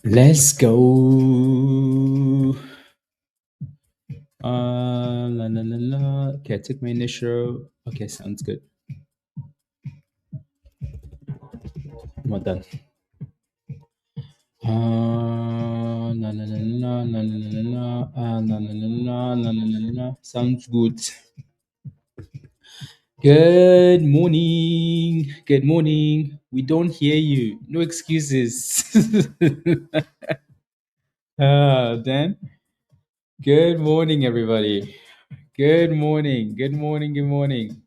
Let's go. La, la, la, la. Okay, I took my initial. Okay, sounds good. Well done. La, la, la, la, la, la, la, la, la, la, la, la, la, la, la. Sounds good. Good morning. Good morning. We don't hear you. No excuses. Dan. Good morning, everybody. Good morning. Good morning. Good morning.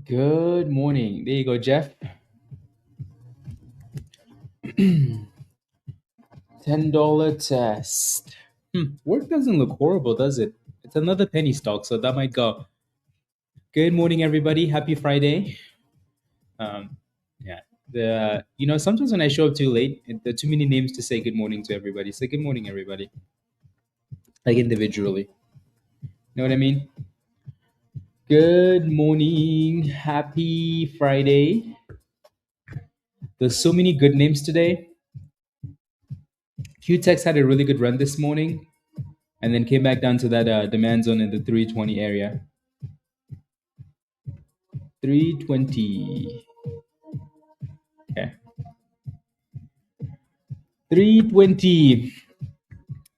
Good morning. There you go, Jeff. $10 test. Work doesn't look horrible, does it? It's another penny stock, so that might go. Good morning, everybody. Happy Friday. Yeah. Sometimes when I show up too late, there are too many names to say good morning to everybody. Say good morning, everybody. Like individually. Know what I mean? Good morning. Happy Friday. There's so many good names today. QTEX had a really good run this morning and then came back down to that demand zone in the 320 area. 320. Okay. 320.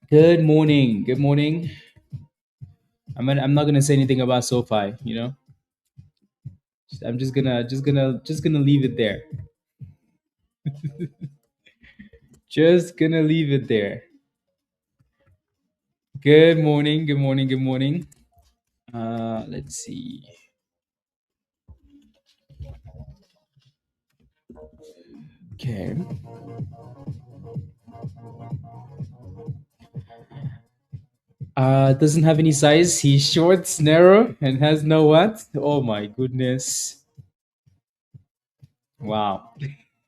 Good morning. Good morning. I'm not gonna say anything about SoFi, you know. I'm just gonna leave it there. Just gonna leave it there. Good morning. Good morning. Good morning. Let's see. Okay. Doesn't have any size. He's short, narrow, and has no what? Oh my goodness. Wow.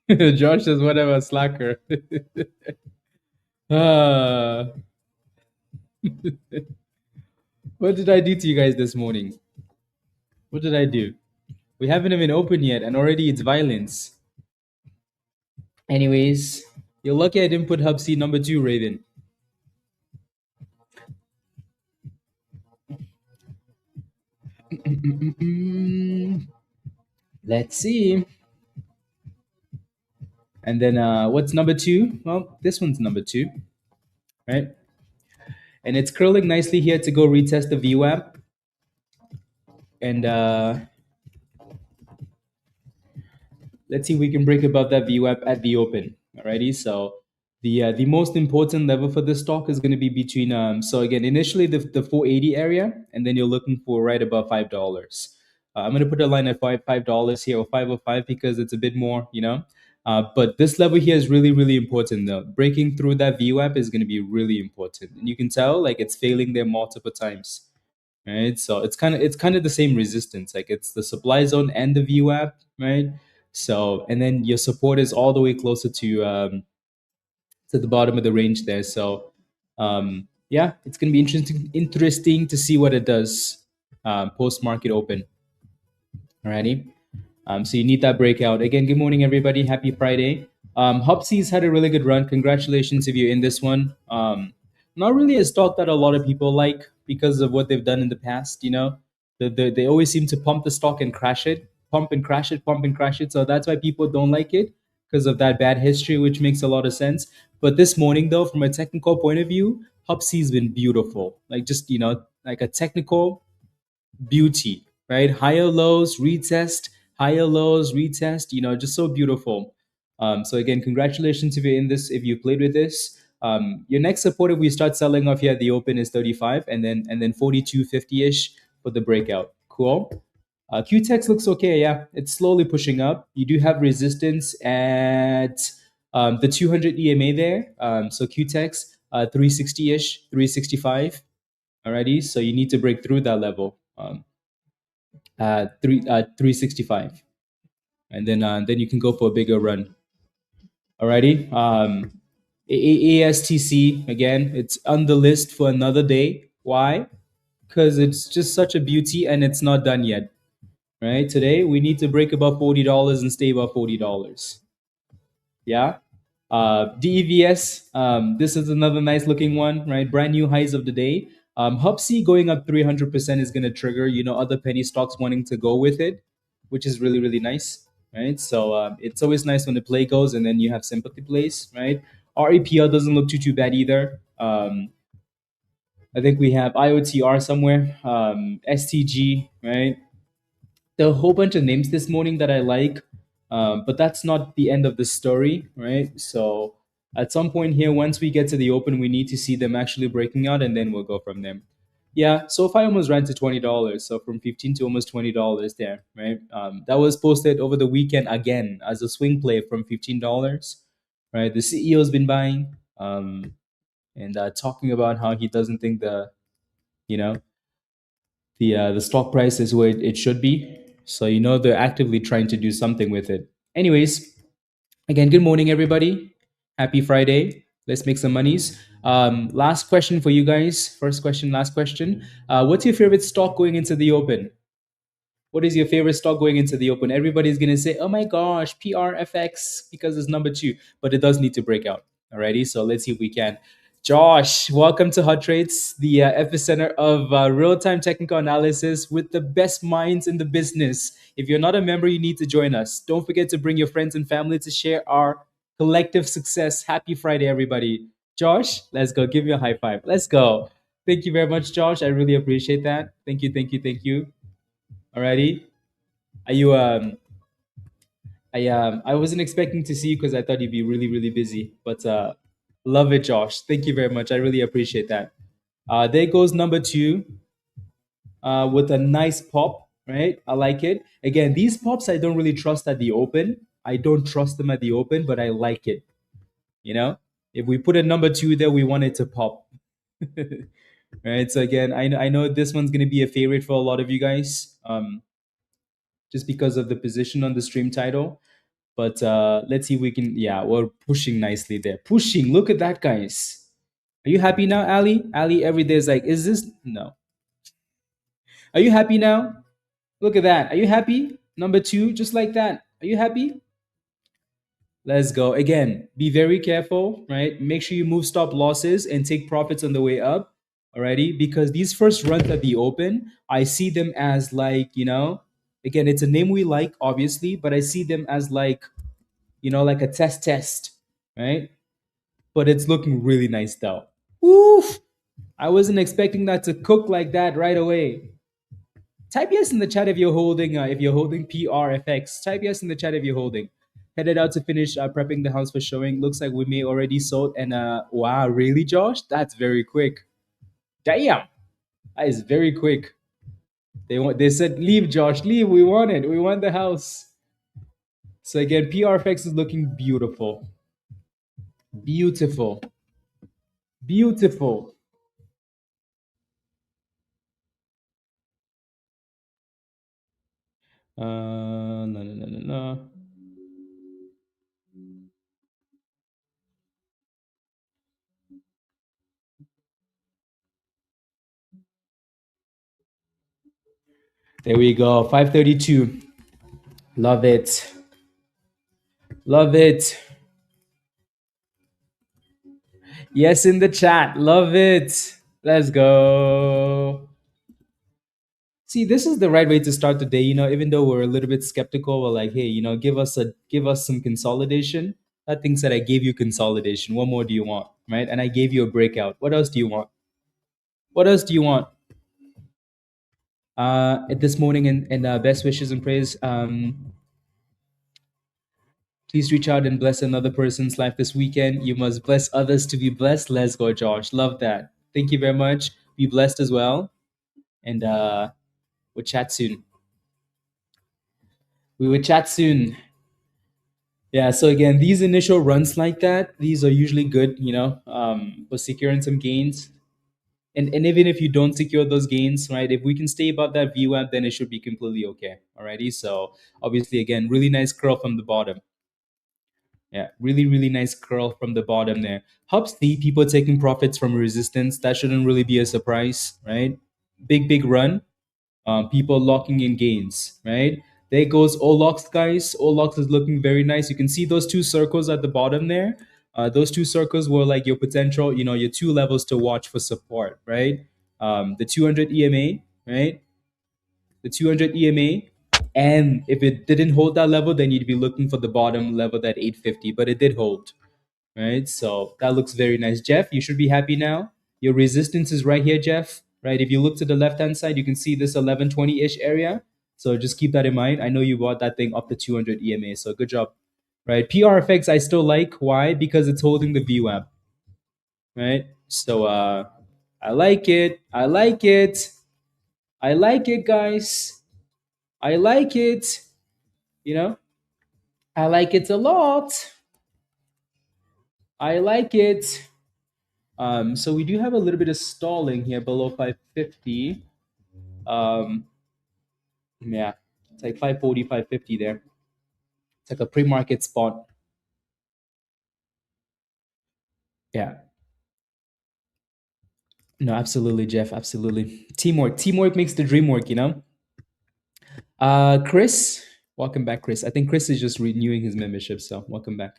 Josh says whatever, slacker. uh, what did I do to you guys this morning? What did I do? We haven't even opened yet, and already it's violence. Anyways, you're lucky I didn't put HUBC number 2, Raven. Let's see. And then what's number 2? Well, this one's number 2, right? And it's curling nicely here to go retest the VWAP. And let's see if we can break above that VWAP at the open. Alrighty, so the most important level for this stock is going to be between so again initially the 480 area, and then you're looking for right above $5. I'm going to put a line at $5 here or 505 because it's a bit more, you know. But this level here is really important though. Breaking through that VWAP is going to be really important, and you can tell like it's failing there multiple times, right? So it's kind of the same resistance, like it's the supply zone and the VWAP, right? So and then your support is all the way closer to the bottom of the range there. So yeah, it's going to be interesting to see what it does post market open. Alrighty. So you need that breakout. Again, good morning, everybody. Happy Friday. HUBC's had a really good run. Congratulations if you're in this one. Not really a stock that a lot of people like because of what they've done in the past. You know, they always seem to pump the stock and crash it, pump and crash it, pump and crash it. So that's why people don't like it because of that bad history, which makes a lot of sense. But this morning, though, from a technical point of view, HUBC's been beautiful. Like just like a technical beauty, right? Higher lows, retest, higher lows, retest, just so beautiful. So again, congratulations if you're in this, if you played with this. Your next support, if we start selling off here at the open, is 35 and then 42.50-ish for the breakout. Cool. QTEX looks okay, yeah. It's slowly pushing up. You do have resistance at the 200 EMA there. So QTEX, 360-ish, 365. Alrighty, so you need to break through that level. 365, and then you can go for a bigger run. Alrighty. ASTC again, it's on the list for another day. Why? Because it's just such a beauty and it's not done yet. Right? Today we need to break above $40 and stay above $40. Yeah. DEVS, this is another nice looking one, right? Brand new highs of the day. HUBC going up 300% is going to trigger, other penny stocks wanting to go with it, which is really, really nice, right? So it's always nice when the play goes and then you have sympathy plays, right? REPL doesn't look too bad either. I think we have IOTR somewhere, STG, right? There are a whole bunch of names this morning that I like, but that's not the end of the story, right? So at some point here, once we get to the open, we need to see them actually breaking out, and then we'll go from there. Yeah, so if I almost ran to $20, so from 15 to almost $20 there, right? That was posted over the weekend again as a swing play from $15, right? The CEO's been buying and talking about how he doesn't think you know the stock price is where it should be. So they're actively trying to do something with it. Anyways, again, good morning, everybody. Happy Friday. Let's make some monies. Last question for you guys. First question, last question. What's your favorite stock going into the open? What is your favorite stock going into the open? Everybody's going to say, oh my gosh, PRFX because it's number two, but it does need to break out. Alrighty, so let's see if we can. Josh, welcome to Hot Trades, the epicenter of real-time technical analysis with the best minds in the business. If you're not a member, you need to join us. Don't forget to bring your friends and family to share our collective success. Happy Friday, everybody. Josh, let's go. Give me a high five. Let's go. Thank you very much, Josh. I really appreciate that. Thank you, thank you, thank you. Alrighty. Are you I wasn't expecting to see you because I thought you'd be really, really busy. But love it, Josh. Thank you very much. I really appreciate that. There goes number two with a nice pop, right? I like it. Again, these pops I don't really trust at the open. I don't trust them at the open, but I like it. You know? If we put a number two there, we want it to pop. Right. So again, I know this one's gonna be a favorite for a lot of you guys. Just because of the position on the stream title. But let's see if we can. Yeah, we're pushing nicely there. Pushing. Look at that, guys. Are you happy now, Ali? Ali every day is like, is this? No. Are you happy now? Look at that. Are you happy? Number two, just like that. Are you happy? Let's go. Again, be very careful, right? Make sure you move stop losses and take profits on the way up. Alrighty, because these first runs at the open, I see them as like, again, it's a name we like, obviously, but I see them as like, like a test, right? But it's looking really nice though. Oof! I wasn't expecting that to cook like that right away. Type yes in the chat if you're holding PRFX. Type yes in the chat if you're holding. Headed out to finish prepping the house for showing. Looks like we may already sold. And wow, really, Josh? That's very quick. Damn, that is very quick. They said leave, Josh, leave. We want it. We want the house. So again, PRFX is looking beautiful. Beautiful. Beautiful. No. There we go. 532. Love it. Love it. Yes, in the chat. Love it. Let's go. See, this is the right way to start the day. Even though we're a little bit skeptical, we're like, hey, give us some consolidation. That thing said I gave you consolidation. What more do you want? Right? And I gave you a breakout. What else do you want? What else do you want? This morning and best wishes and praise. Please reach out and bless another person's life this weekend. You must bless others to be blessed. Let's go, Josh. Love that. Thank you very much. Be blessed as well. And we'll chat soon. We will chat soon. Yeah, so again, these initial runs like that, these are usually good, for securing some gains. And even if you don't secure those gains, right, if we can stay above that VWAP, then it should be completely okay. Alrighty. So obviously, again, really nice curl from the bottom. Yeah, really, really nice curl from the bottom there. HUBC, people taking profits from resistance. That shouldn't really be a surprise, right? Big run. People locking in gains, right? There goes OLOX, guys. OLOX is looking very nice. You can see those two circles at the bottom there. Those two circles were like your potential, your two levels to watch for support, right? The 200 EMA, right? The 200 EMA. And if it didn't hold that level, then you'd be looking for the bottom level, that 850. But it did hold, right? So that looks very nice. Jeff, you should be happy now. Your resistance is right here, Jeff, right? If you look to the left-hand side, you can see this 1120-ish area. So just keep that in mind. I know you bought that thing up to 200 EMA, so good job, right? PRFX, I still like. Why? Because it's holding the VWAP, right? So I like it. I like it. I like it, guys. I like it. You know, I like it a lot. I like it. So we do have a little bit of stalling here below 550. Um, yeah, it's like 540, 550 there. It's like a pre-market spot. Yeah. No, absolutely, Jeff. Absolutely. Teamwork. Teamwork makes the dream work, Chris, welcome back, Chris. I think Chris is just renewing his membership, so welcome back.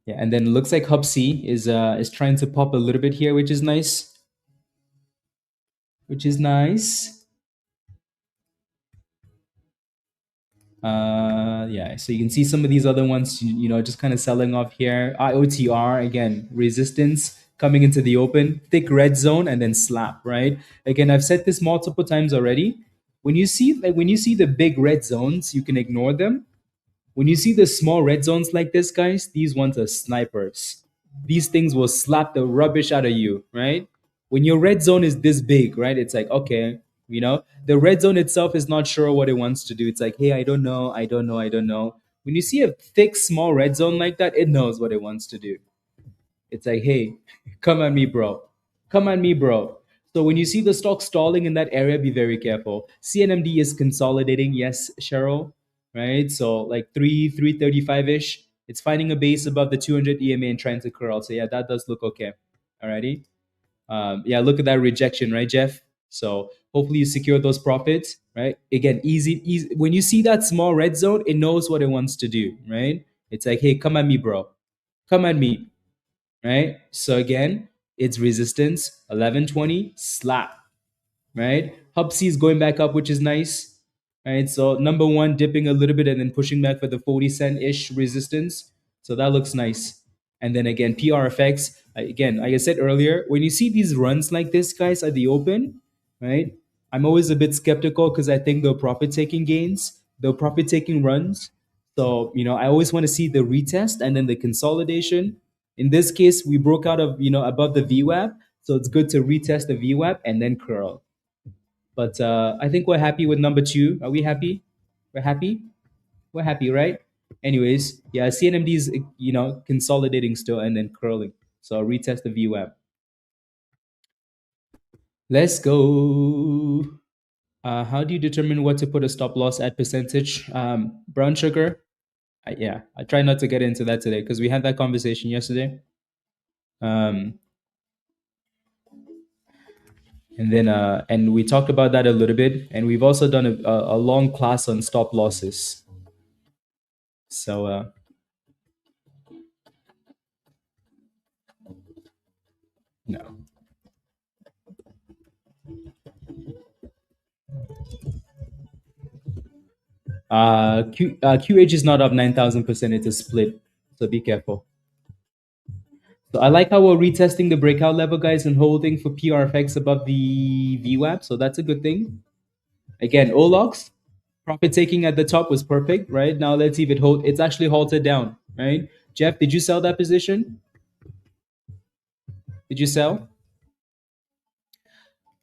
Yeah, and then it looks like HUBC is trying to pop a little bit here, which is nice. Which is nice. Yeah, so you can see some of these other ones, just kind of selling off here. IOTR, again, resistance coming into the open, thick red zone, and then slap, right? Again, I've said this multiple times already. When you see the big red zones, you can ignore them. When you see the small red zones like this, guys, these ones are snipers. These things will slap the rubbish out of you, right? When your red zone is this big, right? It's like, okay, the red zone itself is not sure what it wants to do. It's like, hey, I don't know, I don't know, I don't know. When you see a thick, small red zone like that, it knows what it wants to do. It's like, hey, come at me, bro. Come at me, bro. So when you see the stock stalling in that area, be very careful. CNMD is consolidating, yes, Cheryl, right? So like 335 ish. It's finding a base above the 200 EMA and trying to curl. So yeah, that does look okay. Alrighty. Yeah, look at that rejection, right, Jeff? So hopefully you secure those profits, right? Again, easy, easy. When you see that small red zone, it knows what it wants to do, right? It's like, hey, come at me, bro. Come at me, right? So again, it's resistance, 1120, slap, right? HUBC is going back up, which is nice, right? So number one dipping a little bit and then pushing back for the 40-cent-ish resistance. So that looks nice. And then again, PRFX, again, like I said earlier, when you see these runs like this, guys, at the open, right? I'm always a bit skeptical because I think they're profit-taking gains, they're profit-taking runs. So, I always want to see the retest and then the consolidation. In this case, we broke out of, above the VWAP. So it's good to retest the VWAP and then curl. But I think we're happy with number two. Are we happy? We're happy? We're happy, right? Anyways, yeah, CNMD is, consolidating still and then curling. So retest the VWAP. Let's go. How do you determine what to put a stop loss at percentage? Brown sugar? Yeah, I try not to get into that today because we had that conversation yesterday. And then and we talked about that a little bit, and we've also done a long class on stop losses. So no. QH is not up 9,000%. It's a split, so be careful. So I like how we're retesting the breakout level, guys, and holding for PRFX above the VWAP. So that's a good thing. Again, OLOX profit taking at the top was perfect, right? Now let's see if it hold. It's actually halted down, right? Jeff, did you sell that position? Did you sell?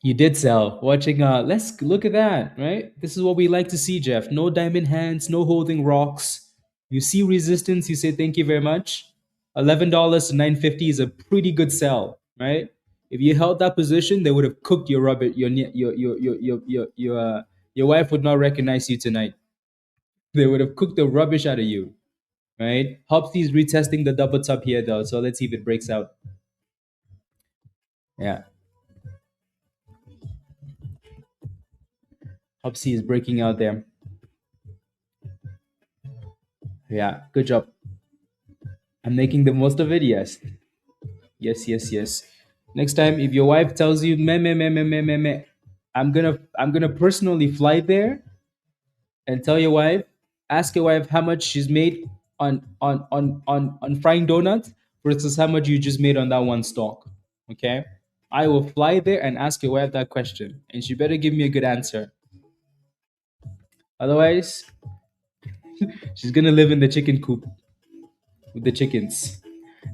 You did sell. Watching, let's look at that, right? This is what we like to see, Jeff. No diamond hands, no holding rocks. You see resistance, you say thank you very much. $11 to 950 is a pretty good sell, right? If you held that position, they would have cooked your rubber. Your wife would not recognize you tonight. They would have cooked the rubbish out of you, right? Hopsy is retesting the double top here though, so let's see if it breaks out. Yeah. Hopsy is breaking out there. Yeah, good job. I'm making the most of it. Yes. Yes, yes, yes. Next time, if your wife tells you, meh, meh, meh, meh, meh, meh, meh, I'm gonna personally fly there and tell your wife, ask your wife how much she's made on frying donuts versus how much you just made on that one stock. Okay, I will fly there and ask your wife that question, and she better give me a good answer. Otherwise, she's gonna live in the chicken coop with the chickens.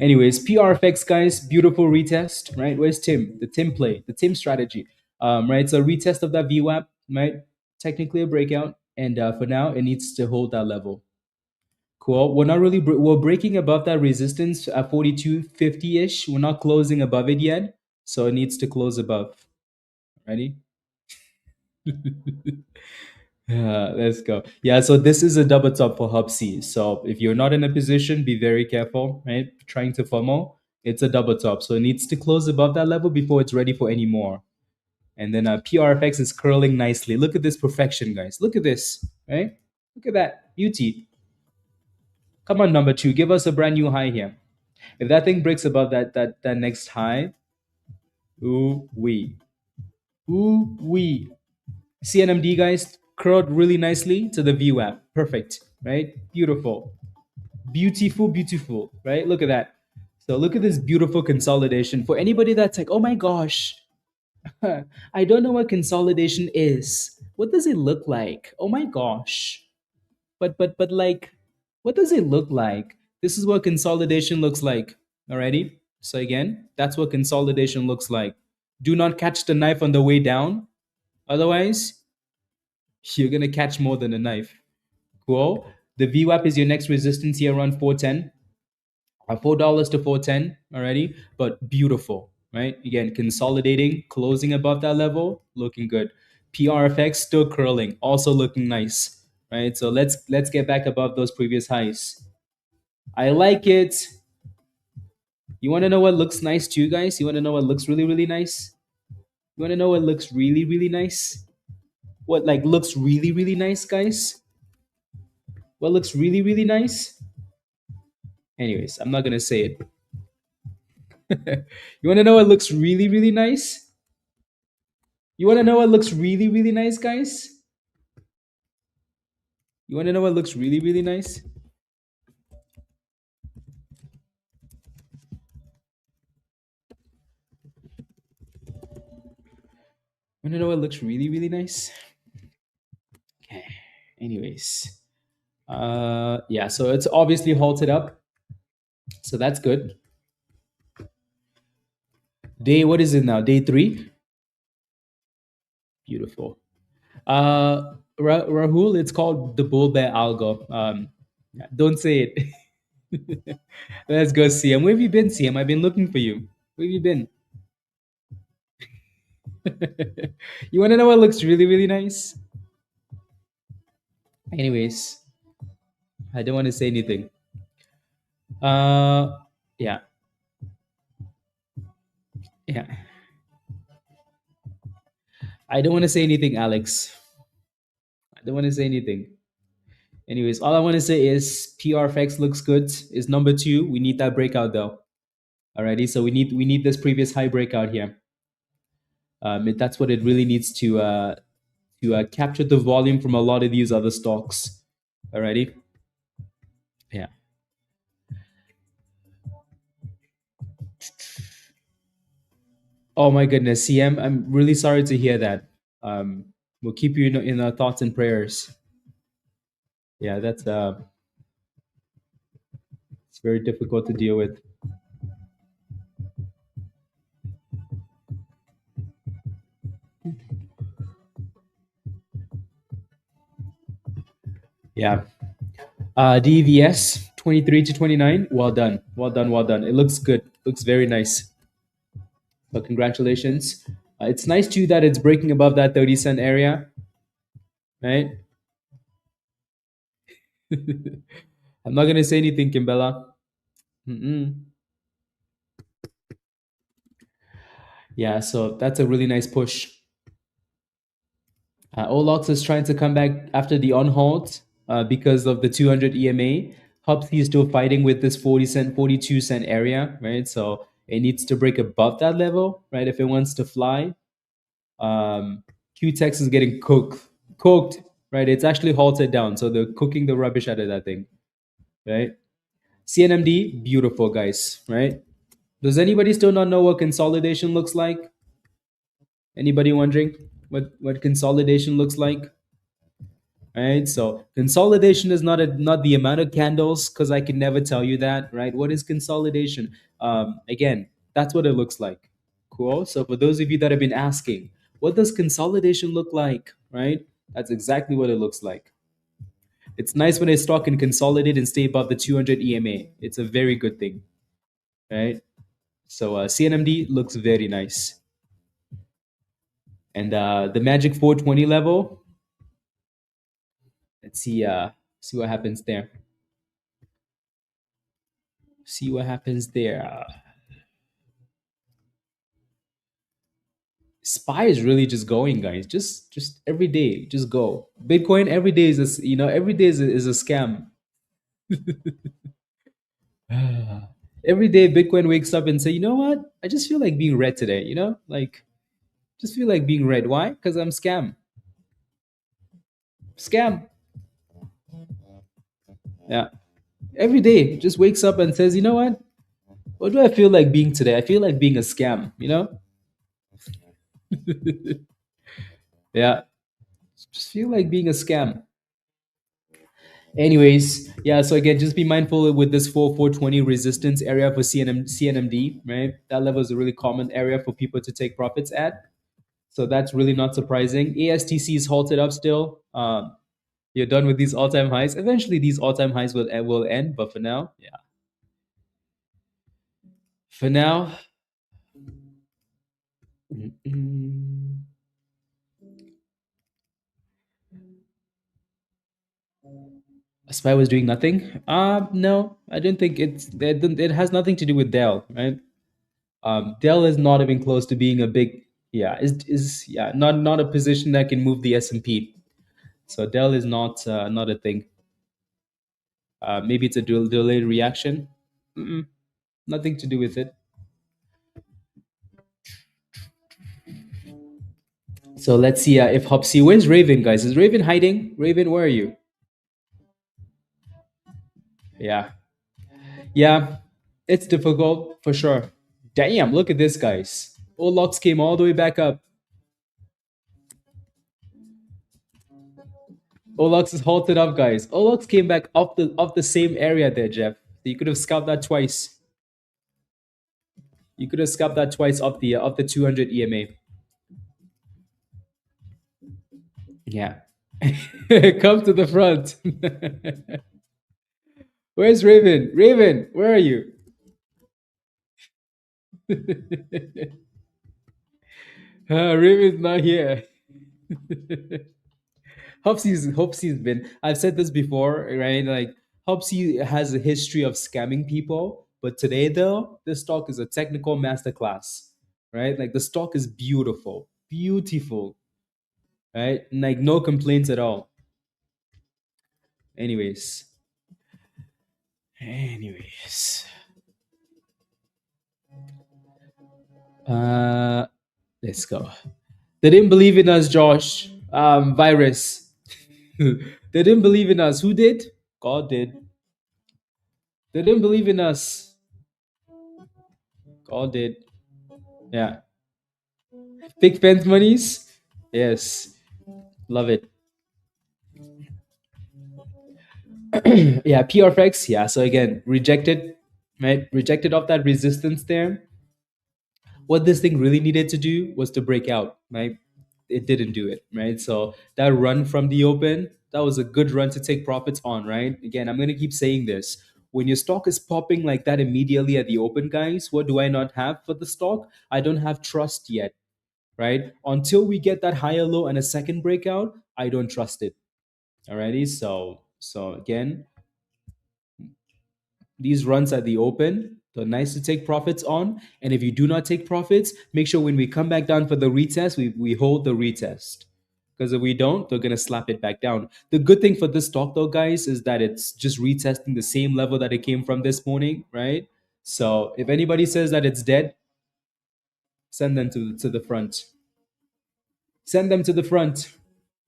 Anyways, PRFX guys, beautiful retest, right? Where's Tim? The Tim play, the Tim strategy, right? So retest of that VWAP, right? Technically a breakout, and for now it needs to hold that level. Cool. We're not really we're breaking above that resistance at 42.50 ish. We're not closing above it yet, so it needs to close above. Ready? Let's go. Yeah, so this is a double top for HUBC. So if you're not in a position, be very careful, right? Trying to FOMO, it's a double top. So it needs to close above that level before it's ready for any more. And then PRFX is curling nicely. Look at this perfection, guys. Look at this, right? Look at that beauty. Come on, number two, give us a brand new high here. If that thing breaks above that next high, ooh wee, ooh wee. CNMD guys curled really nicely to the VWAP. Perfect, right? Beautiful, beautiful, beautiful, right? Look at that. So look at this beautiful consolidation. For anybody that's like, oh my gosh, I don't know what consolidation is. What does it look like? Oh my gosh. But like, what does it look like? This is what consolidation looks like. Alrighty. So again, that's what consolidation looks like. Do not catch the knife on the way down. Otherwise, you're gonna catch more than a knife. Cool. The VWAP is your next resistance here around 410. $4 to 410 already, but beautiful, right? Again, consolidating, closing above that level, looking good. PRFX still curling, also looking nice, right? So let's get back above those previous highs. I like it. You want to know what looks nice too, guys? You want to know what looks really, really nice? You want to know what looks really, really nice? What like looks really, really nice, guys? What looks really, really nice? Anyways, I'm not gonna say it. You want to know what looks really, really nice? You want to know what looks really, really nice, guys? You want to know what looks really, really nice? Want to know what looks really, really nice? Okay. Anyways, yeah. So it's obviously halted up. So that's good. Day, what is it now? Day 3. Beautiful. Rahul, it's called the bull bear algo. Yeah, don't say it. Let's go, CM. Where have you been, CM? I've been looking for you. Where have you been? You want to know what looks really, really nice? Anyways, I don't want to say anything. Yeah, yeah. I don't want to say anything, Alex. I don't want to say anything. Anyways, all I want to say is PRFX looks good. Is number 2. We need that breakout though. Alrighty, so we need this previous high breakout here. That's what it really needs to capture the volume from a lot of these other stocks. Alrighty, yeah. Oh my goodness, CM, I'm really sorry to hear that. We'll keep you in our thoughts and prayers. Yeah, that's it's very difficult to deal with. Yeah. DEVS 23 to 29. Well done. Well done. Well done. It looks good. Looks very nice. But congratulations. It's nice too that it's breaking above that 30-cent area, right? I'm not gonna say anything, Kimbella. Mm-mm. Yeah, so that's a really nice push. OLOX is trying to come back after the on hold because of the 200 EMA. HUBC is still fighting with this 40 cent, 42 cent area, right? So it needs to break above that level, right? If it wants to fly. QTEX is getting cooked, right? It's actually halted down. So they're cooking the rubbish out of that thing, right? CNMD, beautiful, guys, right? Does anybody still not know what consolidation looks like? Anybody wondering what consolidation looks like? Right. So consolidation is not the amount of candles, because I can never tell you that. Right. What is consolidation? Again, that's what it looks like. Cool. So for those of you that have been asking, what does consolidation look like? Right. That's exactly what it looks like. It's nice when a stock can consolidate and stay above the 200 EMA. It's a very good thing. Right. So CNMD looks very nice. And the magic 420 level, let's see what happens there. See what happens there. SPY is really just going, guys. Just every day, just go. Bitcoin every day is every day is a scam. Every day Bitcoin wakes up and say, you know what? I just feel like being red today. Like just feel like being red. Why? Because I'm scam. Yeah. Every day just wakes up and says, you know what? What do I feel like being today? I feel like being a scam. Yeah. Just feel like being a scam. Anyways, yeah, so again, just be mindful with this 420 resistance area for CNMD, right? That level is a really common area for people to take profits at. So that's really not surprising. ASTC is halted up still. You're done with these all-time highs. Eventually, these all-time highs will end, but for now, yeah. For now, mm, SPY was doing nothing. No, I don't think it has nothing to do with Dell, right? Dell is not even close to being a big, yeah, is yeah, not a position that can move the S&P. So Dell is not a thing. Maybe it's a delayed reaction. Mm-mm, nothing to do with it. So let's see if HUBC. Where's Raven, guys? Is Raven hiding? Raven, where are you? Yeah, yeah, it's difficult for sure. Damn, look at this, guys. OLOX came all the way back up. OLOX is halted up, guys. OLOX came back off the same area there, Jeff. You could have scalped that twice. You could have scalped that twice off the 200 EMA. Yeah. Come to the front. Where's Raven? Raven, where are you? Raven's not here. Hopsy's been. I've said this before, right? Like Hopsy has a history of scamming people, but today though, this stock is a technical masterclass, right? Like the stock is beautiful, right? Like no complaints at all. Anyways, anyways, uh, let's go. They didn't believe in us, Josh. Virus. They didn't believe in us. Who did? God did. They didn't believe in us. God did. Yeah. Big fence monies. Yes. Love it. Yeah. PRFX. Yeah. So again, rejected. Right. Rejected off that resistance there. What this thing really needed to do was to break out. Right. It didn't do it. Right. So that run from the open, that was a good run to take profits on. Right. Again, I'm gonna keep saying this. When your stock is popping like that immediately at the open, guys, what do I not have for the stock? I don't have trust yet, right? Until we get that higher low and a second breakout, I don't trust it. Alrighty. So again, these runs at the open, they're nice to take profits on. And if you do not take profits, make sure when we come back down for the retest, we hold the retest. Because if we don't, they're gonna slap it back down. The good thing for this stock, though, guys, is that it's just retesting the same level that it came from this morning, right? So if anybody says that it's dead, send them to the front. Send them to the front,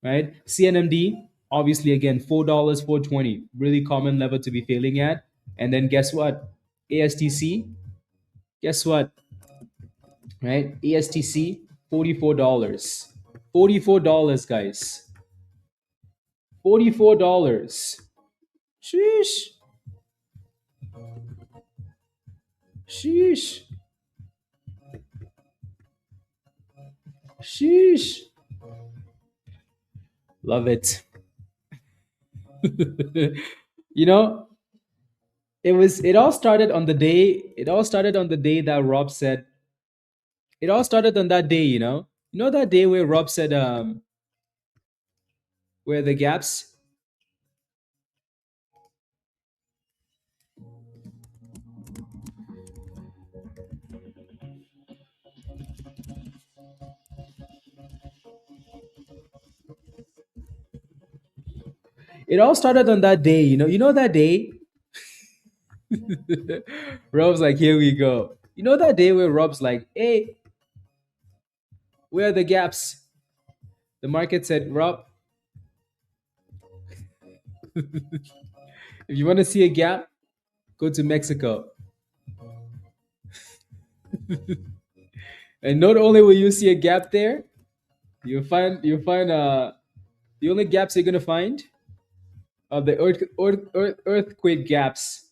right? CNMD, obviously, again, $4, 4.20, really common level to be failing at. And then guess what? ASTC, guess what? Right? ASTC, $44. $44, guys. $44. Sheesh. Sheesh. Sheesh. Love it. You know, it all started on the day that Rob said it all started on that day, you know. You know that day where Rob said where the gaps. It all started on that day, you know. You know that day. Rob's like, here we go. You know that day where Rob's like, hey, where are the gaps? The market said, Rob, if you want to see a gap, go to Mexico. And not only will you see a gap there, you'll find the only gaps you're gonna find are the earthquake gaps.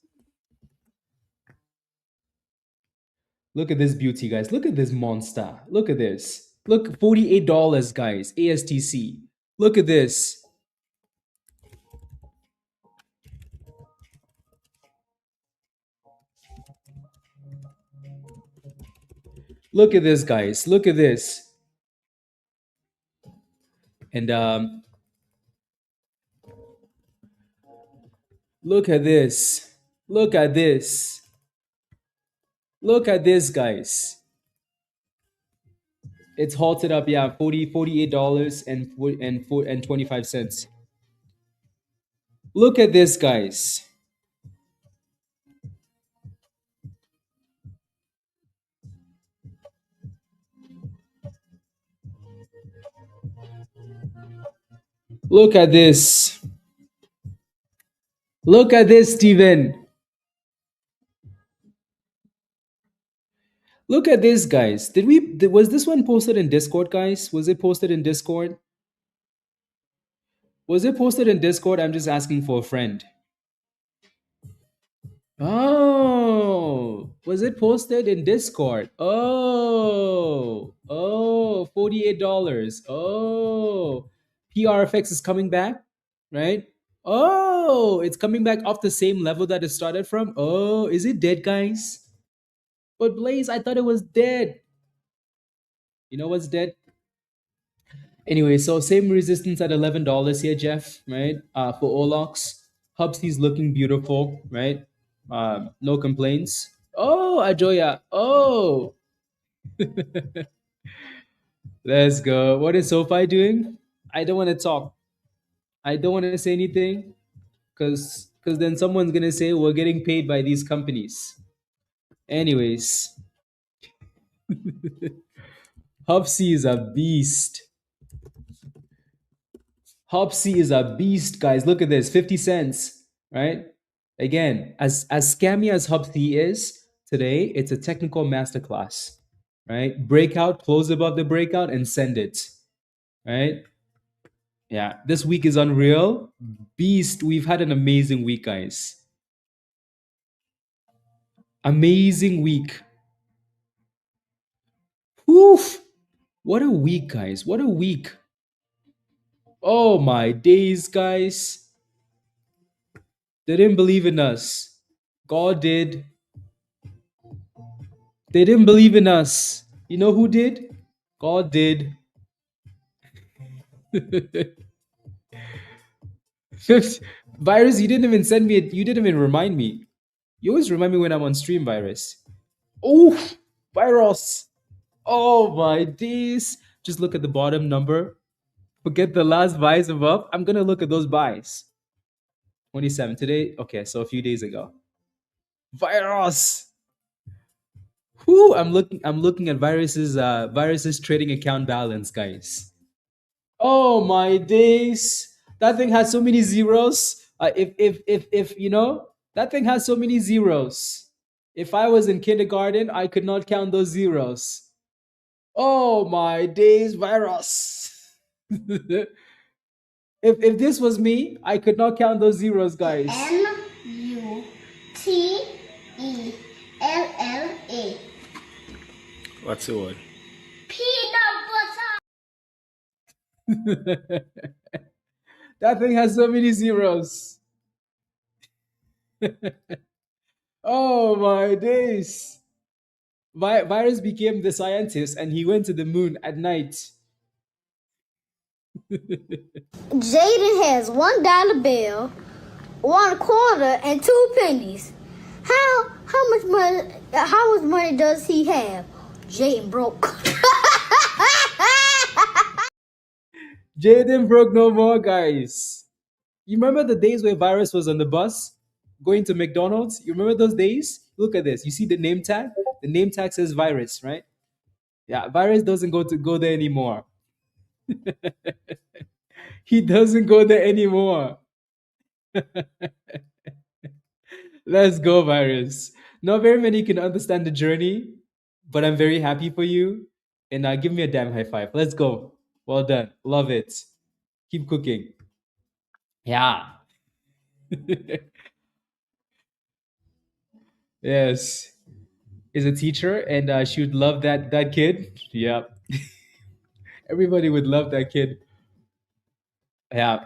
Look at this beauty, guys. Look at this monster. Look at this. Look, $48, guys. ASTC. Look at this. Look at this, guys. Look at this. And look at this. Look at this. Look at this, guys. It's halted up, yeah, $48 and 25 cents. Look at this, guys. Look at this. Look at this, Steven. Look at this, guys. Was this one posted in Discord, guys? Was it posted in Discord? Was it posted in Discord? I'm just asking for a friend. Oh, was it posted in Discord? Oh, $48. Oh, PRFX is coming back, right? Oh, it's coming back off the same level that it started from. Oh, is it dead, guys? But Blaze, I thought it was dead. You know what's dead? Anyway, so same resistance at $11 here, Jeff, right? For OLOX. HUBC is looking beautiful, right? No complaints. Oh, Ajoya. Oh, let's go. What is SoFi doing? I don't want to talk. I don't want to say anything because then someone's gonna say we're getting paid by these companies. Anyways, HUBC is a beast. HUBC is a beast, guys. Look at this, 50 cents, right? Again, as scammy as HUBC is today, it's a technical masterclass, right? Breakout, close above the breakout, and send it, right? Yeah, this week is unreal. Beast, we've had an amazing week, guys. Amazing week. Oof. What a week, guys. What a week. Oh my days, guys. They didn't believe in us. God did. They didn't believe in us. You know who did? God did. Virus, you didn't even send me you didn't even remind me. You always remind me when I'm on stream, Virus. Oh, Virus. Oh my days. Just look at the bottom number. Forget the last buys above. I'm gonna look at those buys. 27 today. Okay, so a few days ago. Virus. Whoo! I'm looking at Virus's trading account balance, guys. Oh my days! That thing has so many zeros. If that thing has so many zeros. If I was in kindergarten, I could not count those zeros. Oh my days, virus! If this was me, I could not count those zeros, guys. MUTELLA. What's the word? Peanut butter. That thing has so many zeros. Oh my days. Virus became the scientist and he went to the moon at night. Jaden has $1 bill, 1 quarter, and 2 pennies. How much money does he have? Jaden broke. Jaden broke no more, guys. You remember the days where Virus was on the bus going to McDonald's? You remember those days? Look at this. You see the name tag? The name tag says Virus, right? Yeah, Virus doesn't go there anymore. He doesn't go there anymore. Let's go, Virus. Not very many can understand the journey, but I'm very happy for you. And give me a damn high five. Let's go. Well done. Love it. Keep cooking. Yeah. Yes. Is a teacher, and she would love that kid. Yeah. Everybody would love that kid. Yeah.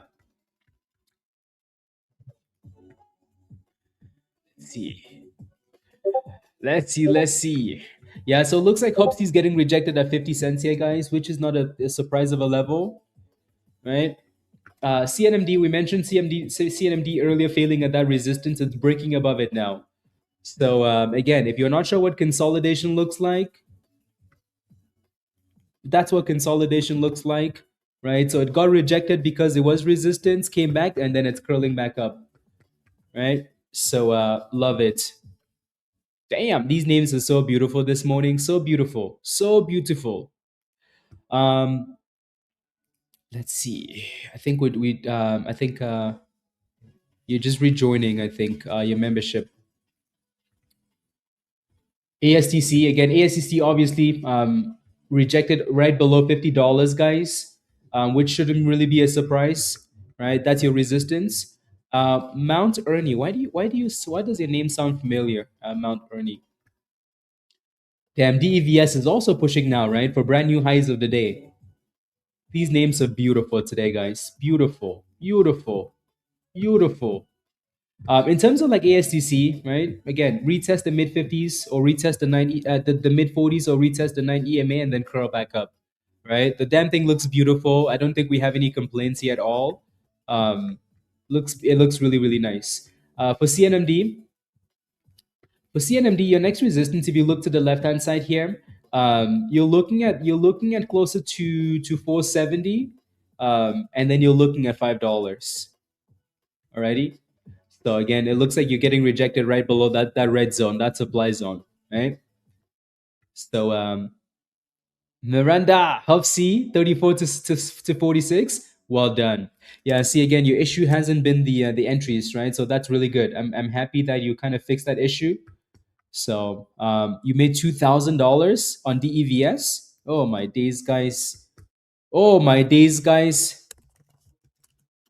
Let's see. Let's see. Yeah, so it looks like HUBC's getting rejected at 50 cents here, guys, which is not a surprise of a level, right? CNMD, we mentioned CNMD earlier failing at that resistance. It's breaking above it now. So again, if you're not sure what consolidation looks like, that's what consolidation looks like, right? So it got rejected because it was resistance, came back, and then it's curling back up, right? So love it. Damn, these names are so beautiful this morning. So beautiful. So beautiful. Um, let's see. I think I think you're just rejoining, I think, your membership. ASTC, again, ASTC obviously rejected right below $50, guys, which shouldn't really be a surprise, right? That's your resistance. Mount Ernie, why does your name sound familiar? Mount Ernie. Damn, DEVS is also pushing now, right? For brand new highs of the day. These names are beautiful today, guys. Beautiful, beautiful, beautiful. In terms of like ASTC, right? Again, retest the mid 50s or retest the 90, the mid 40s or retest the 9 EMA and then curl back up, right? The damn thing looks beautiful. I don't think we have any complaints here at all. It looks really really nice. For CNMD, your next resistance, if you look to the left hand side here, you're looking at closer to 470, and then you're looking at $5. Alrighty. So again, it looks like you're getting rejected right below that red zone, that supply zone, right? So Miranda, HUBC 34 to 46. Well done. Yeah, see again, your issue hasn't been the entries, right? So that's really good. I'm happy that you kind of fixed that issue. So you made $2,000 on DEVS. Oh my days, guys. Oh my days, guys.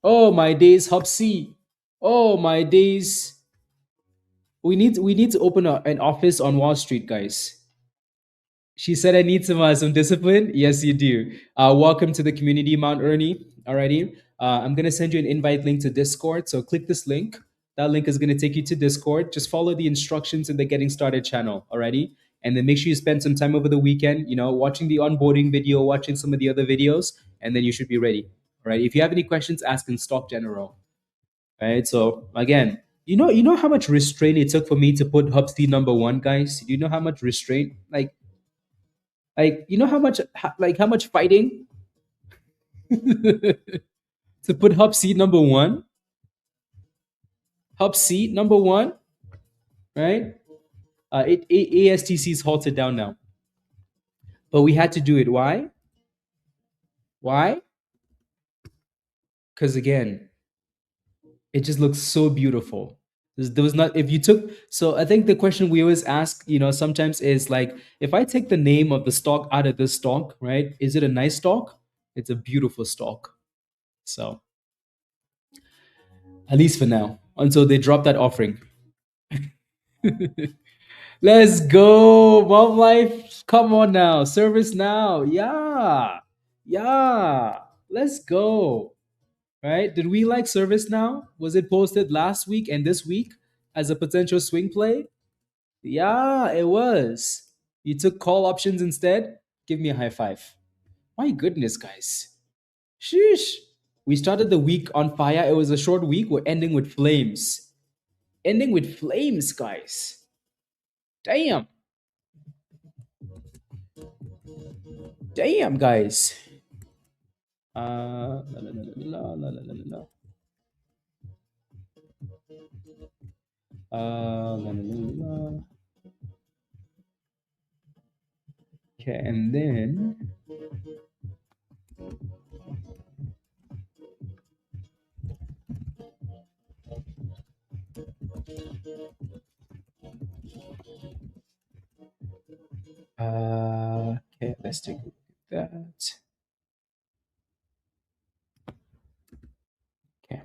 Oh my days, HUBC. Oh my days. We need to open an office on Wall Street, guys. She said I need some discipline. Yes, you do. Welcome to the community, Mount Ernie. Alrighty. I'm gonna send you an invite link to Discord. So click this link. That link is gonna take you to Discord. Just follow the instructions in the Getting Started channel. Alrighty. And then make sure you spend some time over the weekend, watching the onboarding video, watching some of the other videos, and then you should be ready. All right. If you have any questions, ask in Stock General. Right. So again, you know how much restraint it took for me to put HUBC number one, guys. Do you know how much restraint? Like you know how much fighting? to put HUBC number one. HUBC number one, right? ASTC is halted down now, but we had to do it. Why? Why? Because again, it just looks so beautiful. There was not, if you took, so I think the question we always ask, sometimes is like, if I take the name of the stock out of this stock, right? Is it a nice stock? It's a beautiful stock. So at least for now, until they drop that offering. Let's go, Mom Life. Come on now, service now. Yeah, yeah. Let's go. Right? Did we like service now? Was it posted last week and this week as a potential swing play? Yeah, it was. You took call options instead? Give me a high five. My goodness, guys. Sheesh. We started the week on fire. It was a short week. We're ending with flames. Ending with flames, guys. Damn. Damn, guys. La, la, la, la, la, la, la, la, la. La, la, la, la. Okay, and then okay, let's take a look at that. Okay.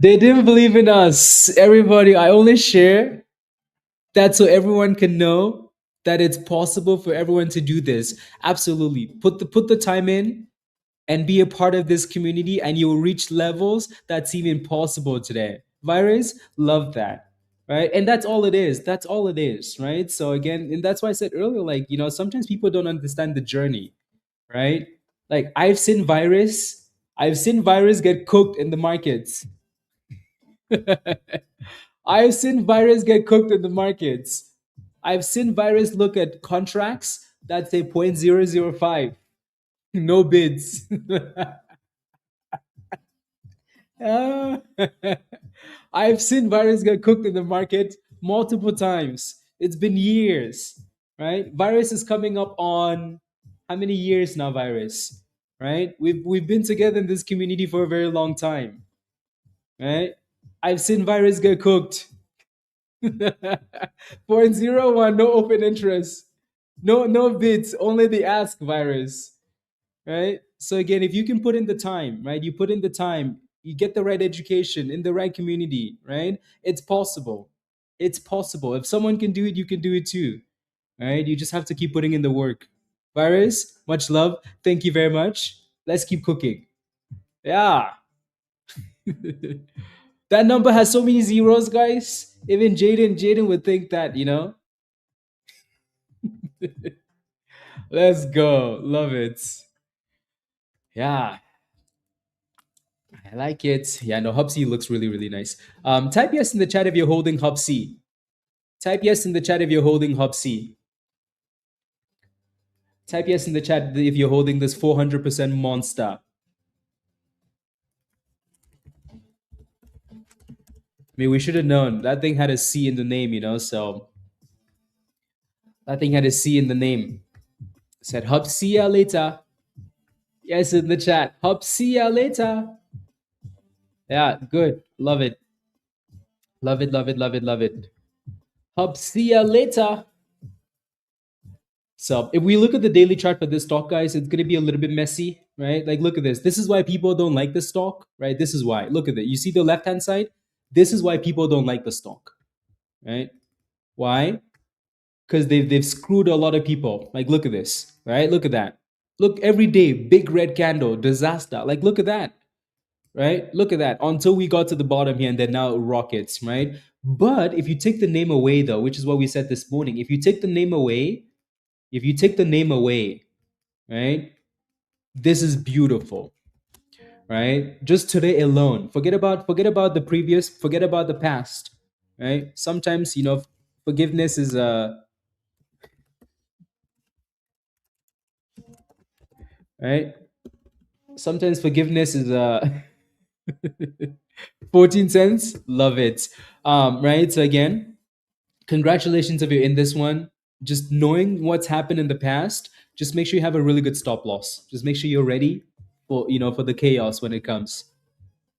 They didn't believe in us. Everybody, I only share that so everyone can know that it's possible for everyone to do this. Absolutely. Put the time in and be a part of this community, and you'll reach levels that seem impossible today. Virus, love that. Right. And that's all it is. That's all it is. Right. So again, and that's why I said earlier, like, sometimes people don't understand the journey. Right. Like I've seen virus get cooked in the markets. I've seen virus get cooked in the markets. I've seen virus look at contracts that say 0.005. No bids. Ah. I've seen virus get cooked in the market multiple times. It's been years, right? Virus is coming up on how many years now, virus? Right? We've been together in this community for a very long time. Right? I've seen virus get cooked. 0.01, no open interest. No bids, only the ask virus. Right? So again, if you can put in the time, right? You put in the time, you get the right education in the right community, right? It's possible. It's possible. If someone can do it, you can do it too. Right? You just have to keep putting in the work. Virus, much love. Thank you very much. Let's keep cooking. Yeah. That number has so many zeros, guys. Even Jaden would think that, Let's go. Love it. Yeah. I like it. Yeah, no, HUBC looks really, really nice. Type yes in the chat if you're holding HUBC. Type yes in the chat if you're holding HUBC. Type yes in the chat if you're holding this 400% monster. I mean, we should have known. That thing had a C in the name, so that thing had a C in the name. Said HUBC ya later. Yes, in the chat. HUBC ya later. Yeah, good. Love it. Love it, love it, love it, love it. HUBC ya later. So if we look at the daily chart for this stock, guys, it's going to be a little bit messy, right? Like, look at this. This is why people don't like the stock, right? This is why. Look at it. You see the left-hand side? This is why people don't like the stock, right? Why? Because they've screwed a lot of people. Like, look at this, right? Look at that. Look, every day, big red candle, disaster. Like, look at that, right? Look at that. Until we got to the bottom here, and then now it rockets, right? But if you take the name away, though, which is what we said this morning, if you take the name away, right, This is beautiful, right? Just today alone. Forget about the previous, forget about the past, right? Sometimes, forgiveness is right? Sometimes forgiveness is 14 cents. Love it. Right? So again, congratulations if you're in this one. Just knowing what's happened in the past, just make sure you have a really good stop loss. Just make sure you're ready for the chaos when it comes.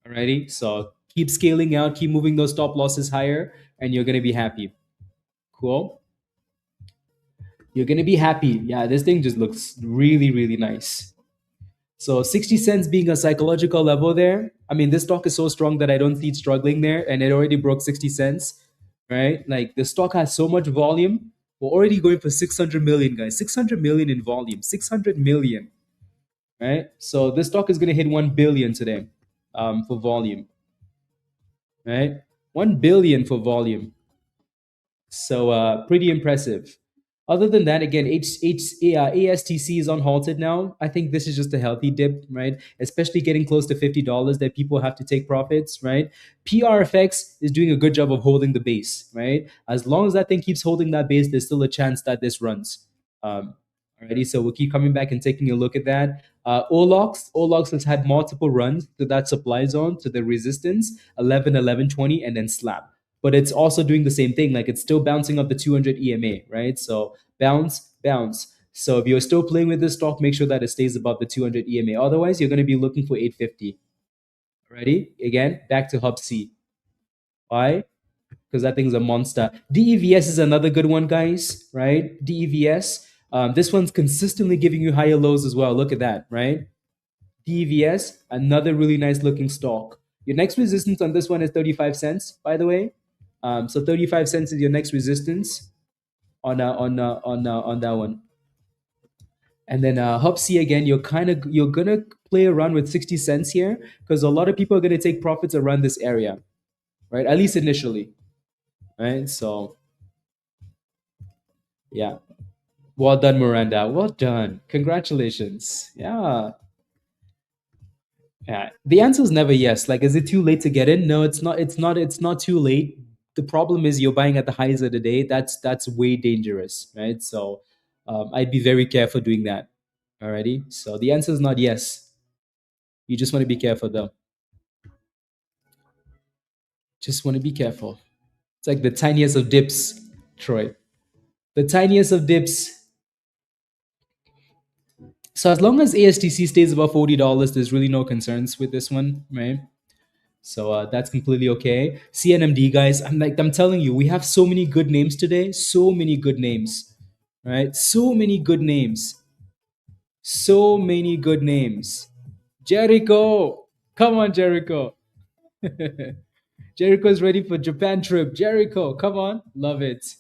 Alrighty. So keep scaling out, keep moving those stop losses higher, and you're gonna be happy. Cool. You're gonna be happy. Yeah, this thing just looks really, really nice. So 60 cents being a psychological level there. I mean, this stock is so strong that I don't see it struggling there, and it already broke 60 cents, right? Like the stock has so much volume. We're already going for 600 million, guys. 600 million in volume. 600 million, right? So this stock is going to hit 1 billion today for volume, right? 1 billion for volume. So pretty impressive. Other than that, again, ASTC is on halted now. I think this is just a healthy dip, right? Especially getting close to $50 that people have to take profits, right? PRFX is doing a good job of holding the base, right? As long as that thing keeps holding that base, there's still a chance that this runs. Alrighty, so we'll keep coming back and taking a look at that. OLOX has had multiple runs to that supply zone, to the resistance, 11, 11, 20, and then slap. But it's also doing the same thing. Like it's still bouncing up the 200 EMA, right? So bounce, bounce. So if you're still playing with this stock, make sure that it stays above the 200 EMA. Otherwise, you're going to be looking for 850. Ready? Again, back to HUBC. Why? Because that thing's a monster. DEVS is another good one, guys, right? DEVS. This one's consistently giving you higher lows as well. Look at that, right? DEVS, another really nice looking stock. Your next resistance on this one is 35 cents, by the way. So 35 cents is your next resistance on that one. And then HUBC again, you're gonna play around with 60 cents here because a lot of people are gonna take profits around this area, right? At least initially, right? So yeah, well done, Miranda. Well done. Congratulations. Yeah. Yeah. The answer is never yes. Like, is it too late to get in? No, it's not. It's not too late. The problem is you're buying at the highs of the day. That's way dangerous, right? So, I'd be very careful doing that. Alrighty. So the answer is not yes. You just want to be careful, though. Just want to be careful. It's like the tiniest of dips, Troy. The tiniest of dips. So as long as ASTC stays above $40, there's really no concerns with this one, right? So that's completely okay. CNMD guys, I'm telling you, we have so many good names today. So many good names, right? So many good names. So many good names. Jericho, come on, Jericho. Jericho's ready for Japan trip. Jericho, come on, love it.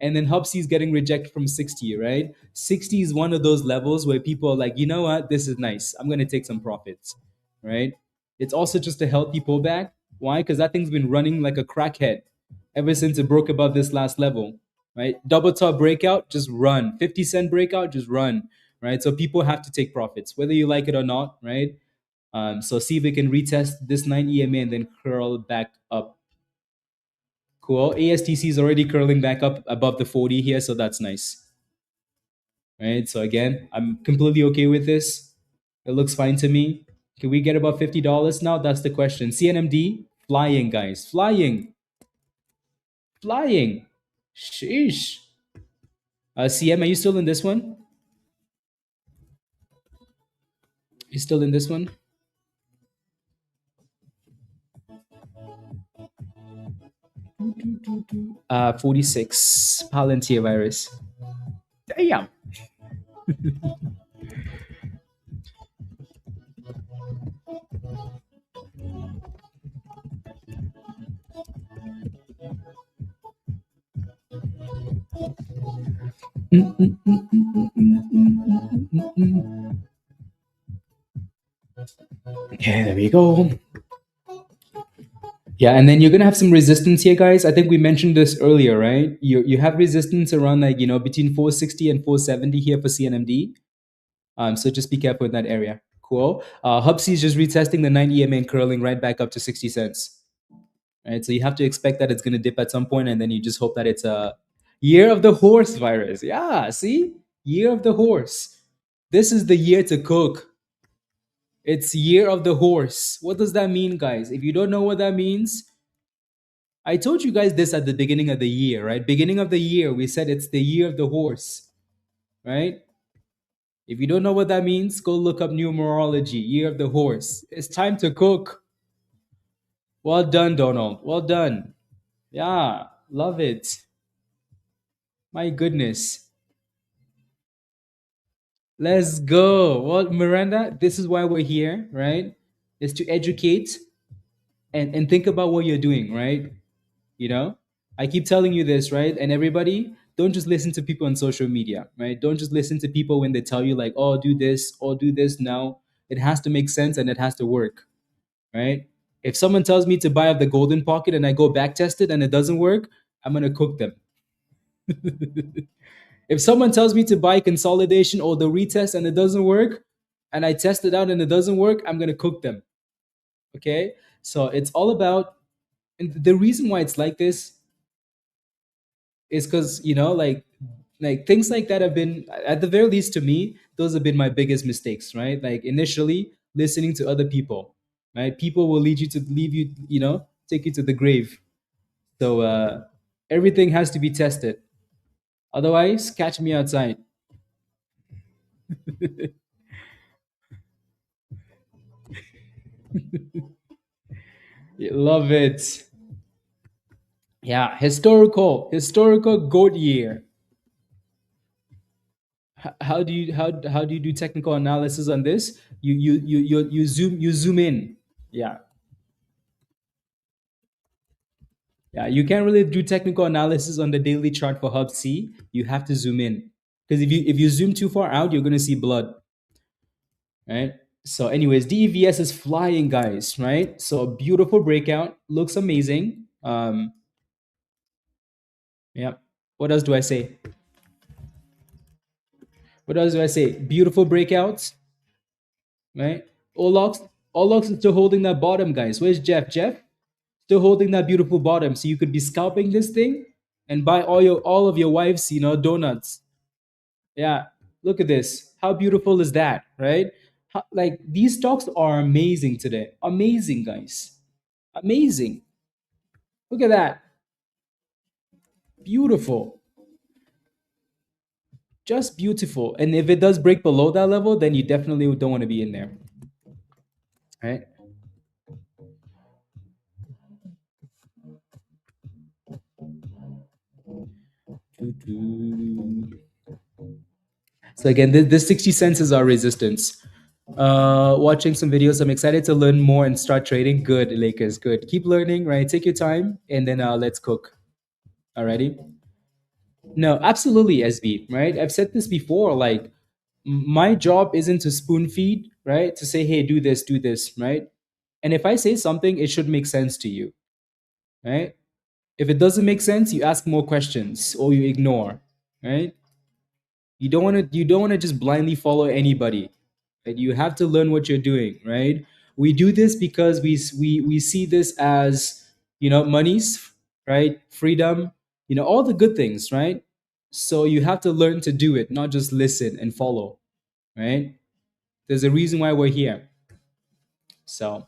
And then HUBC is getting rejected from 60, right? 60 is one of those levels where people are like, you know what, this is nice. I'm gonna take some profits, right? It's also just a healthy pullback. Why? Because that thing's been running like a crackhead ever since it broke above this last level, right? Double top breakout, just run. 50-cent breakout, just run, right? So people have to take profits, whether you like it or not, right? So see if we can retest this 9 EMA and then curl back up. Cool. ASTC is already curling back up above the 40 here, so that's nice. Right. So again, I'm completely okay with this. It looks fine to me. Can we get above $50 now? That's the question. CNMD, flying, guys. Flying. Flying. Sheesh. CM, are you still in this one? You still in this one? Uh, 46. Palantir virus. Damn. Okay, there we go. Yeah, and then you're gonna have some resistance here, guys. I think we mentioned this earlier, right? You have resistance around like between 460 and 470 here for CNMD. So just be careful in that area. Cool. HUBC is just retesting the 9 EMA and curling right back up to 60 cents. Right. So you have to expect that it's going to dip at some point, and then you just hope that it's a year of the horse virus. Yeah. See, year of the horse. This is the year to cook. It's year of the horse. What does that mean, guys? If you don't know what that means, I told you guys this at the beginning of the year, right? Beginning of the year, we said it's the year of the horse, right? If you don't know what that means, go look up numerology, year of the horse. It's time to cook. Well done, Donald. Well done. Yeah, love it. My goodness. Let's go. Well, Miranda, this is why we're here, right? Is to educate and think about what you're doing, right? You know, I keep telling you this, right? And everybody, don't just listen to people on social media, right? Don't just listen to people when they tell you, like, oh, do this or do this now. It has to make sense and it has to work, right? If someone tells me to buy up the golden pocket and I go back test it and it doesn't work, I'm going to cook them. If someone tells me to buy consolidation or the retest and it doesn't work, and I test it out and it doesn't work, I'm going to cook them. Okay? So it's all about, and the reason why it's like this is because, like things like that have been, at the very least to me, those have been my biggest mistakes, right? Like initially listening to other people, right? People will leave you, take you to the grave. So everything has to be tested. Otherwise, catch me outside. Love it. Yeah, historical goat year. How do you do technical analysis on this? You zoom in. Yeah, yeah. You can't really do technical analysis on the daily chart for Hub C. You have to zoom in because if you zoom too far out, you're gonna see blood, right? So, anyways, DEVS is flying, guys. Right? So beautiful breakout, looks amazing. Yeah. What else do I say? What else do I say? Beautiful breakouts, right? OLOX, OLOX is still holding that bottom, guys. Where's Jeff? Jeff still holding that beautiful bottom. So you could be scalping this thing and buy all of your wife's, donuts. Yeah, look at this. How beautiful is that, right? Like these stocks are amazing today. Amazing, guys. Amazing. Look at that. Beautiful. Just beautiful. And if it does break below that level, then you definitely don't want to be in there. Right? So again, this 60 cents is our resistance. Watching some videos. I'm excited to learn more and start trading. Good, Lakers. Good. Keep learning, right? Take your time and then let's cook. Alrighty. No, absolutely, SB, right? I've said this before. Like, my job isn't to spoon feed, right? To say, hey, do this, right? And if I say something, it should make sense to you, right? If it doesn't make sense, you ask more questions or you ignore, right? You don't want to just blindly follow anybody. Right? You have to learn what you're doing, right? We do this because we see this as, monies, right? Freedom, all the good things, right? So you have to learn to do it, not just listen and follow, right? There's a reason why we're here. So,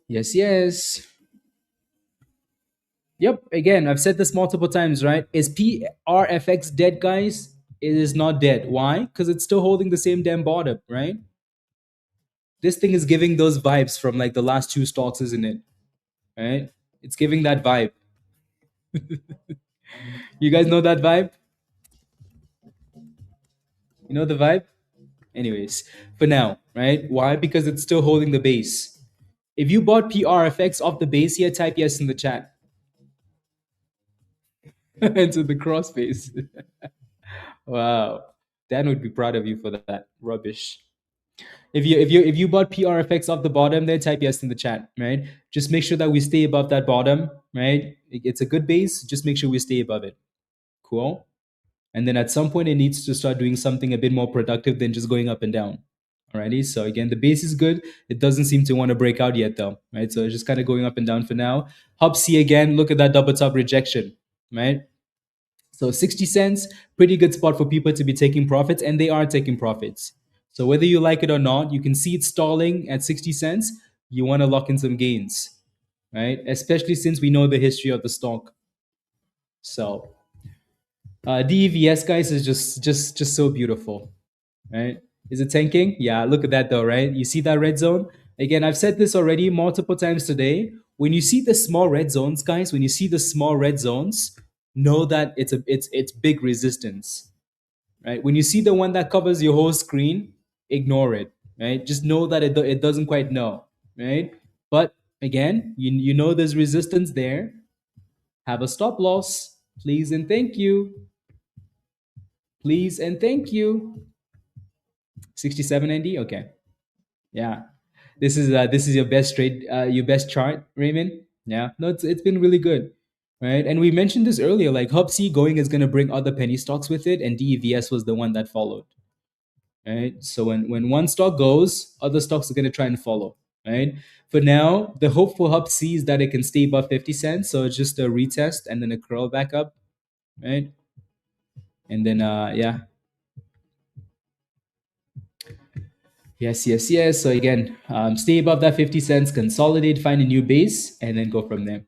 yes, yes. Yep. Again, I've said this multiple times, right? Is PRFX dead, guys? It is not dead. Why? Because it's still holding the same damn bottom, right? This thing is giving those vibes from like the last two stocks, isn't it? Right? It's giving that vibe. You guys know that vibe? You know the vibe? Anyways, for now, right? Why? Because it's still holding the base. If you bought PRFX off the base here, type yes in the chat. Into the cross base. Wow. Dan would be proud of you for that. Rubbish. If you bought PRFX off the bottom, then type yes in the chat, right? Just make sure that we stay above that bottom, right? It's a good base. Just make sure we stay above it. Cool. And then at some point, it needs to start doing something a bit more productive than just going up and down. Alrighty. So again, the base is good. It doesn't seem to want to break out yet, though. Right. So it's just kind of going up and down for now. HUBC again. Look at that double top rejection. Right. So 60 cents, pretty good spot for people to be taking profits, and they are taking profits. So whether you like it or not, you can see it stalling at 60 cents. You want to lock in some gains, right? Especially since we know the history of the stock. So DEVS, guys, is just so beautiful, right? Is it tanking? Yeah, look at that though, right? You see that red zone? Again, I've said this already multiple times today. When you see the small red zones, guys, when you see the small red zones, know that it's big resistance, right? When you see the one that covers your whole screen, ignore it, right? Just know that it doesn't quite know, right? But again, you know there's resistance there. Have a stop loss, please and thank you. Please and thank you. 67.90. Okay. Yeah. This is your best trade, your best chart, Raymond. Yeah. No, it's been really good. Right. And we mentioned this earlier, like HUBC going is gonna bring other penny stocks with it, and DEVS was the one that followed. Right. So when one stock goes, other stocks are gonna try and follow. Right. For now, the hope for HUBC is that it can stay above 50 cents. So it's just a retest and then a curl back up. Right. And then yeah. Yes. So again, stay above that 50 cents, consolidate, find a new base, and then go from there.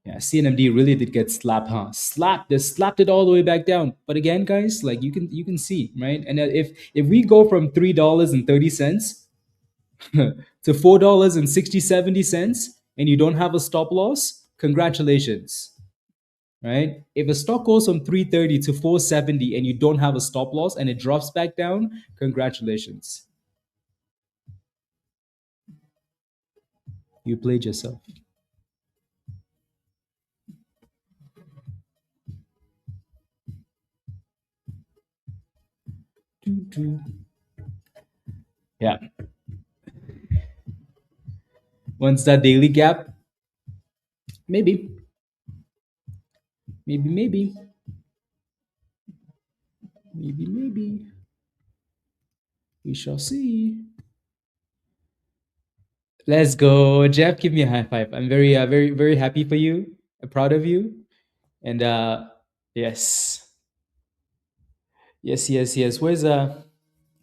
Yeah, CMND really did get slapped, huh? They slapped it all the way back down. But again, guys, like you can see, right? And if we go from $3.30 to $4.60-70, and you don't have a stop loss, congratulations, right? If a stock goes from 330 to 470 and you don't have a stop loss and it drops back down, congratulations. You played yourself. Yeah. Once that daily gap, maybe, maybe. We shall see. Let's go, Jeff. Give me a high five. I'm very happy for you. I'm proud of you. And yes, yes. Where's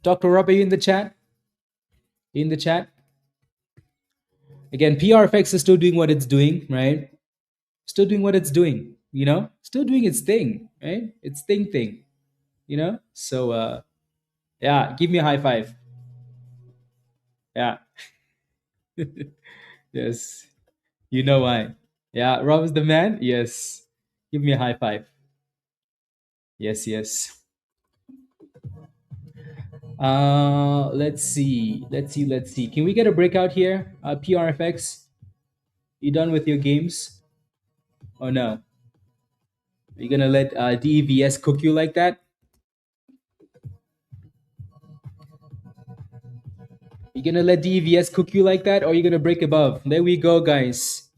Dr. Rob? Are you in the chat? In the chat. Again, PRFX is still doing what it's doing, right? Still doing what it's doing. You know, still doing its thing, right? Its thing. You know. So yeah, give me a high five. Yeah. Yes. You know why. Yeah, Rob is the man. Yes. Give me a high five. Yes. Let's see. Can we get a breakout here? PRFX, you done with your games? Oh no. Are you gonna let DEVS cook you like that? You gonna let DEVS cook you like that, or are you gonna break above? There we go, guys.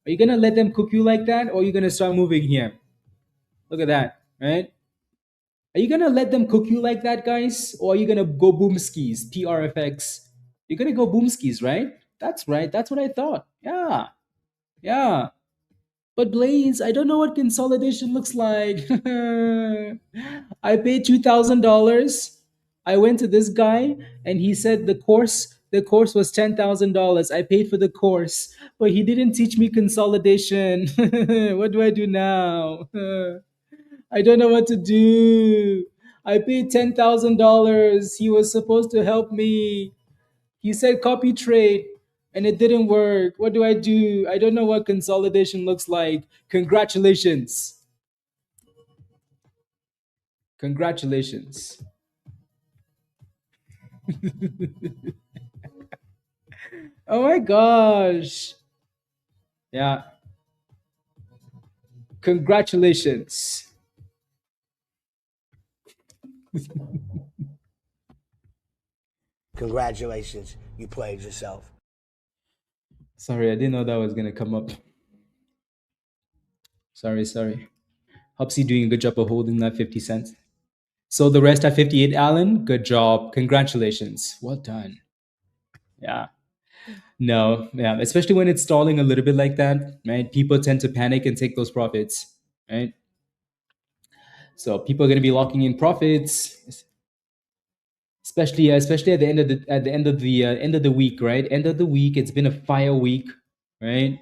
Are you gonna let them cook you like that, or are you gonna start moving here? Look at that, right? Are you gonna let them cook you like that, guys, or are you gonna go boom skis? PRFX. You're gonna go boom skis, right? That's right. That's what I thought. Yeah. But Blaze, I don't know what consolidation looks like. I paid $2,000. I went to this guy and he said the course was $10,000. I paid for the course, but he didn't teach me consolidation. What do I do now? I don't know what to do. I paid $10,000. He was supposed to help me. He said copy trade and it didn't work. What do? I don't know what consolidation looks like. Congratulations. Congratulations. Oh my gosh. Yeah. Congratulations. Congratulations. You played yourself. Sorry, I didn't know that was going to come up. Sorry. HUBC doing a good job of holding that 50 cents. So the rest at 58, Alan. Good job. Congratulations. Well done. Yeah. No, yeah, especially when it's stalling a little bit like that, right? People tend to panic and take those profits, right? So people are going to be locking in profits, especially at the end of the week, right? End of the week, it's been a fire week, right?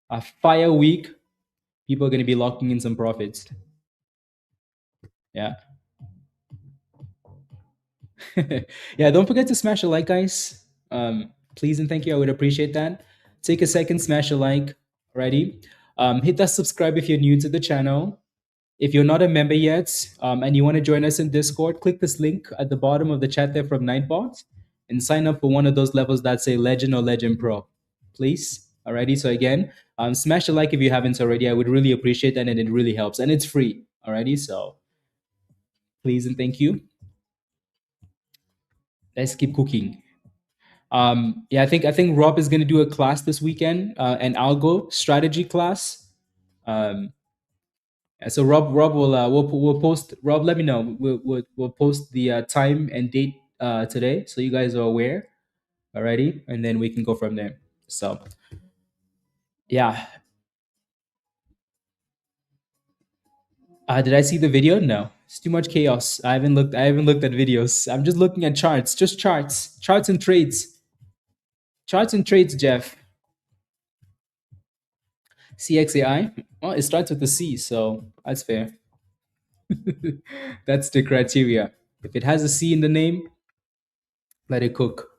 A fire week. People are going to be locking in some profits. Yeah. Yeah, don't forget to smash a like, guys. Please and thank you. I would appreciate that. Take a second, smash a like. Alrighty. Hit that subscribe if you're new to the channel. If you're not a member yet and you want to join us in Discord, click this link at the bottom of the chat there from Nightbot and sign up for one of those levels that say Legend or Legend Pro, please. Alrighty. So again, smash a like if you haven't already. I would really appreciate that, and it really helps, and it's free. Alrighty. So please and thank you. Let's keep cooking. Yeah, I think Rob is going to do a class this weekend, an algo strategy class. So Rob we'll post. Rob, let me know. We'll post the time and date today, so you guys are aware. Alrighty, and then we can go from there. So yeah, did I see the video? No, it's too much chaos. I haven't looked. I haven't looked at videos. I'm just looking at charts. Just charts and trades. Charts and trades, Jeff. CXAI. Well, it starts with the C, so that's fair. That's the criteria. If it has a C in the name, let it cook.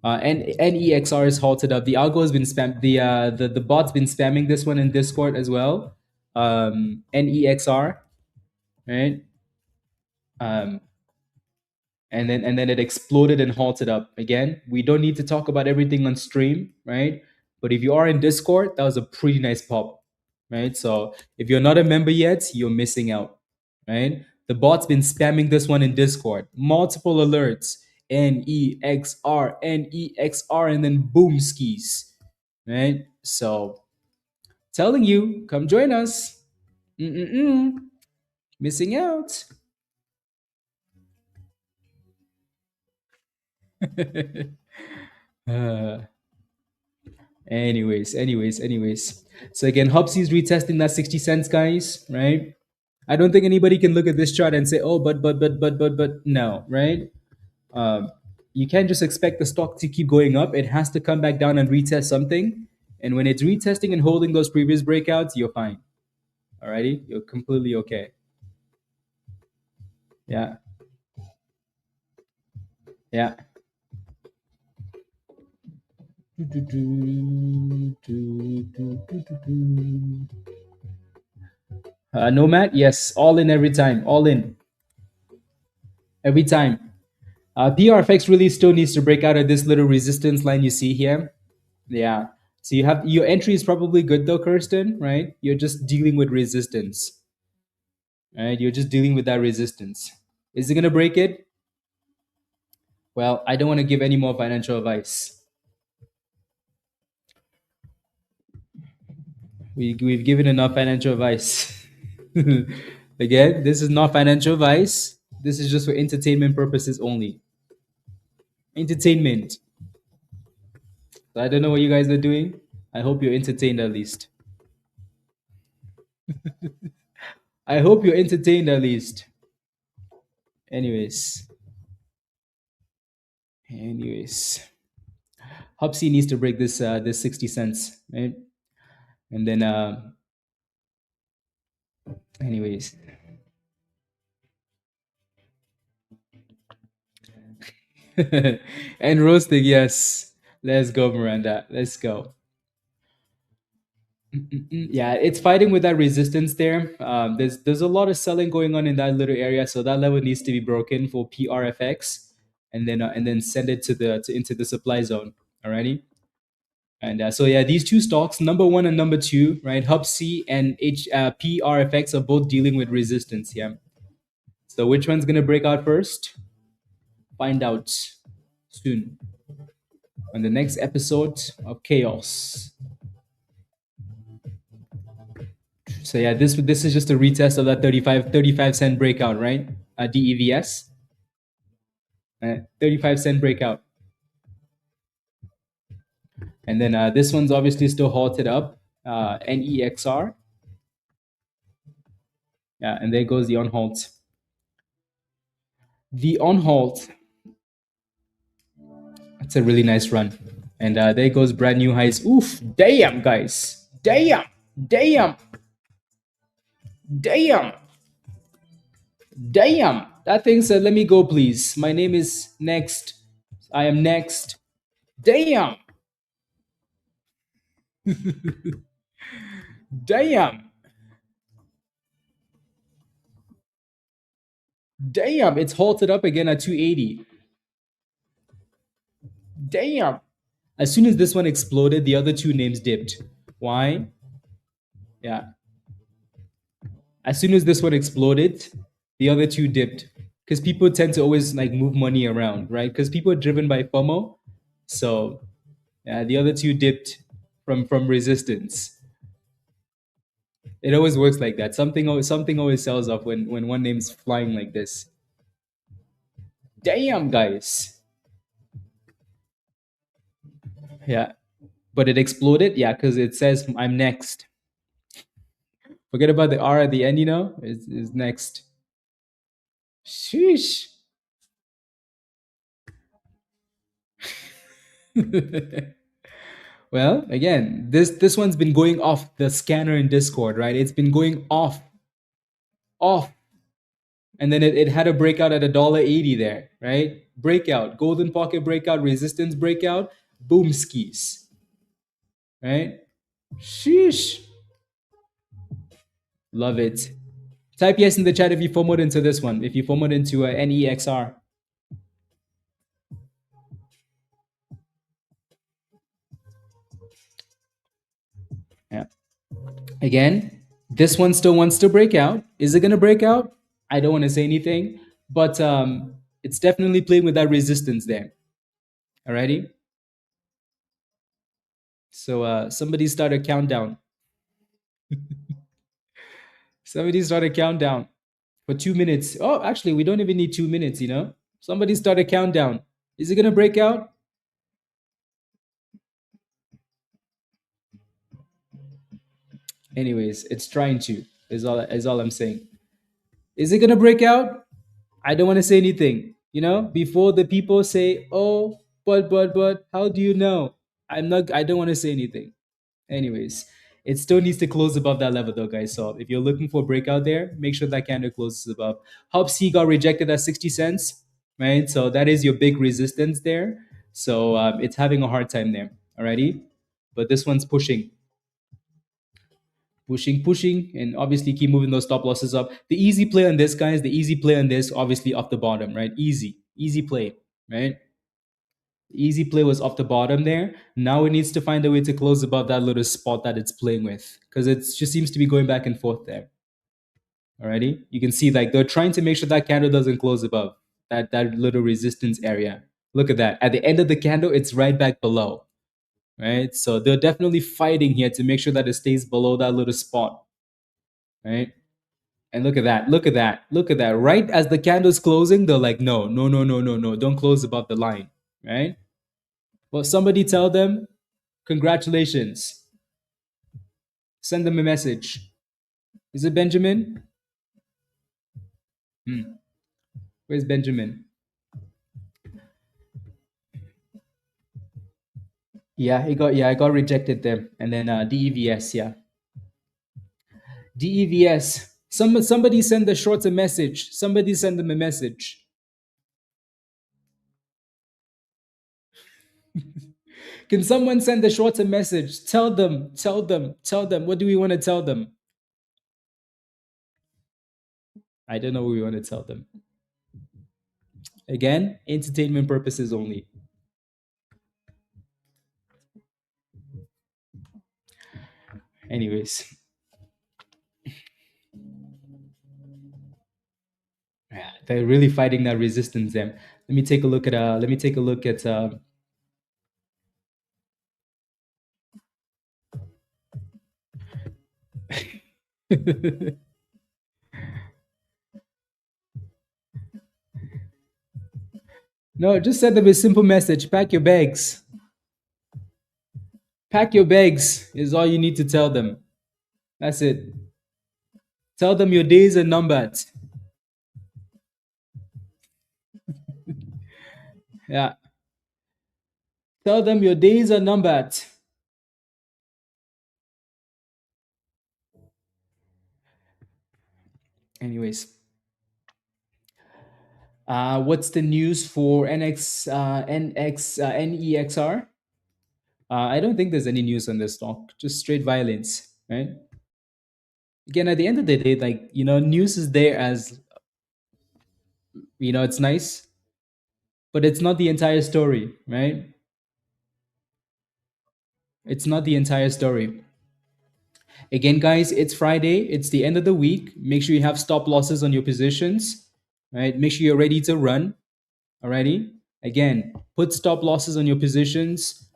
And NEXR is halted up. The algo has been spammed. The bot's been spamming this one in Discord as well. NEXR, right? And then it exploded and halted up. Again, we don't need to talk about everything on stream, right? But if you are in Discord, that was a pretty nice pop, right? So if you're not a member yet, you're missing out, right? The bot's been spamming this one in Discord. Multiple alerts. NEXR, NEXR, and then boom skis, right? So telling you, come join us. Missing out. Anyways. So again, HUBC is retesting that 60 cents, guys, right? I don't think anybody can look at this chart and say, oh, but no, right? You can't just expect the stock to keep going up. It has to come back down and retest something. And when it's retesting and holding those previous breakouts, you're fine. Alrighty? You're completely okay. Yeah. Yeah. Nomad, yes, all in every time, all in every time. PRFX really still needs to break out of this little resistance line you see here. Yeah. So you have your entry is probably good though, Kirsten, right? You're just dealing with resistance, right? You're just dealing with that resistance. Is it gonna break it? Well, I don't want to give any more financial advice. We've given enough financial advice. Again, this is not financial advice. This is just for entertainment purposes only. Entertainment. So I don't know what you guys are doing. I hope you're entertained at least. I hope you're entertained at least. Anyways. HUBC needs to break this 60 cents, right? And then anyways. And roasting, yes. Let's go, Miranda. Let's go. Yeah, it's fighting with that resistance there. There's a lot of selling going on in that little area, so that level needs to be broken for PRFX, and then send it into the supply zone. Alrighty. And so yeah, these two stocks, number one and number two, right? HUBC and PRFX are both dealing with resistance. Yeah. So which one's gonna break out first? Find out soon on the next episode of Chaos. So yeah, this is just a retest of that 35 cent breakout, right? DEVS, 35 cent breakout. And then this one's obviously still halted up, NEXR. Yeah, and there goes the on halt. The on halt, that's a really nice run. And there goes brand new highs. Oof, damn, guys. Damn, damn, damn, damn. That thing said, let me go, please. My name is Next. I am next. Damn. Damn. Damn. It's halted up again at 280. Damn. As soon as this one exploded, the other two names dipped. Why? Yeah. As soon as this one exploded, the other two dipped. Because people tend to always like move money around, right? Because people are driven by FOMO. So yeah, the other two dipped from resistance. It always works like that. Something always sells off when one name's flying like this. Damn, guys. Yeah. But it exploded, yeah, because it says I'm next. Forget about the R at the end, is next. Sheesh. Well, again, this one's been going off the scanner in Discord, right? It's been going off. And then it had a breakout at $1.80 there, right? Breakout, golden pocket breakout, resistance breakout, boom skis. Right? Sheesh. Love it. Type yes in the chat if you FOMO'd into this one. If you FOMO'd into a NEXR. Yeah. Again, this one still wants to break out. Is it going to break out? I don't want to say anything, but it's definitely playing with that resistance there. Alrighty? So somebody start a countdown. Somebody start a countdown for 2 minutes. Oh, actually, we don't even need 2 minutes, Somebody start a countdown. Is it going to break out? Anyways, it's trying to, is all I'm saying. Is it going to break out? I don't want to say anything, before the people say, oh, but, how do you know? I don't want to say anything. Anyways, it still needs to close above that level though, guys. So if you're looking for a breakout there, make sure that candle closes above. HUBC got rejected at 60 cents, right? So that is your big resistance there. So it's having a hard time there, alrighty? But this one's pushing, and obviously keep moving those stop losses up. The easy play on this, guys, obviously off the bottom, right? Easy play, right? Easy play was off the bottom there. Now it needs to find a way to close above that little spot that it's playing with, because it just seems to be going back and forth there. Alrighty, you can see like they're trying to make sure that candle doesn't close above that little resistance area. Look at that. At the end of the candle, it's right back below. Right? So they're definitely fighting here to make sure that it stays below that little spot. Right? And look at that. Look at that. Look at that. Right as the candle's closing, they're like, no, don't close above the line. Right? Well, somebody tell them, congratulations. Send them a message. Is it Benjamin? Where's Benjamin? Yeah, I got rejected there. And then DEVS, yeah. DEVS. Somebody send the shorts a message. Somebody send them a message. Can someone send the shorts a message? Tell them. What do we want to tell them? I don't know what we want to tell them. Again, entertainment purposes only. Anyways. Yeah, they're really fighting that resistance there. Let me take a look at No, just send them a simple message. Pack your bags. Pack your bags is all you need to tell them. That's it. Tell them your days are numbered. Yeah. Tell them your days are numbered. Anyways, what's the news for NEXR? I don't think there's any news on this stock. Just straight violence, right? Again, at the end of the day, like news is there as it's nice, but it's not the entire story, right? It's not the entire story. Again, guys, it's Friday. It's the end of the week. Make sure you have stop losses on your positions, right? Make sure you're ready to run. Alrighty. Again, put stop losses on your positions.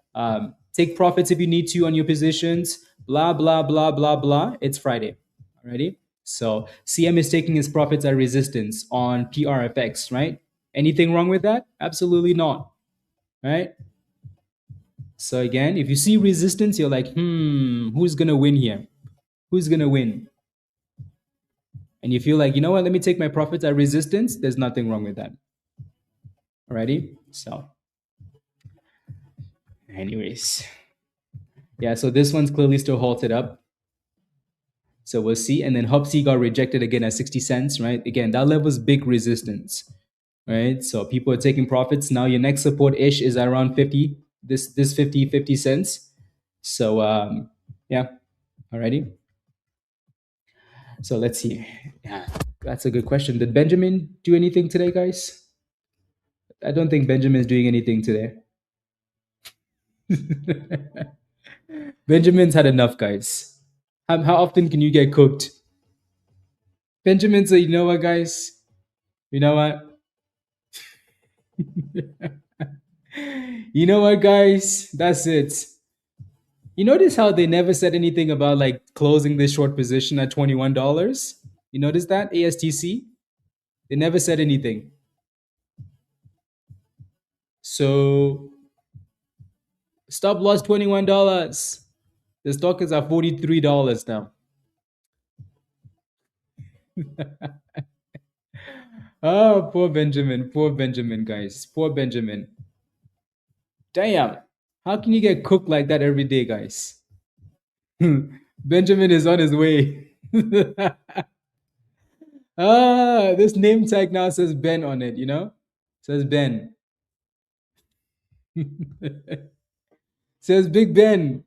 Take profits if you need to on your positions. Blah blah blah blah blah. It's Friday. Alrighty. So CM is taking his profits at resistance on PRFX, right? Anything wrong with that? Absolutely not. Right? So again, if you see resistance, you're like, who's gonna win here? Who's gonna win? And you feel like, you know what, let me take my profits at resistance, there's nothing wrong with that. Alrighty? So anyways. Yeah, so this one's clearly still halted up. So we'll see. And then HUBC got rejected again at 60 cents, right? Again, that level's big resistance, right? So people are taking profits. Now your next support-ish is around 50, this 50 cents. So yeah, alrighty. So let's see. Yeah, that's a good question. Did Benjamin do anything today, guys? I don't think Benjamin's doing anything today. Benjamin's had enough, guys. How often can you get cooked? Benjamin said, you know what, guys? You know what? You know what, guys? That's it. You notice how they never said anything about like closing this short position at $21? You notice that? ASTC? They never said anything. So stop loss $21. The stock is at $43 now. Oh, poor Benjamin, guys. Poor Benjamin. Damn. How can you get cooked like that every day, guys? Benjamin is on his way. This name tag now says Ben on it, says Ben. Says Big Ben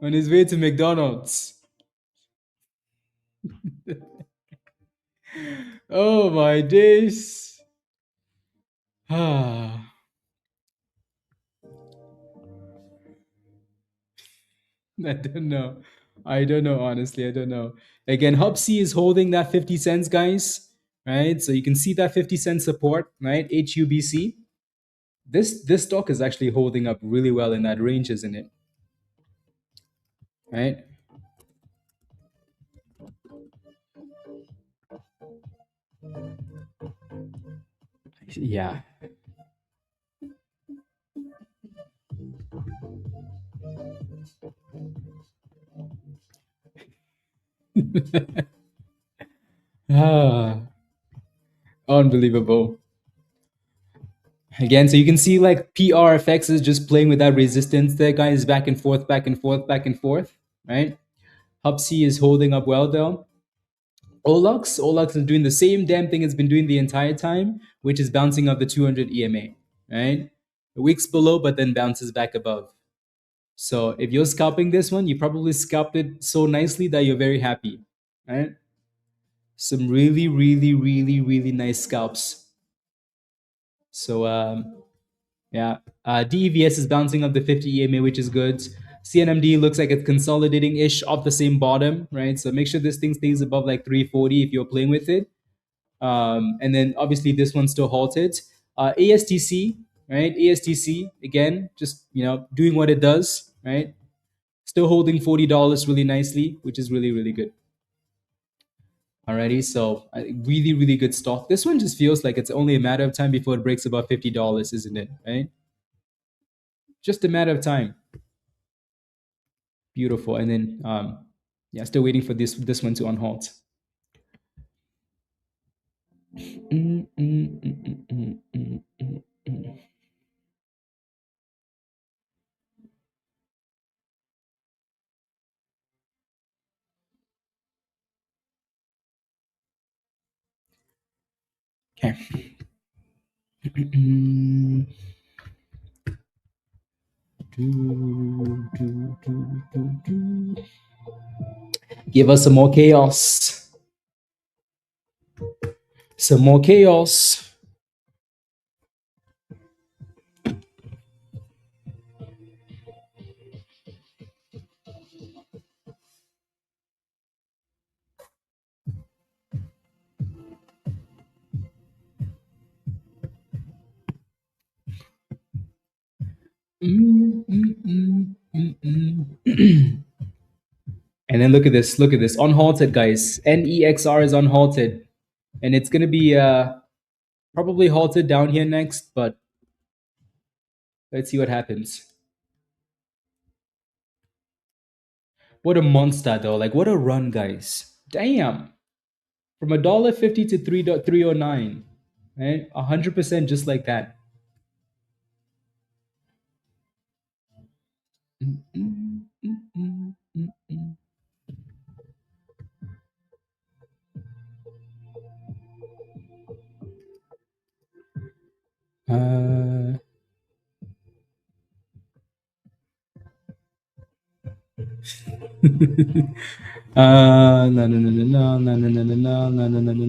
on his way to McDonald's. Oh my days. I don't know. Honestly. I don't know. Again, HUBC is holding that 50 cents, guys. Right? So you can see that 50 cent support, right? HUBC. This stock is actually holding up really well in that range, isn't it? Right? Yeah. Unbelievable. Again, so you can see like PRFX is just playing with that resistance there, guys, back and forth, right? HUBC is holding up well though. OLOX is doing the same damn thing it's been doing the entire time, which is bouncing up the 200 EMA, right? Wicks below, but then bounces back above. So if you're scalping this one, you probably scalped it so nicely that you're very happy, right? Some really, really, really, really nice scalps. So yeah, DEVS is bouncing up the 50 EMA, which is good. CMND looks like it's consolidating-ish off the same bottom, right? So make sure this thing stays above like 340 if you're playing with it. And then obviously this one's still halted. ASTC, right? ASTC, again, just, doing what it does, right? Still holding $40 really nicely, which is really, really good. Alrighty, so really, really good stock. This one just feels like it's only a matter of time before it breaks above $50, isn't it? Right? Just a matter of time. Beautiful. And then, yeah, still waiting for this one to unhalt. Okay. Give us some more chaos. Some more chaos. And then look at this. Look at this. Unhalted, guys. NEXR is unhalted. And it's going to be probably halted down here next, but let's see what happens. What a monster, though. Like, what a run, guys. Damn. From $1.50 to 3.309. Right? 100% just like that.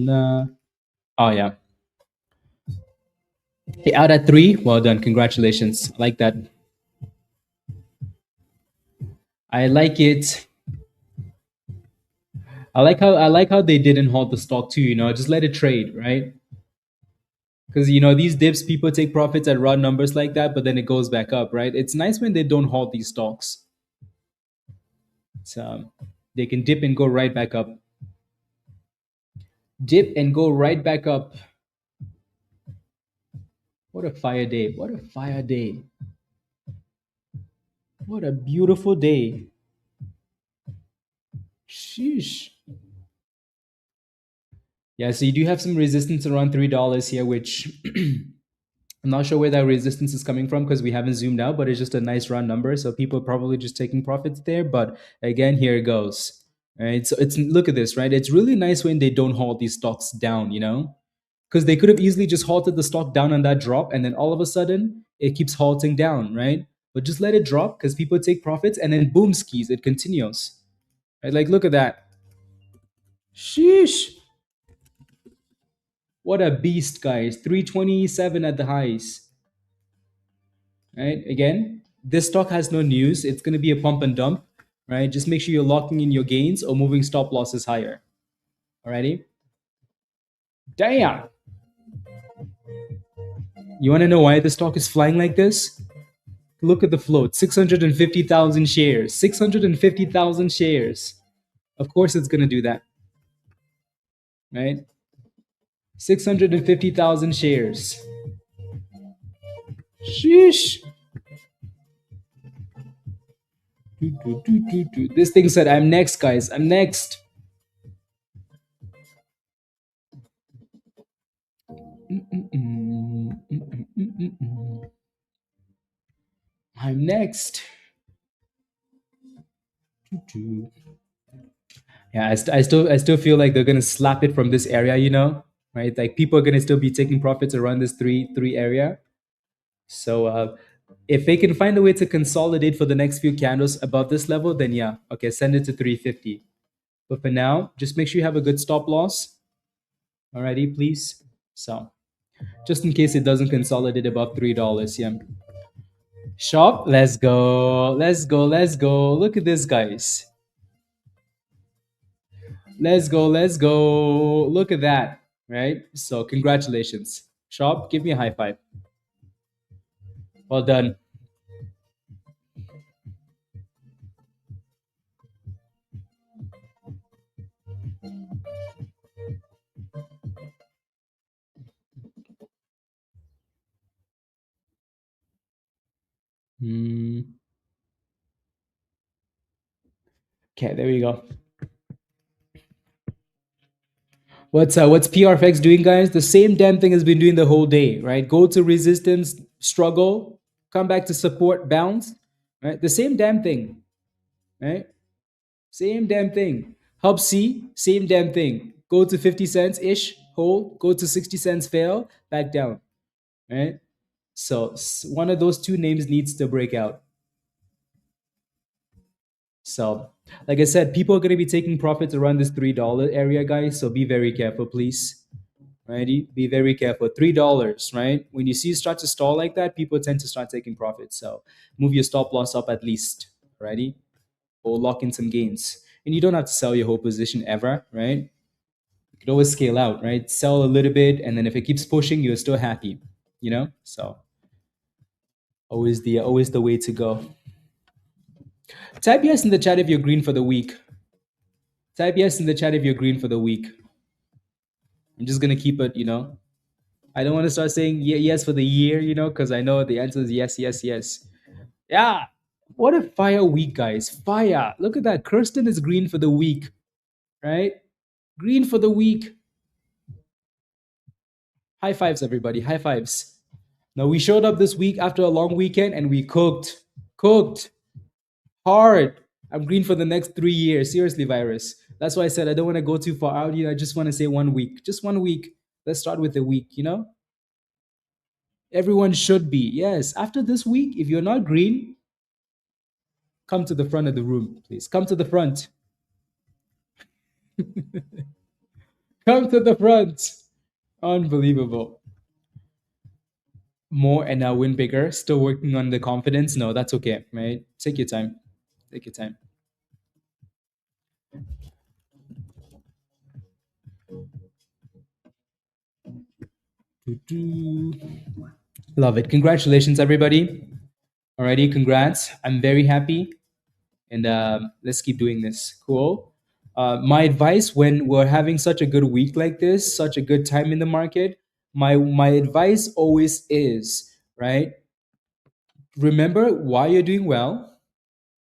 No. Oh, yeah. Hey, out at 3. Well done. Congratulations. I like that. I like it. I like how they didn't hold the stock too, you know, just let it trade, right? Because you know, these dips, people take profits at raw numbers like that, but then it goes back up, right? It's nice when they don't hold these stocks. So they can dip and go right back up. Dip and go right back up. What a fire day. What a fire day. What a beautiful day. Sheesh. Yeah, so you do have some resistance around $3 here, which I'm not sure where that resistance is coming from because we haven't zoomed out, but it's just a nice round number. So people are probably just taking profits there. But again, here it goes. Right. So it's look at this, right? It's really nice when they don't hold these stocks down, you know, because they could have easily just halted the stock down on that drop, and then all of a sudden it keeps halting down, right? But just let it drop because people take profits, and then boom skis, it continues. Right? Like look at that. Sheesh. What a beast, guys. 327 at the highs. Right? Again, this stock has no news. It's going to be a pump and dump, right? Just make sure you're locking in your gains or moving stop losses higher. Alrighty? Damn. You want to know why the stock is flying like this? Look at the float, 650,000 shares. 650,000 shares. Of course it's going to do that. Right? 650,000 shares. Sheesh. This thing said, I'm next, guys. I'm next. I'm next. Yeah, I still feel like they're gonna slap it from this area, you know, right? Like people are gonna still be taking profits around this three area. So if they can find a way to consolidate for the next few candles above this level, then yeah, okay, send it to 350. But for now, just make sure you have a good stop loss. Alrighty, please. So just in case it doesn't consolidate above $3, yeah. Shop, let's go. Let's go. Let's go. Look at this, guys. Let's go. Let's go. Look at that. Right? So congratulations. Shop, give me a high five. Well done. Okay, there we go. What's PRFX doing, guys? The same damn thing has been doing the whole day, right? Go to resistance, struggle, come back to support, bounce, right? The same damn thing, right? Same damn thing. HUBC, same damn thing. Go to 50 cents ish, hold. Go to 60 cents, fail, back down, right? So one of those two names needs to break out. So, like I said, people are going to be taking profits around this $3 area, guys. So be very careful, please. Righty, be very careful. $3, right? When you see it start to stall like that, people tend to start taking profits. So move your stop loss up at least, righty, or lock in some gains. And you don't have to sell your whole position ever, right? You could always scale out, right? Sell a little bit, and then if it keeps pushing, you're still happy, you know. So always the way to go. Type yes in the chat if you're green for the week. Type yes in the chat if you're green for the week. I'm just gonna keep it, you know. I don't want to start saying yes for the year, you know, because I know the answer is yes, yes, yes. Yeah. What a fire week, guys. Fire. Look at that. Kirsten is green for the week, right? Green for the week. High fives, everybody. High fives. Now, we showed up this week after a long weekend and we cooked. Cooked. Hard. I'm green for the next 3 years. Seriously, virus. That's why I said I don't want to go too far out. You know, I just want to say 1 week. Just 1 week. Let's start with a week, you know? Everyone should be. Yes. After this week, if you're not green, come to the front of the room, please. Come to the front. Come to the front. Unbelievable. More and now win bigger. Still working on the confidence. No, that's okay, right? Take your time. Take your time. Love it. Congratulations, everybody. Alrighty, congrats. I'm very happy. And let's keep doing this. Cool. My advice when we're having such a good week like this, such a good time in the market, my advice always is, right? Remember why you're doing well.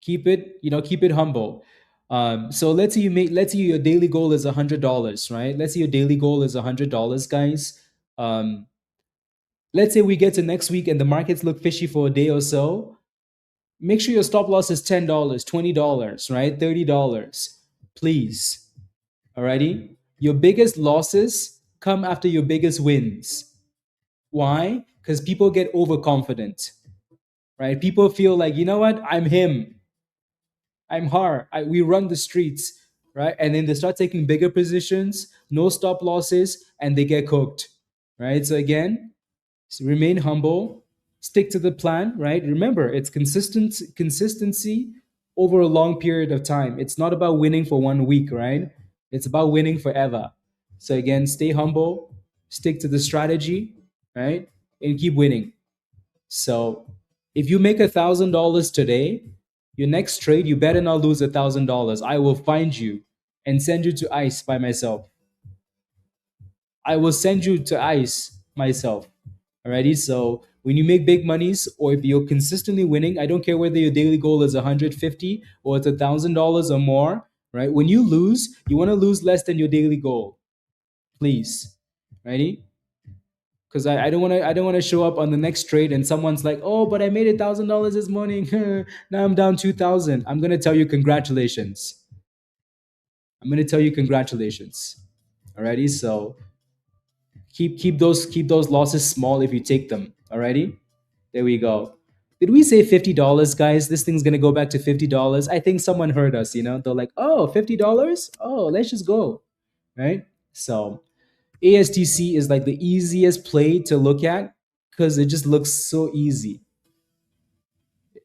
Keep it, you know, keep it humble. So let's say your daily goal is $100, right? Let's say your daily goal is $100, guys. Um, let's say we get to next week and the markets look fishy for a day or so. Make sure your stop loss is $10, $20, right? $30. Please. Alrighty? Your biggest losses come after your biggest wins. Why? Because people get overconfident. Right? People feel like, you know what? I'm him. I'm her. We run the streets. Right? And then they start taking bigger positions, no stop losses, and they get cooked. Right? So again, remain humble, stick to the plan, right? Remember, it's consistency over a long period of time. It's not about winning for 1 week, right? It's about winning forever. So again, stay humble, stick to the strategy, right? And keep winning. So if you make $1,000 today, your next trade, you better not lose $1,000. I will find you and send you to ICE by myself. I will send you to ICE myself. Alrighty. So when you make big monies or if you're consistently winning, I don't care whether your daily goal is 150 or it's $1,000 or more, right? When you lose, you want to lose less than your daily goal. Please. Righty? Because I don't want to show up on the next trade and someone's like, oh, but I made $1,000 this morning. Now I'm down 2,000. I'm gonna tell you congratulations. I'm gonna tell you congratulations. Alrighty. So keep those losses small if you take them. Alrighty. There we go. Did we say $50, guys? This thing's gonna go back to $50. I think someone heard us, you know. They're like, oh, $50? Oh, let's just go. Right? So ASTC is like the easiest play to look at because it just looks so easy.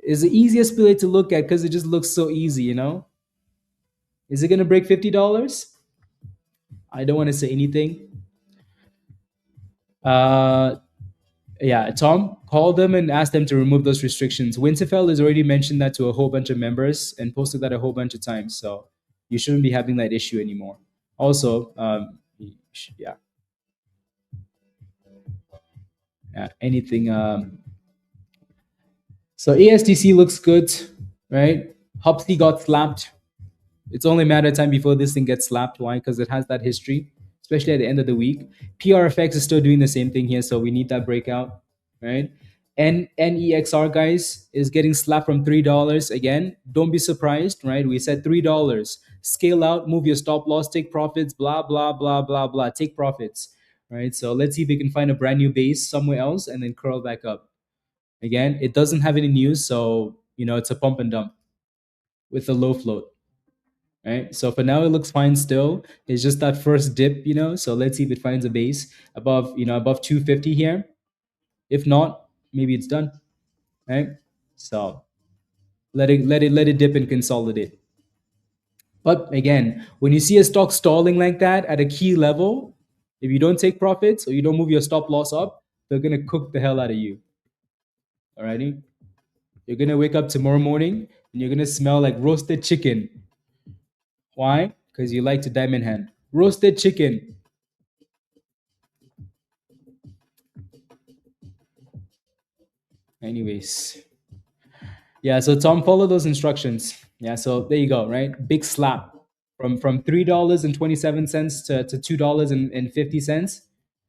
It's the easiest play to look at because it just looks so easy, you know? Is it gonna break $50? I don't want to say anything. Yeah, Tom, call them and ask them to remove those restrictions. Winterfell has already mentioned that to a whole bunch of members and posted that a whole bunch of times. So you shouldn't be having that issue anymore. Also, yeah, anything. So ASTC looks good, right? HUBC got slapped. It's only a matter of time before this thing gets slapped. Why? Because it has that history, especially at the end of the week. PRFX is still doing the same thing here, so we need that breakout, right? And NEXR, guys, is getting slapped from $3 again. Don't be surprised, right? We said $3. Scale out, move your stop loss, take profits, blah blah blah blah blah. Take profits, right? So let's see if we can find a brand new base somewhere else and then curl back up. Again, it doesn't have any news, so it's a pump and dump with a low float. Right. So for now, it looks fine still. It's just that first dip, So let's see if it finds a base above 250 here. If not, maybe it's done. Right. So let it dip and consolidate. But again, when you see a stock stalling like that at a key level, if you don't take profits or you don't move your stop loss up, they're gonna cook the hell out of you. Alrighty. You're gonna wake up tomorrow morning and you're gonna smell like roasted chicken. Why? Because you like to diamond hand. Roasted chicken. Anyways. Yeah, so Tom, follow those instructions. Yeah, so there you go, right? Big slap from $3.27 to $2.50.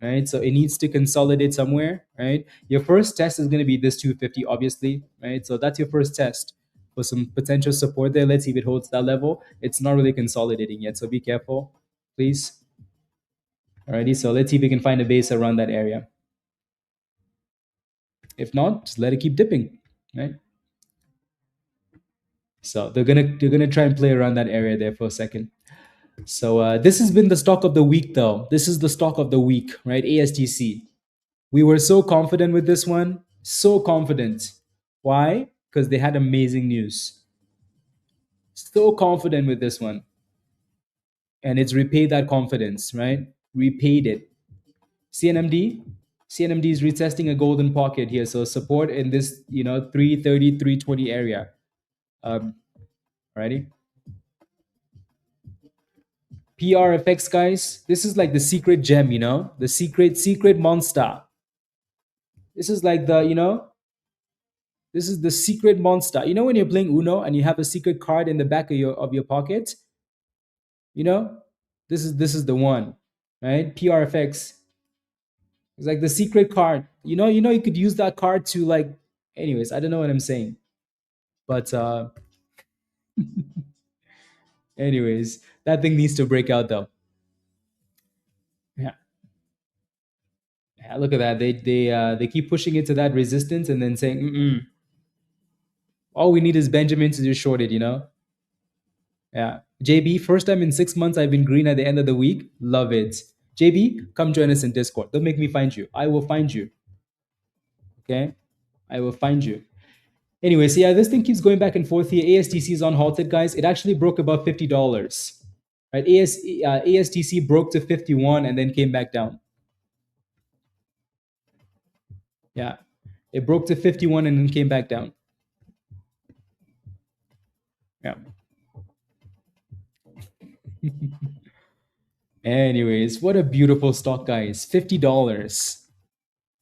Right. So it needs to consolidate somewhere, right? Your first test is gonna be this 250, obviously, right? So that's your first test for some potential support there. Let's see if it holds that level. It's not really consolidating yet, so be careful, please. Alrighty, so let's see if we can find a base around that area. If not, just let it keep dipping, right? So they're gonna try and play around that area there for a second. So this has been the stock of the week, though. This is the stock of the week, right? ASTC. We were so confident with this one, so confident. Why? Because they had amazing news. So confident with this one, and it's repaid that confidence, right? Repaid it. CNMD. CNMD is retesting a golden pocket here, so support in this 330, 320 area. Alrighty. PRFX, guys, this is like the secret gem, the secret monster. This is like this is the secret monster. When you're playing Uno and you have a secret card in the back of your pocket, this is the one, right? PRFX. It's like the secret card. You could use that card to anyways, I don't know what I'm saying. But anyways, that thing needs to break out though. Yeah. Yeah, look at that. They keep pushing it to that resistance and then saying, all we need is Benjamin to just short it, Yeah. JB, first time in 6 months I've been green at the end of the week. Love it. JB, come join us in Discord. Don't make me find you. I will find you. Okay? I will find you. Anyways, yeah, this thing keeps going back and forth here. ASTC is unhalted, guys. It actually broke above $50. Right? ASTC broke to 51 and then came back down. Yeah. It broke to 51 and then came back down. Yeah. Anyways, what a beautiful stock, guys. $50.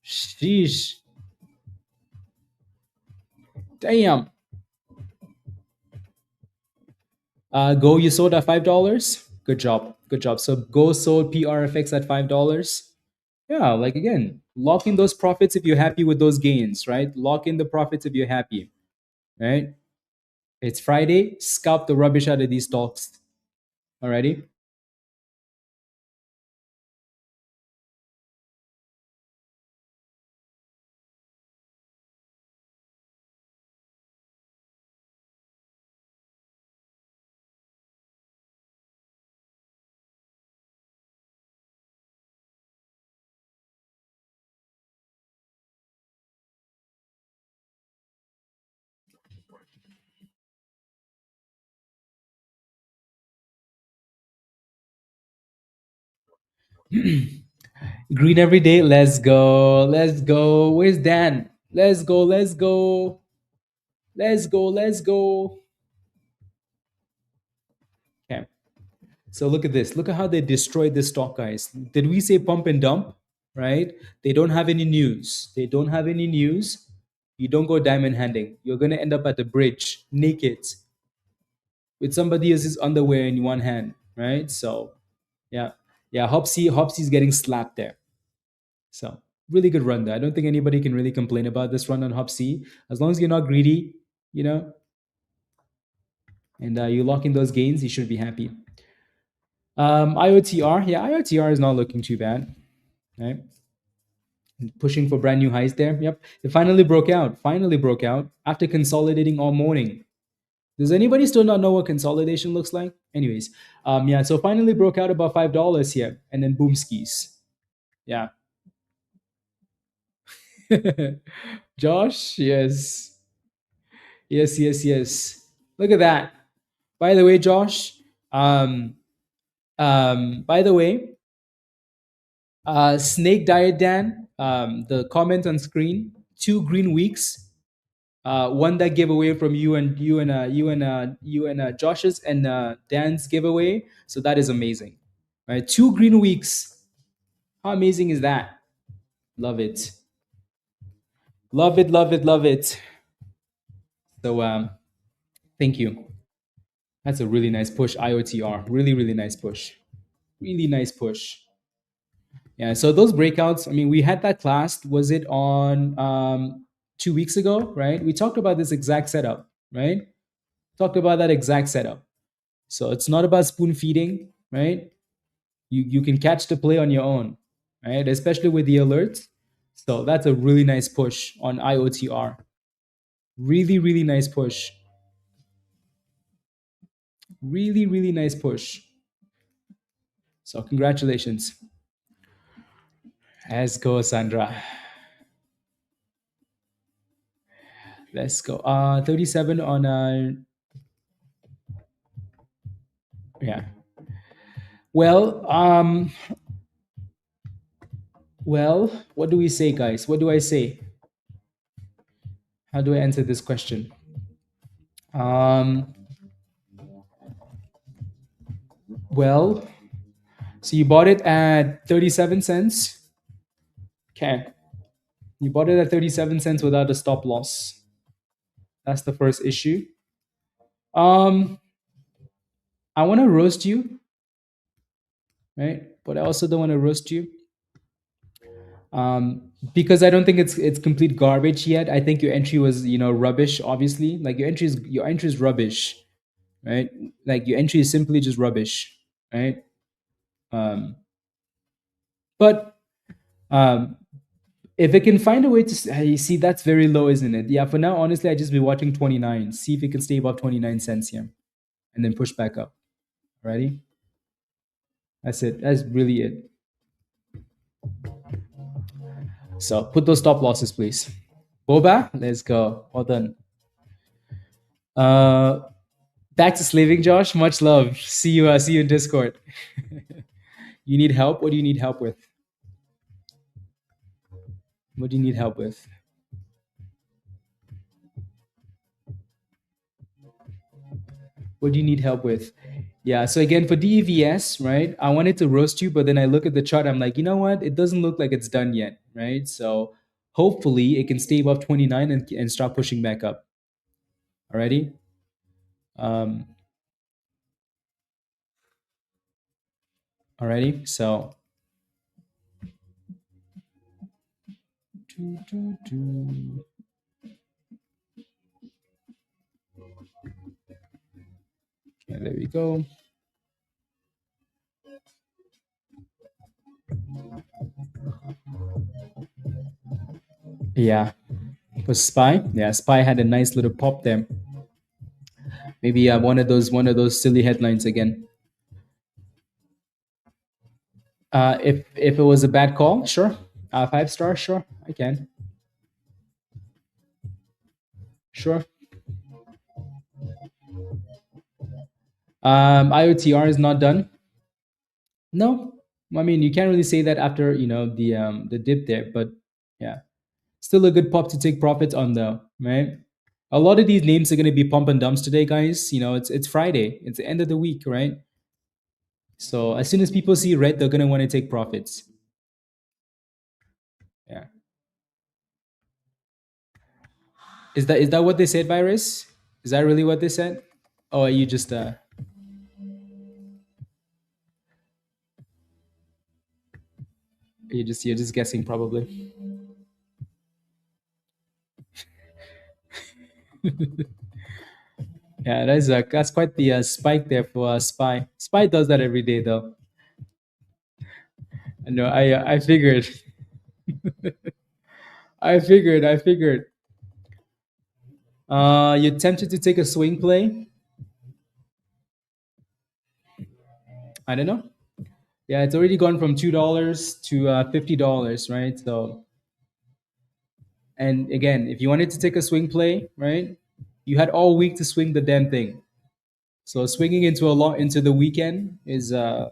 Sheesh. Damn. Go, you sold at $5. Good job. Good job. So Go sold PRFX at $5. Yeah, again, lock in those profits if you're happy with those gains, right? Lock in the profits if you're happy, right? It's Friday. Scalp the rubbish out of these stocks. Alrighty. Green every day. Let's go. Let's go. Where's Dan? Let's go. Let's go. Let's go. Let's go. Okay. So look at this. Look at how they destroyed this stock, guys. Did we say pump and dump? Right? They don't have any news. They don't have any news. you don't go diamond handing. You're going to end up at the bridge naked with somebody else's underwear in one hand, right? So, yeah. Yeah, HUBC's getting slapped there. So, really good run there. I don't think anybody can really complain about this run on HUBC. As long as you're not greedy, you know, and you lock in those gains, you should be happy. IOTR, yeah, IOTR is not looking too bad, right? Pushing for brand new highs there. Yep, it finally broke out. Finally broke out after consolidating all morning. Does anybody still not know what consolidation looks like? Anyways, yeah, so finally broke out about $5 here, and then boom skis. Yeah. Josh, yes. Yes. Look at that. By the way, Josh, by the way, Snake Diet Dan, the comment on screen, 2 green weeks. One that giveaway from you and Josh's and Dan's giveaway. So that is amazing. Right, 2 green weeks. How amazing is that? Love it. Love it. So thank you. That's a really nice push, IOTR. Really nice push. Really nice push. Yeah, so those breakouts, I mean, we had that class, was it on 2 weeks ago, right? We talked about this exact setup, right? Talked about that exact setup. So it's not about spoon feeding, right? You can catch the play on your own, right? Especially with the alerts. So that's a really nice push on IOTR. Really nice push. Really nice push. So congratulations. Let's go, Sandra. Let's go. 37 on yeah. Well, what do we say, guys? What do I say? How do I answer this question? Well, so you bought it at 37 cents. Okay. You bought it at 37 cents without a stop loss. That's the first issue. I want to roast you, right? But I also don't want to roast you. Because I don't think it's complete garbage yet. I think your entry was, rubbish, obviously. Like your entry is rubbish, right? Like your entry is simply just rubbish, right? But if it can find a way to you see, that's very low, isn't it? Yeah, for now, honestly, I just be watching 29. See if it can stay above 29 cents here and then push back up. Ready? That's it. That's really it. So put those stop losses, please. Boba, let's go. Well done. Back to slaving, Josh. Much love. See you in Discord. You need help? What do you need help with? What do you need help with? What do you need help with? Yeah, so again, for DEVS, right, I wanted to roast you, but then I look at the chart, I'm like, you know what? It doesn't look like it's done yet, right? So hopefully it can stay above 29 and start pushing back up. Alrighty? Alrighty, so. Okay, there we go. Yeah, was SPY. Yeah, SPY had a nice little pop there. Maybe one of those silly headlines again. If it was a bad call, sure. 5-star, sure, I can. Sure. IOTR is not done. No, I mean you can't really say that after the dip there, but yeah, still a good pop to take profits on though, right? A lot of these names are going to be pump and dumps today, guys. It's Friday, it's the end of the week, right? So as soon as people see red, they're going to want to take profits. Yeah. Is that what they said, Virus? Is that really what they said? Oh, are you just you're just guessing probably. Yeah, that's quite the spike there for Spy. Spy does that every day though. I know. I figured. I figured. You're tempted to take a swing play. I don't know. Yeah, it's already gone from $2 to $50, right? So, and again, if you wanted to take a swing play, right, you had all week to swing the damn thing. So swinging into the weekend is the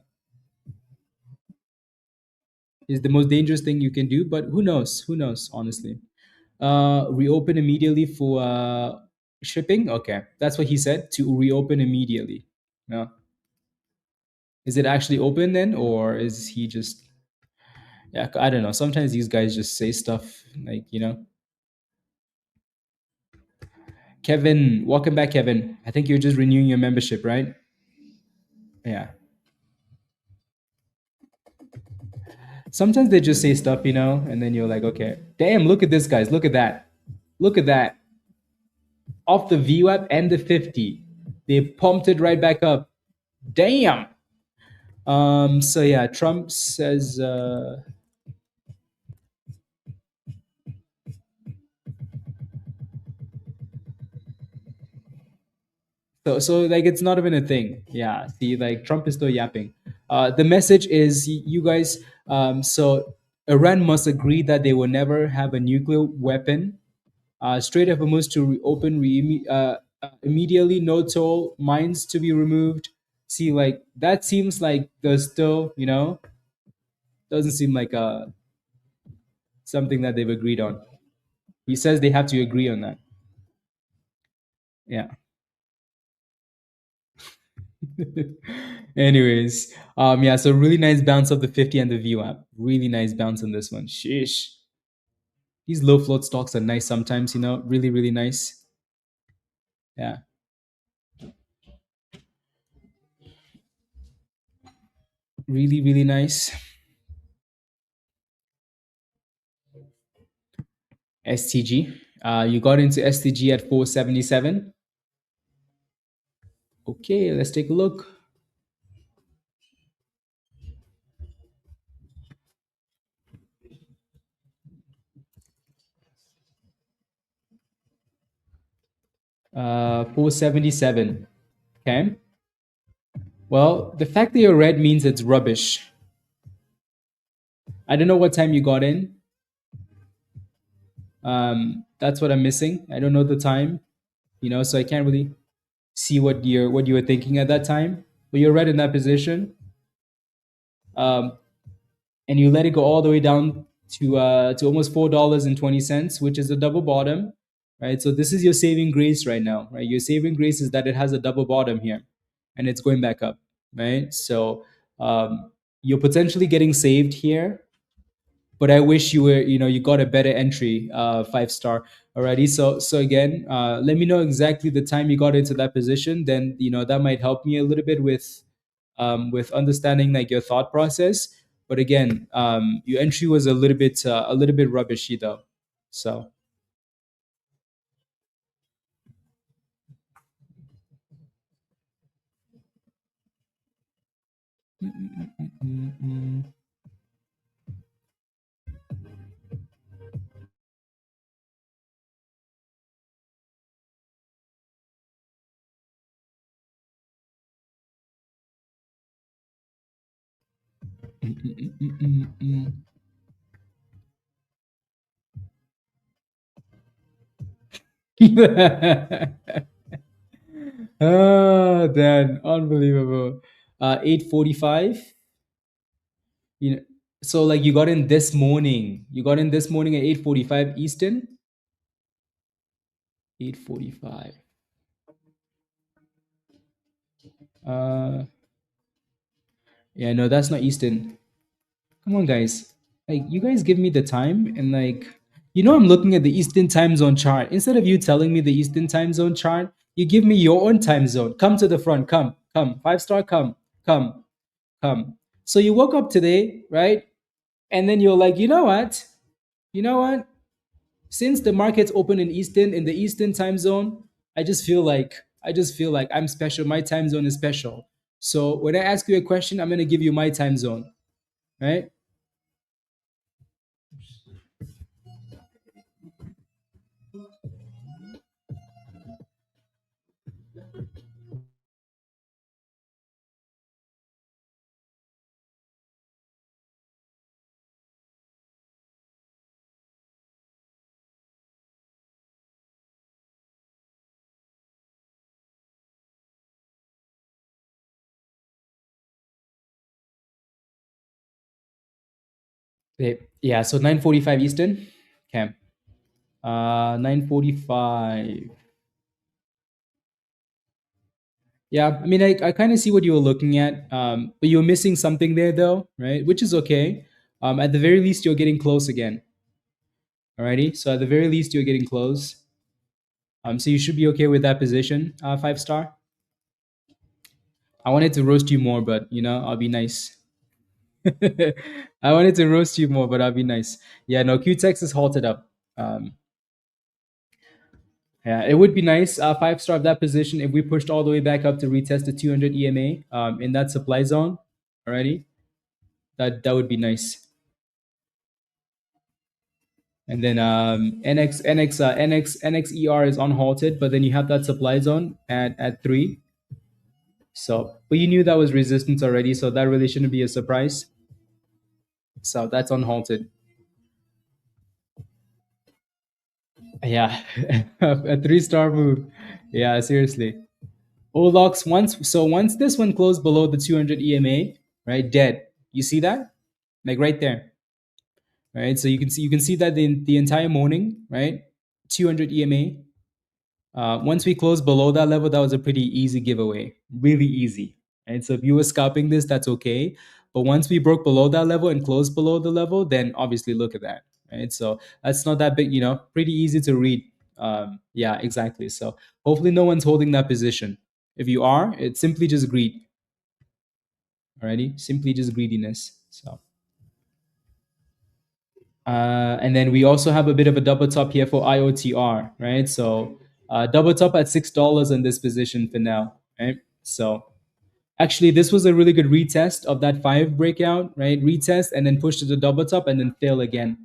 most dangerous thing you can do. But who knows? Who knows? Honestly, reopen immediately for shipping. Okay, that's what he said, to reopen immediately. No, is it actually open then, or is he just? Yeah, I don't know. Sometimes these guys just say stuff like, Kevin, welcome back, Kevin. I think you're just renewing your membership, right? Yeah. Sometimes they just say stuff, and then you're like, okay, damn, look at this, guys. Look at that. Look at that. Off the VWAP and the 50. They pumped it right back up. Damn. So yeah, Trump says so like it's not even a thing. Yeah. See, like Trump is still yapping. The message is you guys, so Iran must agree that they will never have a nuclear weapon. Strait of Hormuz to reopen immediately. No toll mines to be removed. See, like that seems like there's still, doesn't seem like something that they've agreed on. He says they have to agree on that. Yeah. Anyways, yeah. So really nice bounce of the 50 and the VWAP. Really nice bounce on this one. Sheesh. These low float stocks are nice sometimes. Really, really nice. Yeah. Really, really nice. STG. You got into STG at 477. Okay, let's take a look. 477. Okay. Well, the fact that you're red means it's rubbish. I don't know what time you got in. That's what I'm missing. I don't know the time, so I can't really see what you were thinking at that time. But you're red in that position. And you let it go all the way down to almost $4.20, which is a double bottom, right? So this is your saving grace right now, right? Your saving grace is that it has a double bottom here, and it's going back up, right? So you're potentially getting saved here, but I wish you got a better entry, 5 star already. So again, let me know exactly the time you got into that position. Then that might help me a little bit with understanding like your thought process. But again, your entry was a little bit rubbishy though. So oh, Dan, unbelievable. 8:45. You know, so like you got in this morning. You got in this morning at 8:45 Eastern. 8:45. Uh, yeah, no, that's not Eastern. Come on, guys. Like, you guys give me the time, and like, You know, I'm looking at the Eastern time zone chart. Instead of you telling me the Eastern time zone chart, you give me your own time zone. Come to the front. Come. 5-star, come, come. So you woke up today, right? And then you're like, you know what? You know what? Since the market's open in the Eastern time zone, I just feel like I'm special. My time zone is special. So when I ask you a question, I'm gonna give you my time zone, right? Yeah, so 9:45 Eastern. Okay. 9:45. Yeah, I mean, I kind of see what you were looking at, but you're missing something there, though, right? Which is okay. At the very least, you're getting close again. Alrighty. So at the very least, you're getting close. So you should be okay with that position, 5-star. I wanted to roast you more, but I'll be nice. I wanted to roast you more, but I'll be nice. Yeah, no, QTEX is halted up. Um, yeah, it would be nice, 5-star of that position if we pushed all the way back up to retest the 200 EMA in that supply zone. Alrighty, that would be nice. And then NXER is unhalted, but then you have that supply zone at 3. So, but you knew that was resistance already, so that really shouldn't be a surprise. So that's unhalted. Yeah, a 3-star move. Yeah, seriously. OLOX once this one closed below the 200 EMA, right? Dead. You see that? Like right there, right? So you can see that the entire morning, right? 200 EMA. Once we closed below that level, that was a pretty easy giveaway. Really easy. Right? So if you were scalping this, that's okay. But once we broke below that level and closed below the level, then obviously look at that. Right. So that's not that big, pretty easy to read. Yeah, exactly. So hopefully no one's holding that position. If you are, it's simply just greed. Alrighty. Simply just greediness. So and then we also have a bit of a double top here for IOTR, right? So double top at $6 in this position for now, right? So actually, this was a really good retest of that 5 breakout, right? Retest and then push to the double top and then fail again.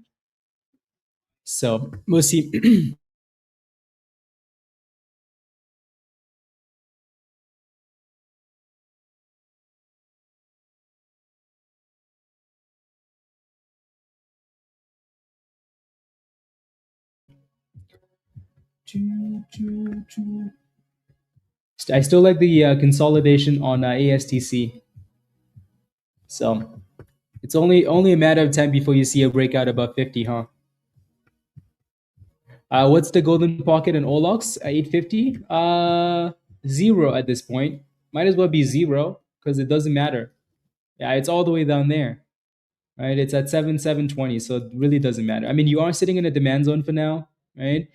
So we'll see. I still like the consolidation on ASTC. So it's only a matter of time before you see a breakout above 50, huh? What's the golden pocket in OLOX? 850? 0 at this point. Might as well be 0 because it doesn't matter. Yeah, it's all the way down there, right? It's at 7,720, so it really doesn't matter. I mean, you are sitting in a demand zone for now, right?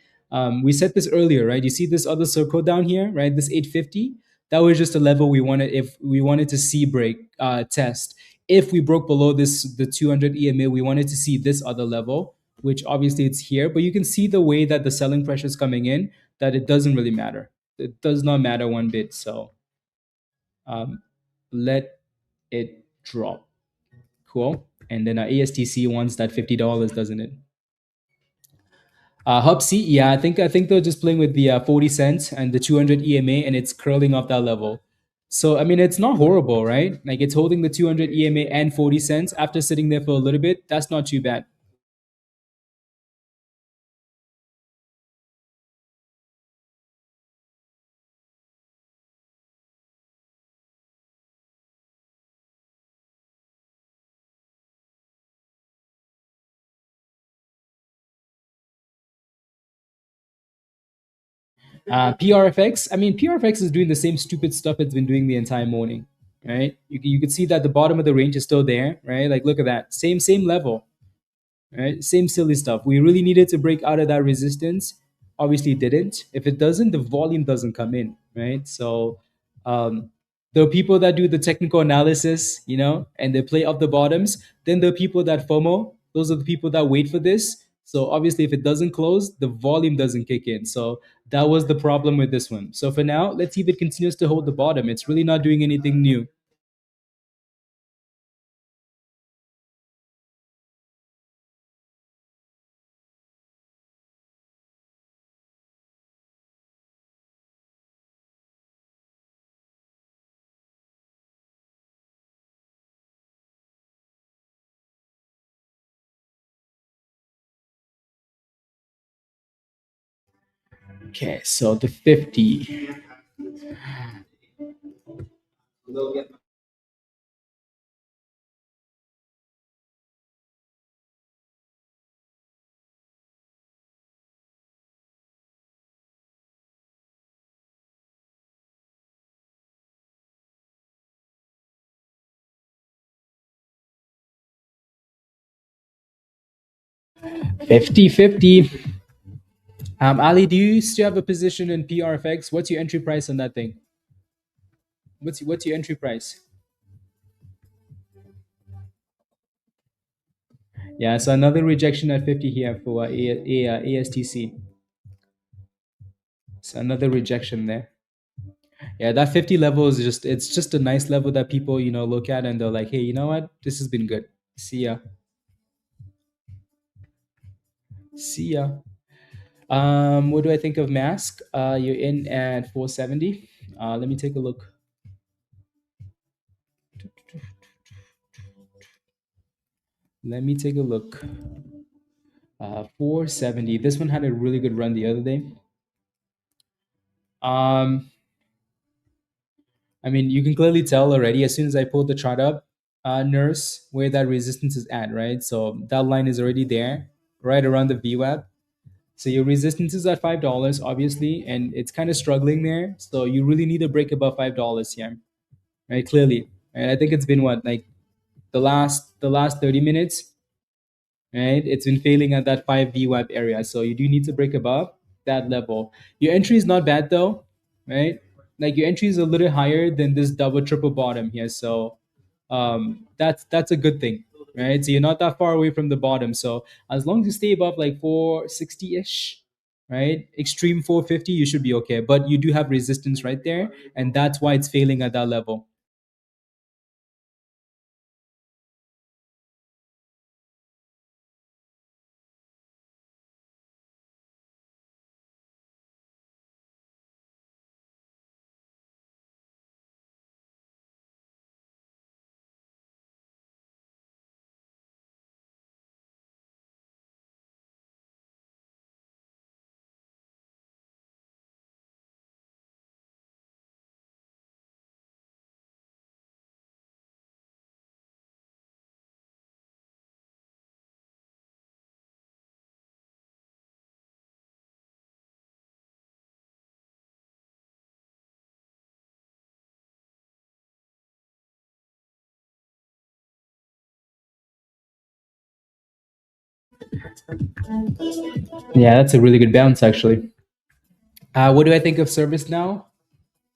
We said this earlier, right? You see this other circle down here, right? This 850. That was just a level we wanted if we wanted to see break test. If we broke below the 200 EMA, we wanted to see this other level, which obviously it's here. But you can see the way that the selling pressure is coming in, that it doesn't really matter. It does not matter one bit. So let it drop. Cool. And then ASTC wants that $50, doesn't it? HUBC, yeah, I think they're just playing with the 40 cents and the 200 EMA, and it's curling off that level. So I mean, it's not horrible, right? Like it's holding the 200 EMA and 40 cents after sitting there for a little bit. That's not too bad. PRFX, I mean, PRFX is doing the same stupid stuff it's been doing the entire morning, right? You could see that the bottom of the range is still there, right? Like look at that, same level. right? Same silly stuff. We really needed to break out of that resistance. Obviously, it didn't. If it doesn't, the volume doesn't come in, right? So, um, the people that do the technical analysis, and they play up the bottoms. Then the people that FOMO, those are the people that wait for this. So obviously, if it doesn't close, the volume doesn't kick in. So that was the problem with this one. So for now, let's see if it continues to hold the bottom. It's really not doing anything new. Okay, so the 50. 50-50. Ali, do you still have a position in PRFX? What's your entry price on that thing? What's your entry price? Yeah, so another rejection at 50 here for ASTC. So another rejection there. Yeah, that 50 level is just a nice level that people, look at and they're like, hey, you know what? This has been good. See ya. See ya. What do I think of Mask? You're in at 470. Let me take a look. Let me take a look. 470. This one had a really good run the other day. Um, I mean, you can clearly tell already as soon as I pulled the chart up, nurse, where that resistance is at, right? So that line is already there, right around the VWAP. So your resistance is at $5, obviously, and it's kind of struggling there. So you really need to break above $5 here, right? Clearly, and I think it's been what, like the last 30 minutes, right? It's been failing at that 5 VWAP area. So you do need to break above that level. Your entry is not bad though, right? Like your entry is a little higher than this double triple bottom here. So that's a good thing, right? So you're not that far away from the bottom. So as long as you stay above like 460-ish, right? Extreme 450, you should be okay. But you do have resistance right there, and that's why it's failing at that level. Yeah, that's a really good bounce actually. What do I think of service now?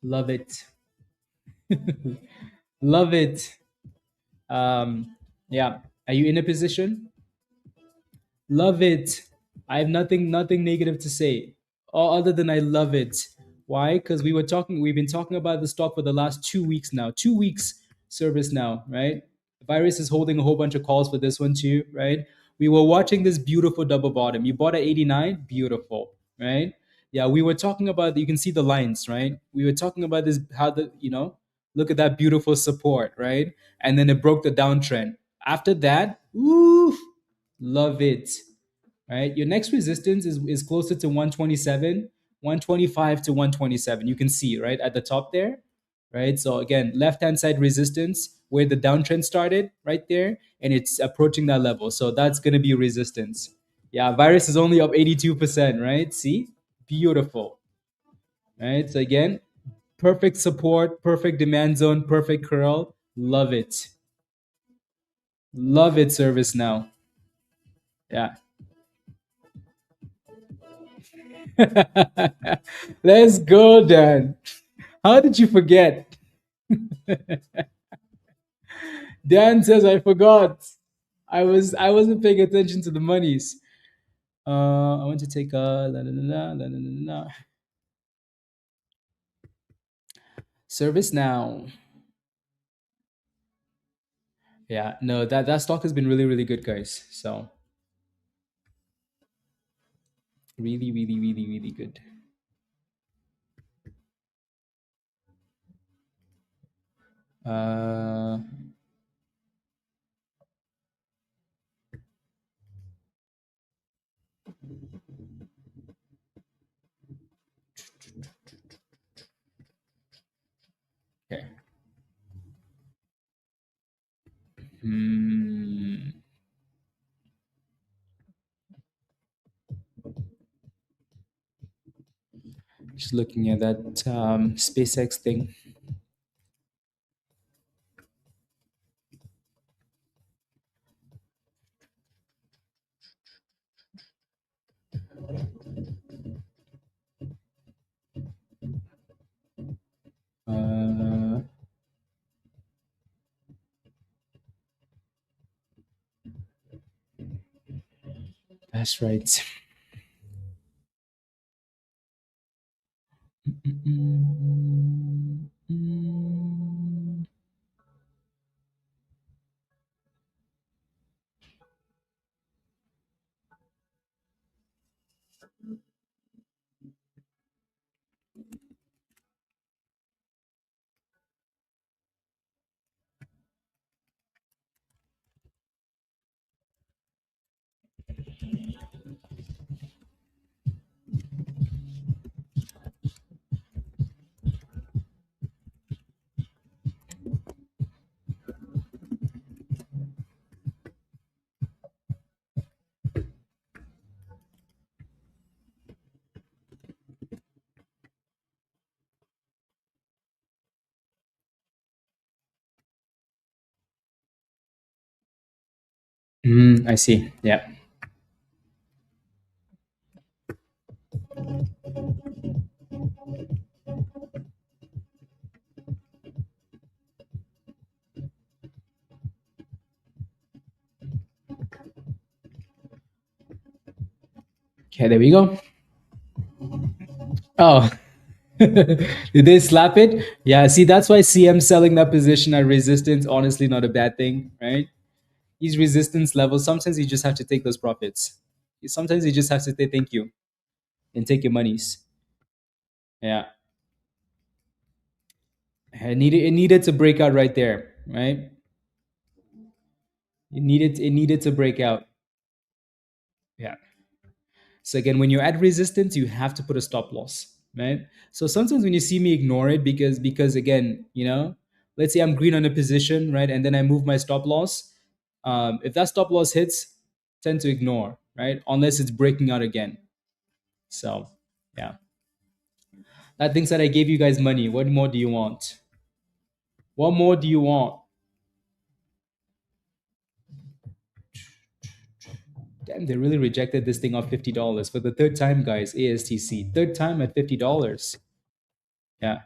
Love it. Love it. Yeah. Are you in a position? Love it. I have nothing negative to say, other than I love it. Why? Because we've been talking about the stock for the last 2 weeks now. 2 weeks service now, right? Virus is holding a whole bunch of calls for this one too, right? We were watching this beautiful double bottom. You bought at 89, beautiful, right? Yeah, we were talking about, you can see the lines, right? We were talking about this, how look at that beautiful support, right? And then it broke the downtrend. After that, oof, love it. Right? Your next resistance is closer to 127, 125 to 127. You can see, right, at the top there. Right. So again, left-hand side resistance where the downtrend started, right there, and it's approaching that level. So that's gonna be resistance. Yeah, virus is only up 82%, right? See? Beautiful. Right. So again, perfect support, perfect demand zone, perfect curl. Love it. Love it, service now. Yeah. Let's go, Dan. How did you forget? Dan says I forgot. I wasn't paying attention to the monies. I want to take service now. Yeah, no, that stock has been really, really good, guys. So really, really, really, really good. Uh, okay. Hmm. Just looking at that SpaceX thing. Uh, that's right. I see. Yeah. Okay, there we go. Oh, did they slap it? Yeah, see, that's why CM selling that position at resistance, honestly, not a bad thing, right? These resistance levels, sometimes you just have to take those profits. Sometimes you just have to say thank you and take your monies. Yeah. It needed to break out right there, right? It needed to break out. Yeah. So again, when you're at resistance, you have to put a stop loss, right? So sometimes when you see me ignore it because again, let's say I'm green on a position, right, and then I move my stop loss. If that stop loss hits, tend to ignore, right, unless it's breaking out again. So yeah, that thing said I gave you guys money. What more do you want? What more do you want? Damn, they really rejected this thing off $50 for the third time, guys. ASTC, third time at $50. Yeah.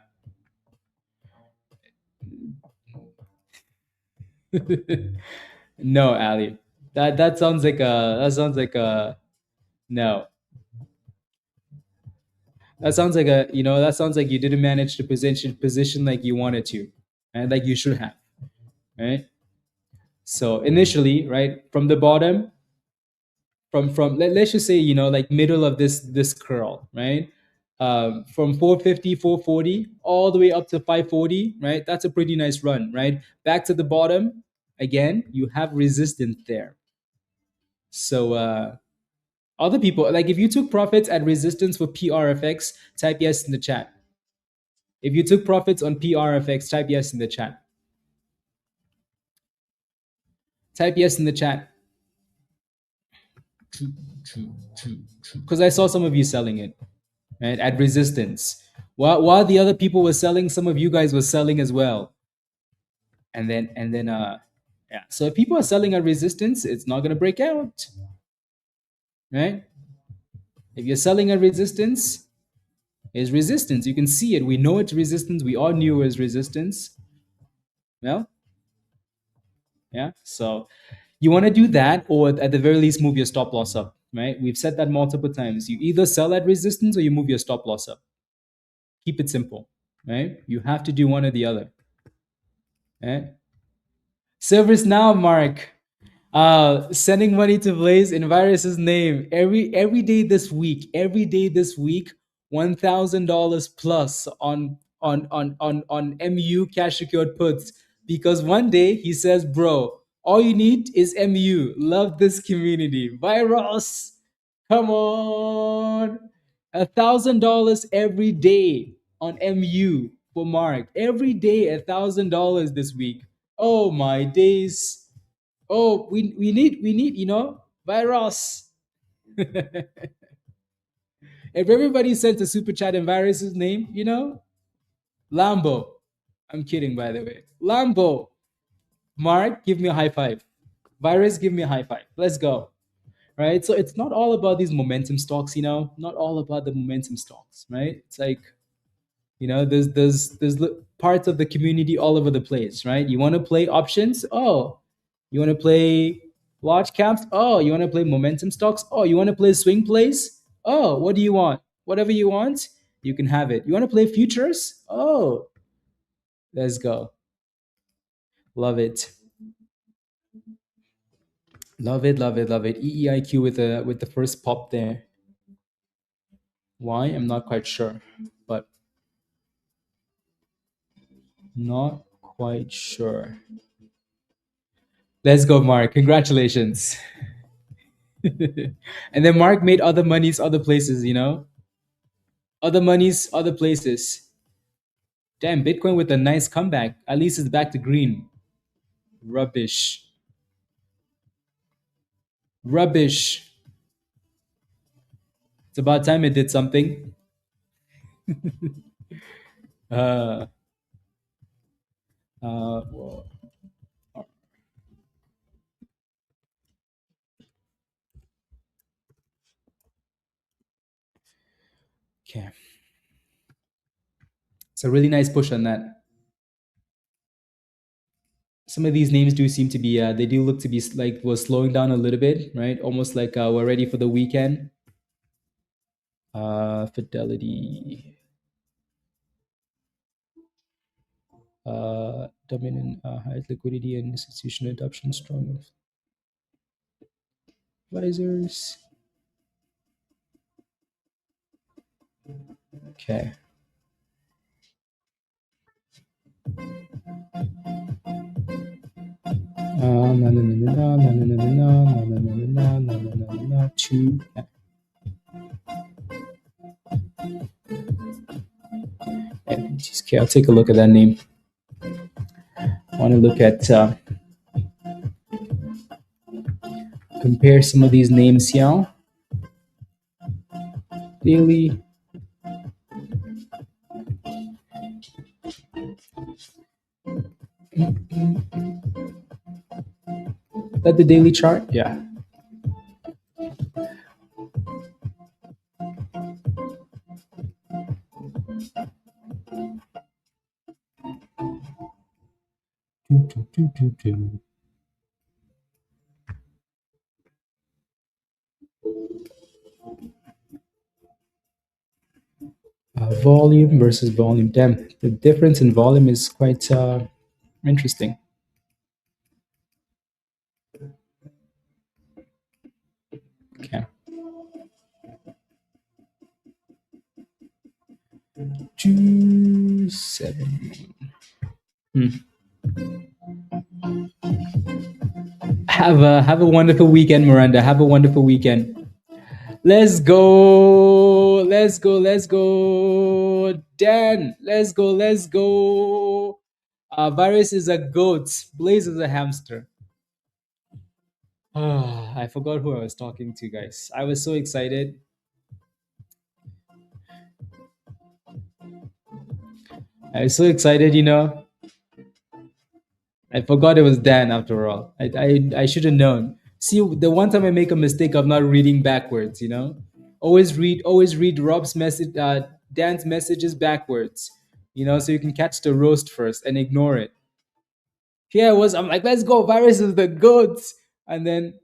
No, Ali. That sounds like a no. That sounds like you didn't manage the position like you wanted to, and like you should have, right? So initially, right, from the bottom, let's just say, like middle of this curl, right? From 450, 440, all the way up to 540, right? That's a pretty nice run, right? Back to the bottom, again, you have resistance there. So other people, like if you took profits at resistance for PRFX, type yes in the chat. If you took profits on PRFX, type yes in the chat. Type yes in the chat. Because I saw some of you selling it, right, at resistance. While the other people were selling, some of you guys were selling as well. And then yeah. So if people are selling at resistance, it's not gonna break out. right? If you're selling at resistance, is resistance. You can see it. We know it's resistance. We all knew it was resistance. Well, yeah. So you want to do that, or at the very least, move your stop loss up, right? We've said that multiple times. You either sell at resistance or you move your stop loss up. Keep it simple, right? You have to do one or the other. Right? Service now, Mark. Sending money to Blaze in Virus's name every day this week. Every day this week, $1,000 plus on MU cash secured puts, because one day he says, "Bro, all you need is MU. Love this community." Virus, come on, $1,000 every day on MU for Mark. Every day, $1,000 this week. Oh my days. Oh, we need, virus. If everybody sent a super chat in virus's name, Lambo. I'm kidding, by the way. Lambo. Mark, give me a high five. Virus, give me a high five. Let's go. Right? So it's not all about these momentum stocks, not all about the momentum stocks, right? It's like, there's parts of the community all over the place, right? You want to play options? Oh, you want to play large caps? Oh, you want to play momentum stocks? Oh, you want to play swing plays? Oh, what do you want? Whatever you want, you can have it. You want to play futures? Oh, let's go. Love it. Love it, love it, love it. EEIQ with the first pop there. Why? I'm not quite sure, but not quite sure. Let's go, Mark. Congratulations. And then Mark made other monies other places, Other monies, other places. Damn, Bitcoin with a nice comeback. At least it's back to green. Rubbish. Rubbish. It's about time it did something. uh, well, okay. It's a really nice push on that. Some of these names do seem to be, they do look to be like we're slowing down a little bit, right? Almost like we're ready for the weekend. Fidelity. Dominant, highest liquidity and institutional adoption strong. Advisors. Okay. Two. Okay, I'll take a look at that name. I want to look at compare some of these names here. Daily. Is that the daily chart? Yeah. Volume versus volume. Damn, the difference in volume is quite interesting. Okay. 2-7. Have a wonderful weekend, Miranda. Have a wonderful weekend. Let's go. Let's go. Let's go. Dan, let's go. Let's go. Virus is a goat. Blaze is a hamster. I forgot who I was talking to, guys. I was so excited. I was so excited, I forgot it was Dan after all. I should have known. See, the one time I make a mistake of not reading backwards, always read Rob's message, Dan's messages backwards, so you can catch the roast first and ignore it. Here I was, I'm like, let's go, virus is the goods, and then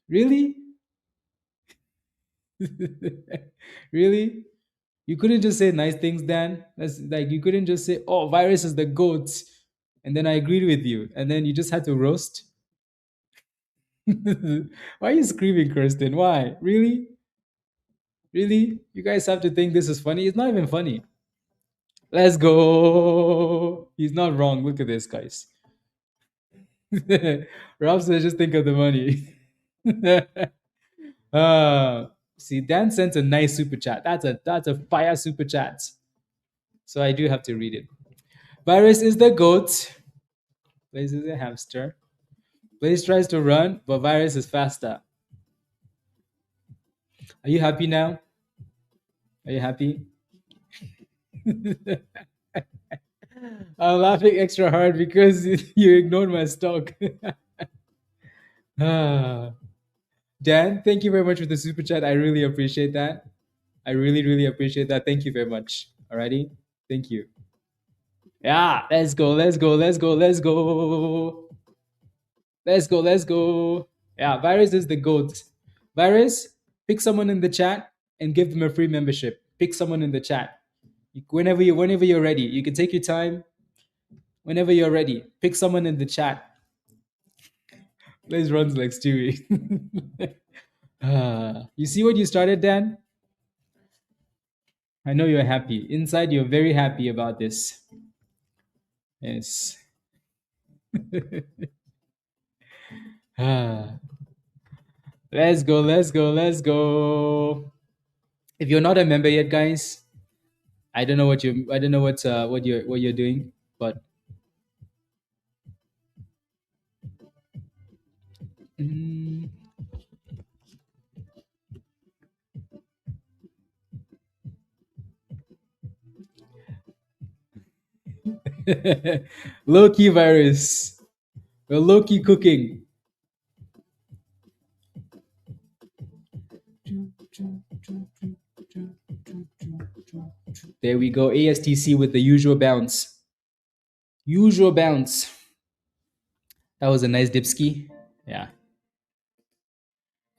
really, really, you couldn't just say nice things, Dan. That's like you couldn't just say, oh, virus is the goats, and then I agreed with you, and then you just had to roast. Why are you screaming, Kirsten? Why? Really? Really? You guys have to think this is funny? It's not even funny. Let's go. He's not wrong. Look at this, guys. Rob says just think of the money. See, Dan sent a nice super chat. That's a fire super chat. So I do have to read it. Virus is the goat. Blaze is a hamster. Blaze tries to run, but Virus is faster. Are you happy now? Are you happy? I'm laughing extra hard because you ignored my stock. Ah. Dan, thank you very much for the super chat. I really appreciate that. I really, really appreciate that. Thank you very much. Alrighty. Thank you. Yeah, let's go, let's go, let's go, let's go. Let's go, let's go. Yeah, Virus is the GOAT. Virus, pick someone in the chat and give them a free membership. Pick someone in the chat. Whenever you're ready. You can take your time. Whenever you're ready. Pick someone in the chat. Blaze runs like Stewie. You see what you started, Dan? I know you're happy. Inside, you're very happy about this. Yes. Let's go, let's go, let's go. If you're not a member yet, guys, I don't know what you're doing, but mm, low key virus. We're low key cooking. There we go. ASTC with the usual bounce. Usual bounce. That was a nice dipski. Yeah.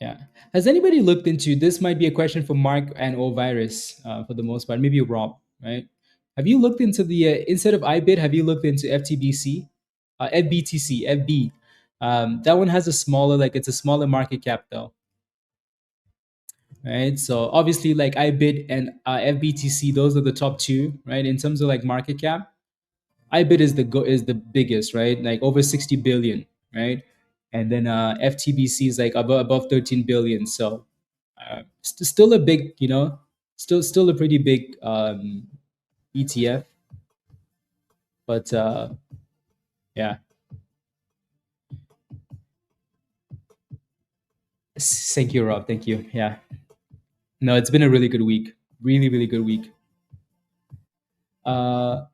Yeah. Has anybody looked into this? Might be a question for Mark and or Virus for the most part. Maybe Rob, right? Have you looked into the instead of IBIT? Have you looked into FTBC, FBTC, FB? That one has a smaller, like it's a smaller market cap though, right? So obviously, like IBIT and FBTC, those are the top two, right? In terms of like market cap, IBIT is the biggest, right? Like over 60 billion, right? And then FTBC is like above 13 billion. So still a big, still a pretty big ETF. But yeah, thank you, Rob. Thank you. Yeah, no, it's been a really good week. Really, really good week. Let's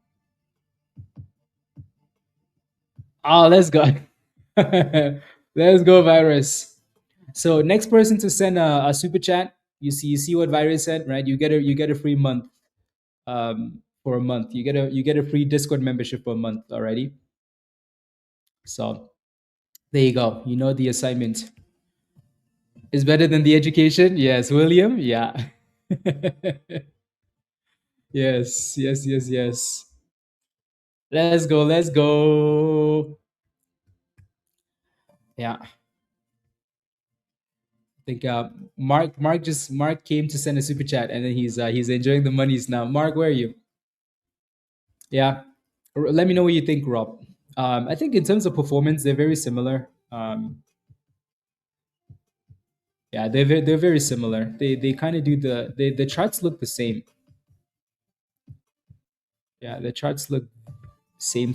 go. Let's go, Virus. So next person to send a super chat, you see what Virus said, right? You get a free month for a month. You get a free Discord membership for a month already. So there you go. You know the assignment is better than the education. Yes, William. Yeah. Yes, yes, yes, yes. Let's go. Let's go. Yeah. I think Mark came to send a super chat and then he's enjoying the monies now. Mark, where are you? Yeah. Let me know what you think, Rob. I think in terms of performance, they're very similar. Yeah, they're very similar. They kind of do the charts look the same. Yeah, the charts look same.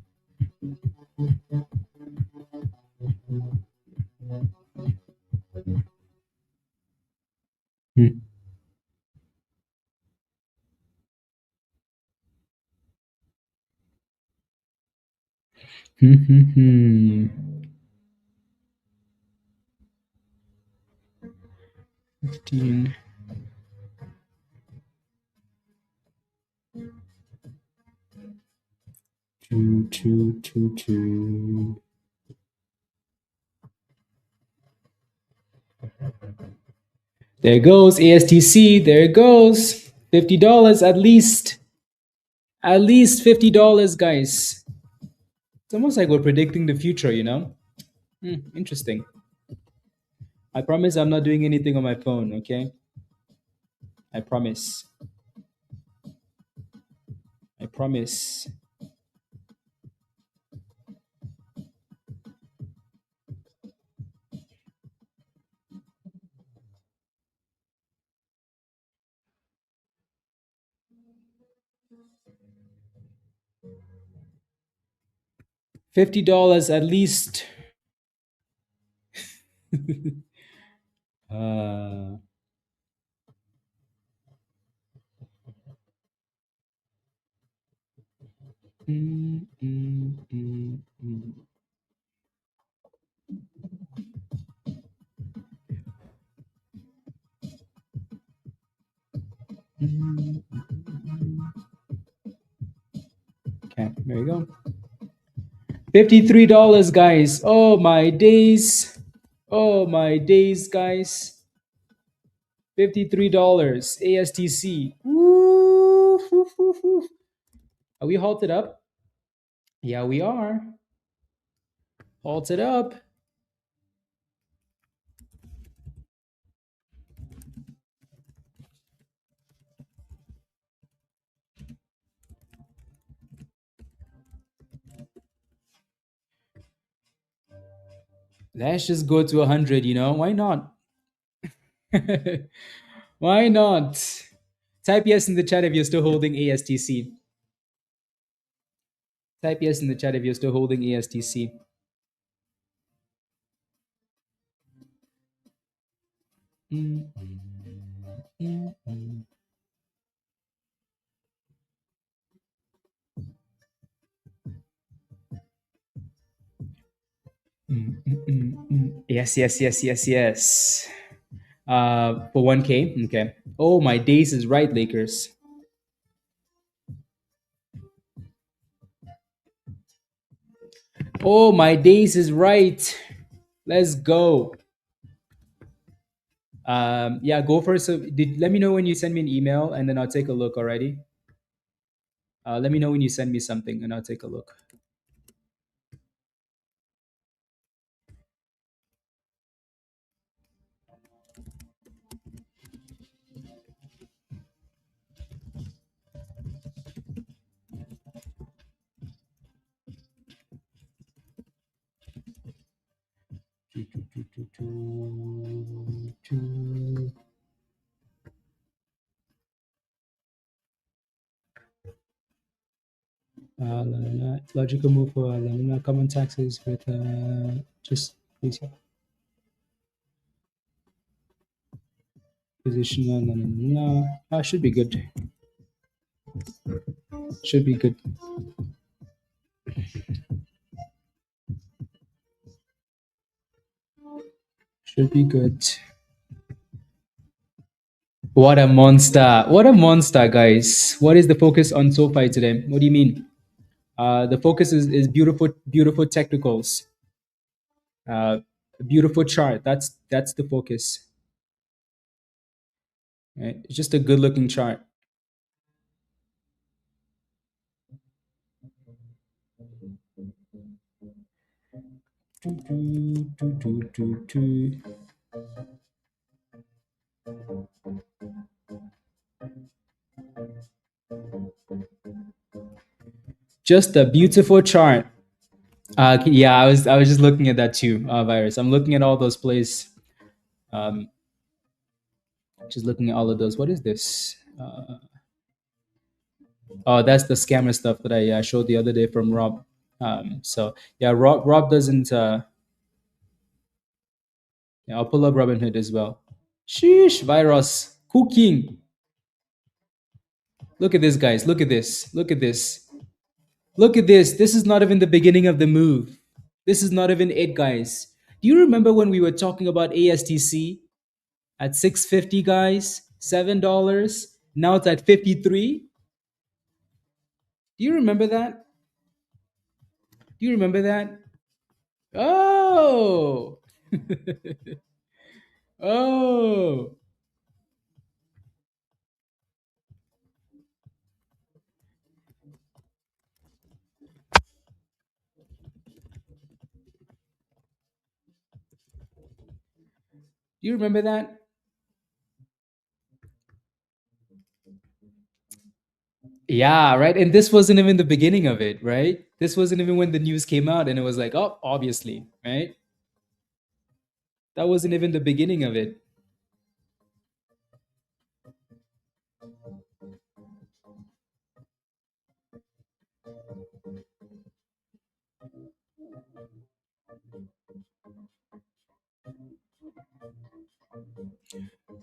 Hmm. 15. Two. There goes ASTC. There it goes. $50 at least. At least $50, guys. It's almost like we're predicting the future, you know? Interesting. I promise I'm not doing anything on my phone, okay? I promise. I promise. $50 at least. uh, mm, mm, mm, mm. Okay, there you go. $53, guys. Oh my days. Oh my days, guys. $53. ASTC. Woo, woof, woof, woof. Are we halted up? Yeah, we are. Halted up. Let's just go to 100, you know? Why not? Why not? Type yes in the chat if you're still holding ASTC. Type yes in the chat if you're still holding ASTC. Yes. For 1K. Okay. Oh, my days is right, Lakers. Oh, my days is right. Let's go. Yeah, go first. So let me know when you send me an email and then I'll take a look already. Let me know when you send me something and I'll take a look. Logical move for common taxes with just position. Should be good. Should be good. Should be good. What a monster. What a monster, guys. What is the focus on SoFi today? What do you mean? The focus is beautiful technicals. Beautiful chart. That's the focus. Right? It's just a good looking chart. Just a beautiful chart. Yeah, I was just looking at that too, Virus. I'm looking at all those plays. Just looking at all of those. What is this? Oh, that's the scammer stuff that I showed the other day from Rob. So yeah, Rob doesn't. Yeah, I'll pull up Robinhood as well. Sheesh, Virus cooking. Look at this, guys. Look at this. Look at this. Look at this. This is not even the beginning of the move. This is not even it, guys. Do you remember when we were talking about ASTC at 650, guys? $7. Now it's at 53. Do you remember that? Do you remember that? Oh. Oh. Do you remember that? Yeah, right. And this wasn't even the beginning of it, right? This wasn't even when the news came out and it was like, oh, obviously, right? That wasn't even the beginning of it.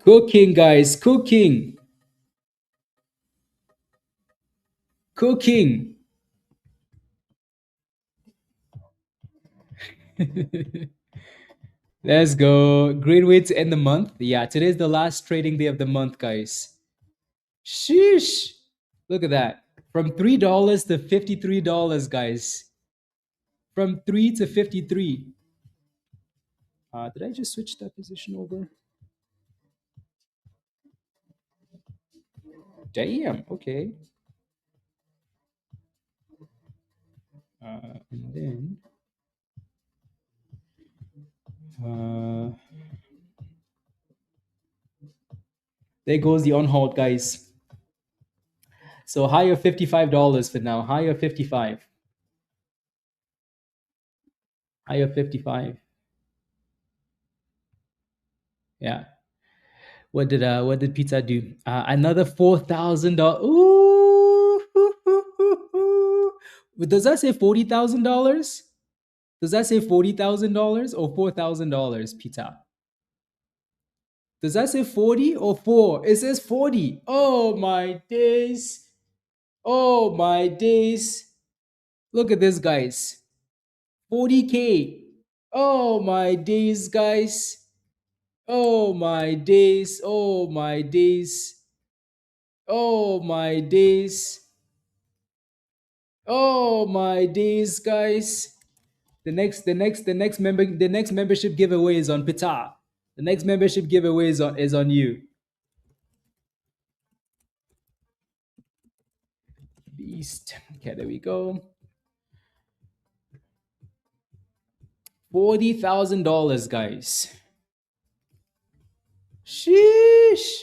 Cooking, guys, cooking, cooking. Let's go. Great way to end the month. Yeah, today's the last trading day of the month, guys. Sheesh. Look at that. From $3 to $53, guys. From 3 to 53. Did I just switch that position over? Damn, okay. And then uh, there goes the on hold, guys. So higher $55 for now. Higher 55. Higher 55. Yeah. What did pizza do? Another $4,000. Ooh. Does that say $40,000? Does that say $40,000 or $4,000 pizza? Does that say 40 or 4? It says 40. Oh my days. Oh my days. Look at this, guys. 40K. Oh my days, guys. Oh my days. Oh my days. Oh my days. Oh my days, guys. The next membership giveaway is on Pita. The next membership giveaway is on you. Beast. Okay, there we go. $40,000, guys. Sheesh.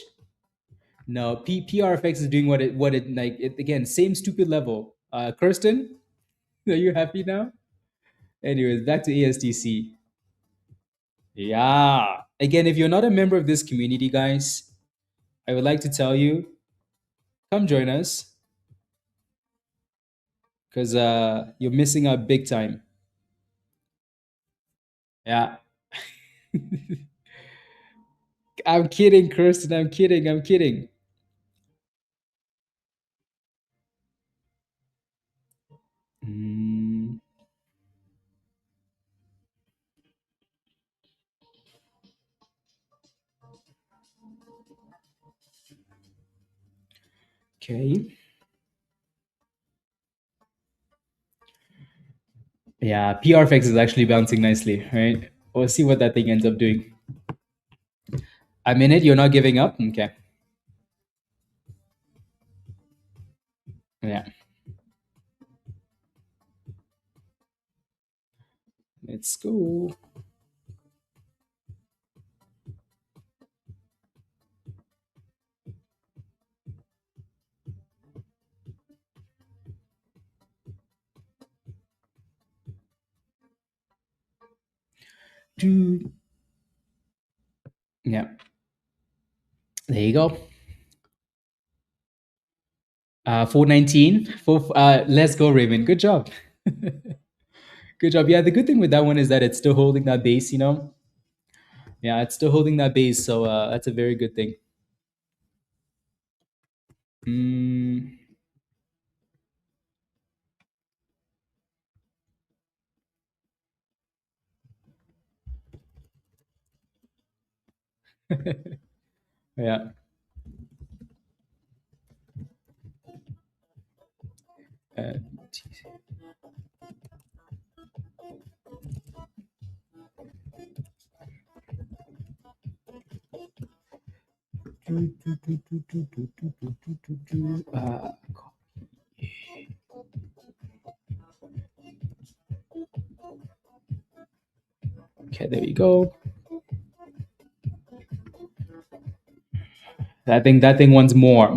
No, PRFX is doing what it like it again, same stupid level. Kirsten, are you happy now? Anyways, back to ASTC. Yeah. Again, if you're not a member of this community, guys, I would like to tell you, come join us because you're missing out big time. Yeah. I'm kidding, Kirsten. I'm kidding. I'm kidding. Mm, okay. Yeah, PRFX is actually bouncing nicely, right? We'll see what that thing ends up doing. I'm in it. You're not giving up. Okay. Yeah. Let's go. Do. Yeah. There you go. 419. Let's go, Raymond. Good job. Good job. Yeah, the good thing with that one is that it's still holding that base, you know? Yeah, it's still holding that base. So that's a very good thing. Mm, Yeah. Uh, uh, okay, there we go. That thing wants more.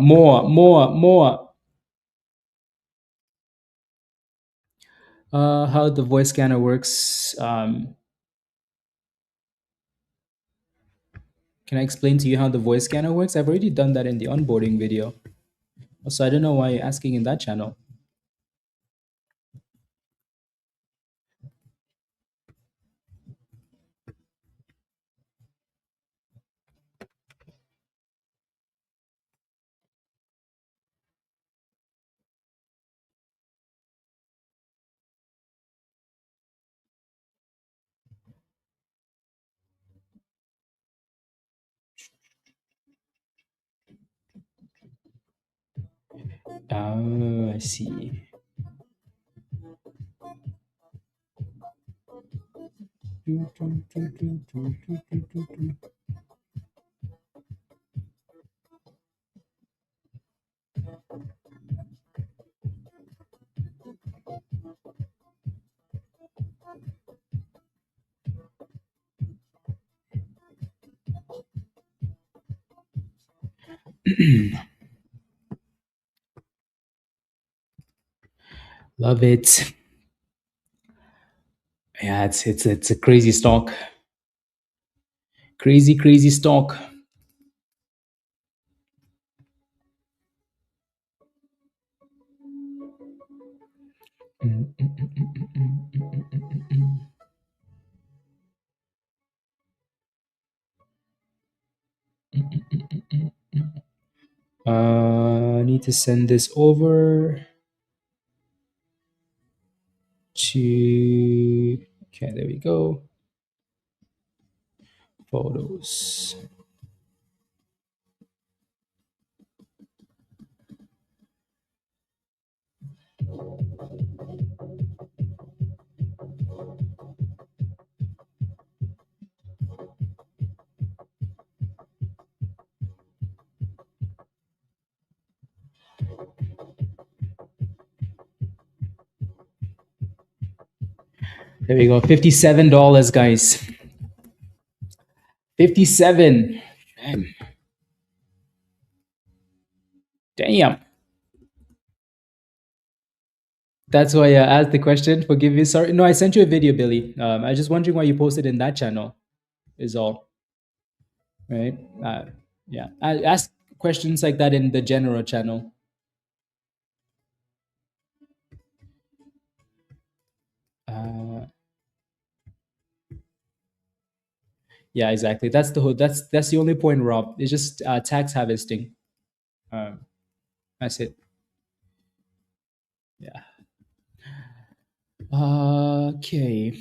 How the voice scanner works. Can I explain to you how the voice scanner works? I've already done that in the onboarding video. So I don't know why you're asking in that channel. Oh, I see. Love it. Yeah, it's a crazy stock. Crazy stock. I need to send this over to. Okay, there we go. Photos. There we go. $57, guys. 57. Damn. That's why I asked the question. Forgive me. Sorry. No, I sent you a video, Billy. I was just wondering why you posted in that channel. Is all. Right? Yeah. I ask questions like that in the general channel. Yeah, exactly. That's the whole. That's the only point, Rob. It's just tax harvesting. That's it. Yeah. Okay.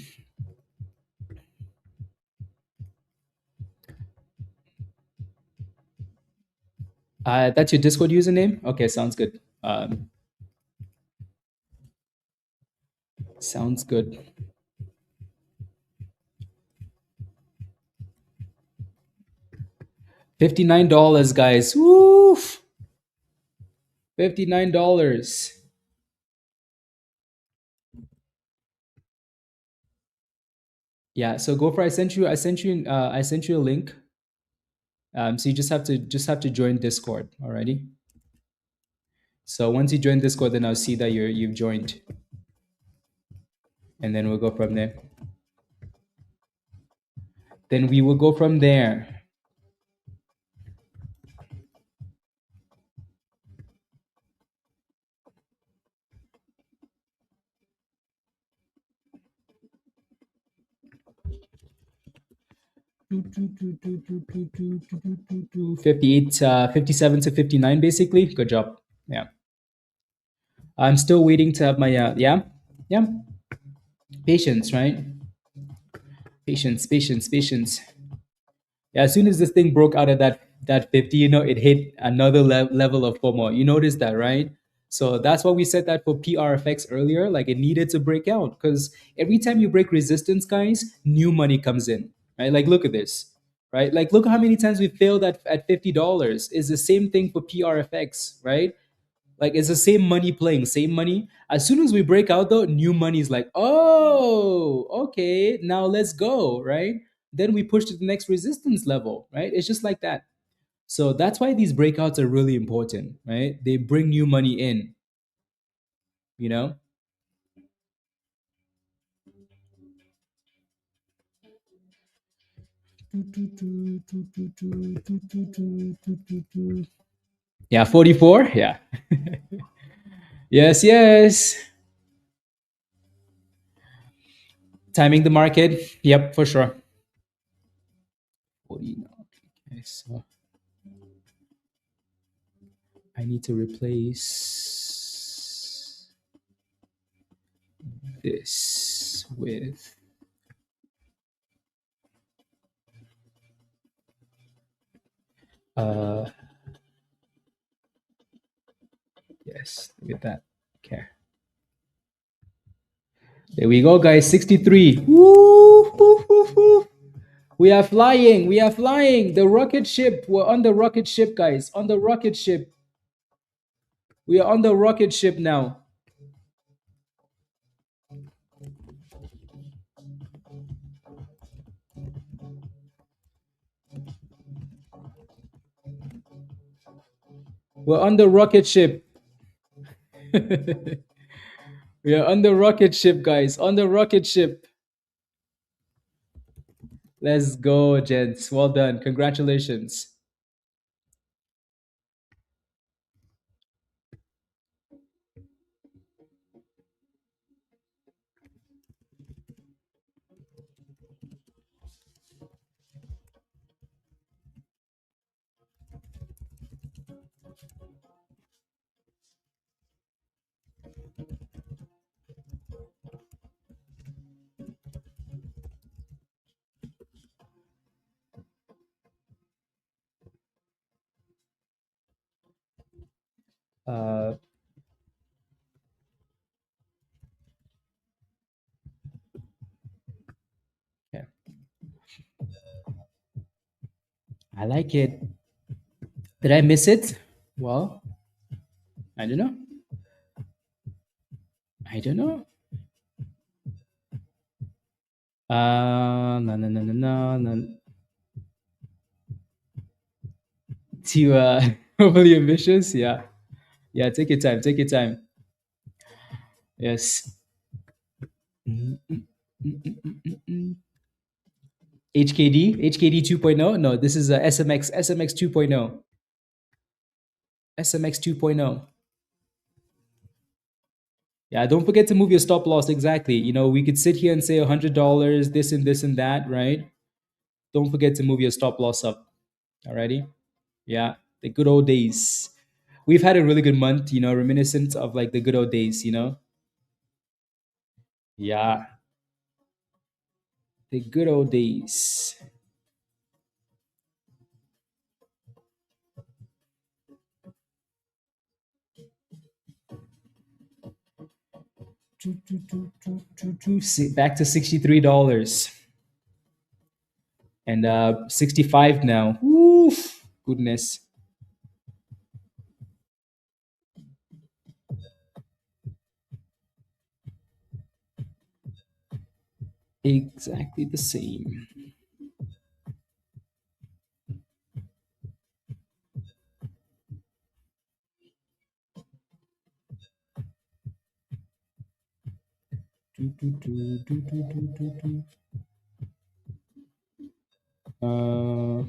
That's your Discord username? Okay, sounds good. Sounds good. $59, guys. Woof. $59. Yeah. So go for. I sent you a link. So you just have to join Discord. Alrighty. So once you join Discord, then I'll see that you've joined, and then we'll go from there. Then we will go from there. $58, 57 to 59, basically. Good job. Yeah. I'm still waiting to have my yeah. Patience, right? Patience. Yeah, as soon as this thing broke out of that 50, it hit another level of FOMO. You noticed that, right? So that's why we said that for PRFX earlier. Like, it needed to break out because every time you break resistance, guys, new money comes in, right? Like, look at this, right? Like, look how many times we failed at $50. It's the same thing for PRFX, right? Like, it's the same money playing, same money. As soon as we break out, though, new money is like, oh, okay, now let's go, right? Then we push to the next resistance level, right? It's just like that. So that's why these breakouts are really important, right? They bring new money in, you know? Yeah, 44. Yeah. Yes, yes. Timing the market. Yep, for sure. 40 now. Okay, so I need to replace this with uh yes, look at that. Okay. There we go, guys. 63. Woo, woo, woo, woo. We are flying. We are flying. The rocket ship. We're on the rocket ship, guys. On the rocket ship. We are on the rocket ship now. We're on the rocket ship. We are on the rocket ship, guys. On the rocket ship. Let's go, gents. Well done. Congratulations. Uh, yeah. I like it. Did I miss it? Well, I don't know. I don't know. No, no, no, no, no, no. To overly ambitious, yeah, yeah. Take your time. Take your time. Yes. HKD 2.0. No, this is a SMX 2.0. SMX 2.0. Yeah, don't forget to move your stop loss exactly. We could sit here and say $100, this and that, right? Don't forget to move your stop loss up. Alrighty? Yeah, the good old days. We've had a really good month, reminiscent of like the good old days. Yeah, the good old days. Back to $63 and 65 now. Oof, goodness. Exactly the same. Uh,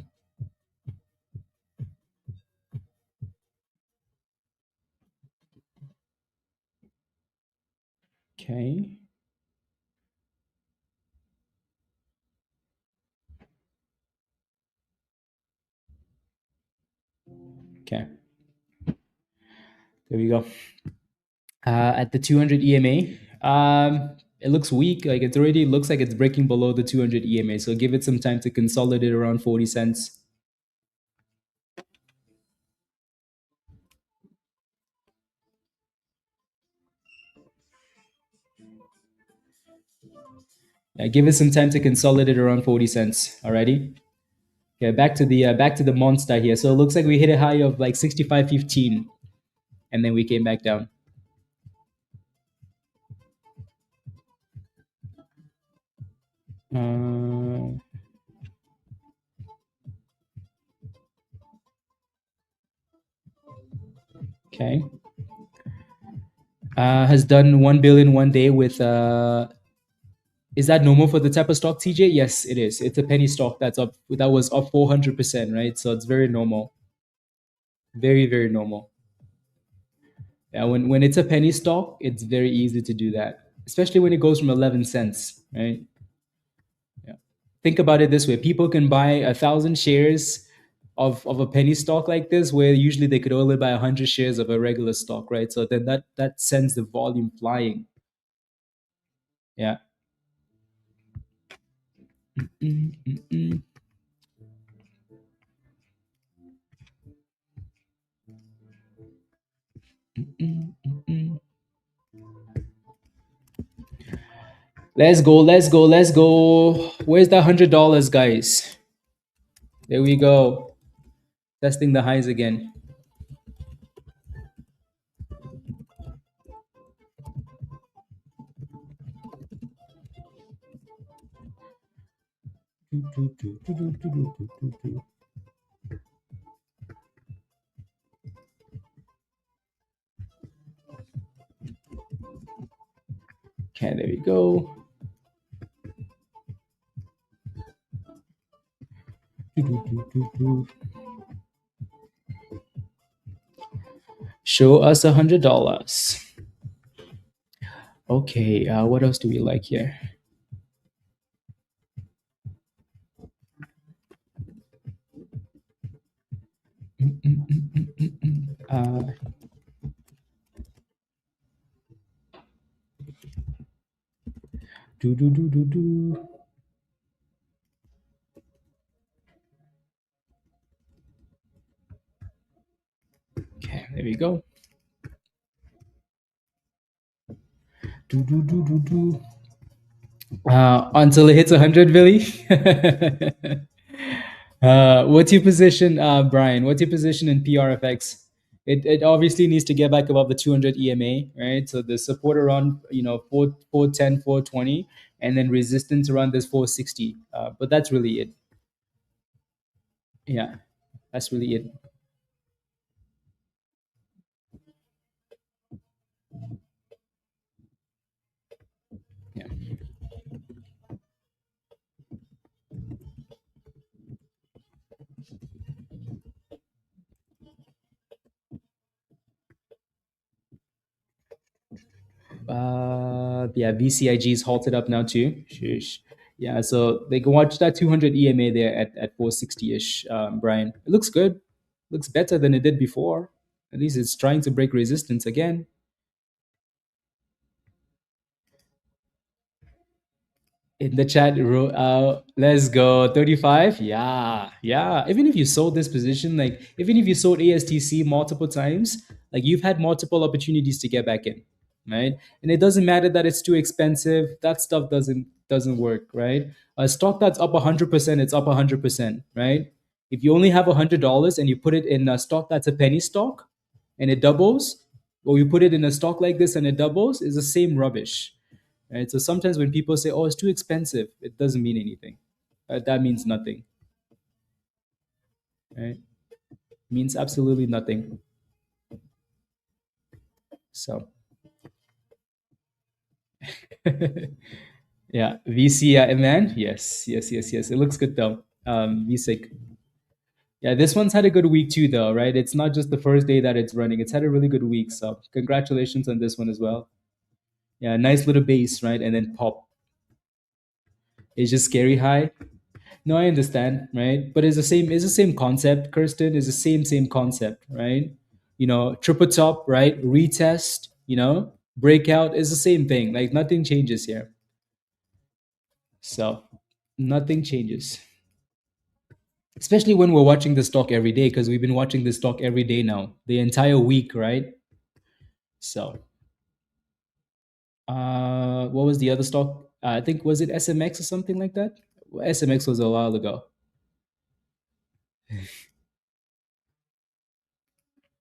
okay. Okay. There we go. At the 200 EMA. It looks weak. Like it's already looks like it's breaking below the 200 EMA. So give it some time to consolidate around 40 cents. Yeah, give it some time to consolidate around 40 cents. Alrighty. Okay, back to the monster here. So it looks like we hit a high of like 65.15, and then we came back down. Okay. Has done 1 billion one day with is that normal for the type of stock, TJ? Yes, it is. It's a penny stock that was up 400%, right? So it's very normal. Very, very normal. Yeah, when it's a penny stock, it's very easy to do that, especially when it goes from 11 cents, right? Yeah. Think about it this way: people can buy 1,000 shares of a penny stock like this, where usually they could only buy 100 shares of a regular stock, right? So then that sends the volume flying. Yeah. Let's go, let's go, let's go. Where's the $100, guys? There we go. Testing the highs again. Okay, there we go. Show us $100. Okay, what else do we like here? Uh, do do do do do. Okay, there we go. Do do do do do. Until it hits 100, Billy. What's your position, Brian? What's your position in PRFX? It obviously needs to get back above the 200 EMA, right? So the support around 410, 420, and then resistance around this 460. But that's really it. Yeah, that's really it. Yeah. Yeah, VCIG is halted up now too. Shush. Yeah, so they can watch that 200 EMA there at 460-ish, Brian. It looks good. Looks better than it did before. At least it's trying to break resistance again. In the chat, let's go 35. Yeah, yeah. Even if you sold this position, like even if you sold ASTC multiple times, like you've had multiple opportunities to get back in, right? And it doesn't matter that it's too expensive. That stuff doesn't work, right? A stock that's up 100%, it's up 100%, right? If you only have $100 and you put it in a stock that's a penny stock, and it doubles, or you put it in a stock like this and it doubles, is the same rubbish, right? So sometimes when people say, "Oh, it's too expensive," it doesn't mean anything. That means nothing, right? It means absolutely nothing. So, yeah, VC, man. Yes, yes, yes, yes. It looks good though. VSIC. Yeah, this one's had a good week too, though, right? It's not just the first day that it's running; it's had a really good week. So, congratulations on this one as well. Yeah, nice little base, right? And then pop. It's just scary high. No, I understand, right? But it's the same concept, Kirsten. It's the same concept, right? Triple top, right? Retest, breakout is the same thing. Like nothing changes here. So nothing changes. Especially when we're watching the stock every day, because we've been watching the stock every day now, the entire week, right? So what was the other stock? I think was it SMX or something like that? SMX was a while ago.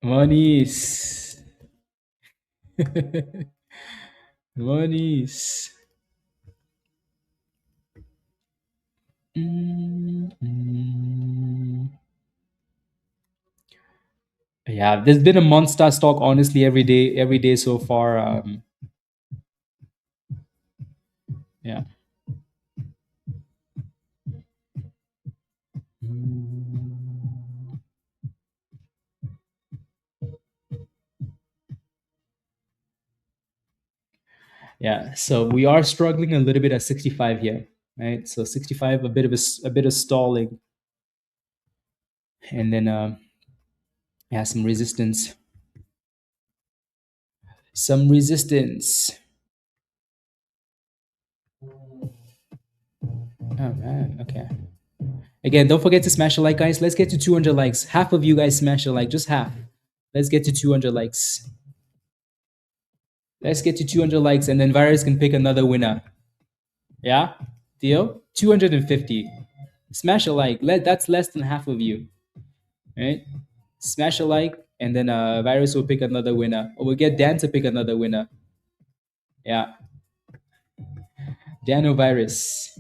Monies. Monies. Mm-mm. Yeah, there's been a monster stock, honestly, every day so far. Yeah. Yeah, so we are struggling a little bit at 65 here, right? So 65, a bit of a bit of stalling, and then yeah, some resistance. Some resistance. Oh man, okay. Again, don't forget to smash a like, guys. Let's get to 200 likes. Half of you guys smash a like, just half. Let's get to 200 likes. Let's get to 200 likes, and then Virus can pick another winner. Yeah, deal. 250. Smash a like. That's less than half of you, right? Smash a like, and then Virus will pick another winner, or we'll get Dan to pick another winner. Yeah, Dan or Virus.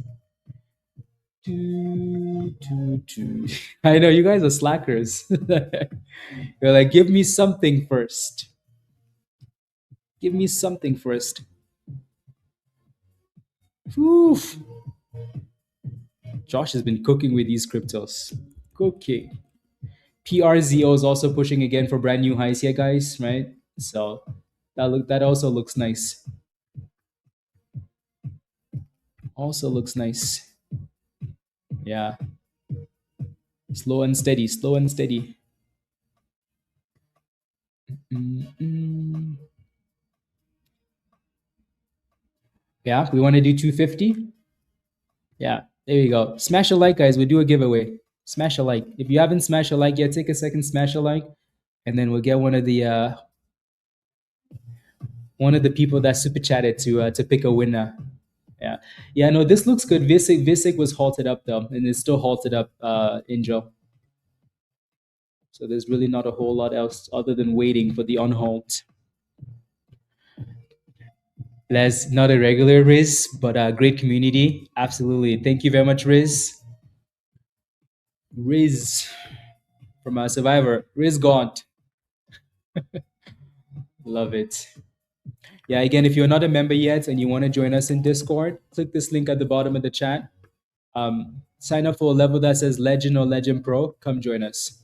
I know you guys are slackers. You're like, give me something first. Give me something first. Oof. Josh has been cooking with these cryptos. Cooking. PRZO is also pushing again for brand new highs here, guys, right? So that also looks nice. Also looks nice. Yeah. Slow and steady, slow and steady. Mm-mm. Yeah, we want to do 250. Yeah, there you go. Smash a like, guys. We do a giveaway. Smash a like. If you haven't smashed a like yet, take a second, smash a like, and then we'll get one of the people that super chatted to pick a winner. Yeah, yeah. No, this looks good. Visic was halted up though, and it's still halted up. Injo. So there's really not a whole lot else other than waiting for the on halt. Les, not a regular Riz, but a great community. Absolutely. Thank you very much, Riz. Riz from a Survivor. Riz Gaunt. Love it. Yeah, again, if you're not a member yet and you want to join us in Discord, click this link at the bottom of the chat. Sign up for a level that says Legend or Legend Pro. Come join us.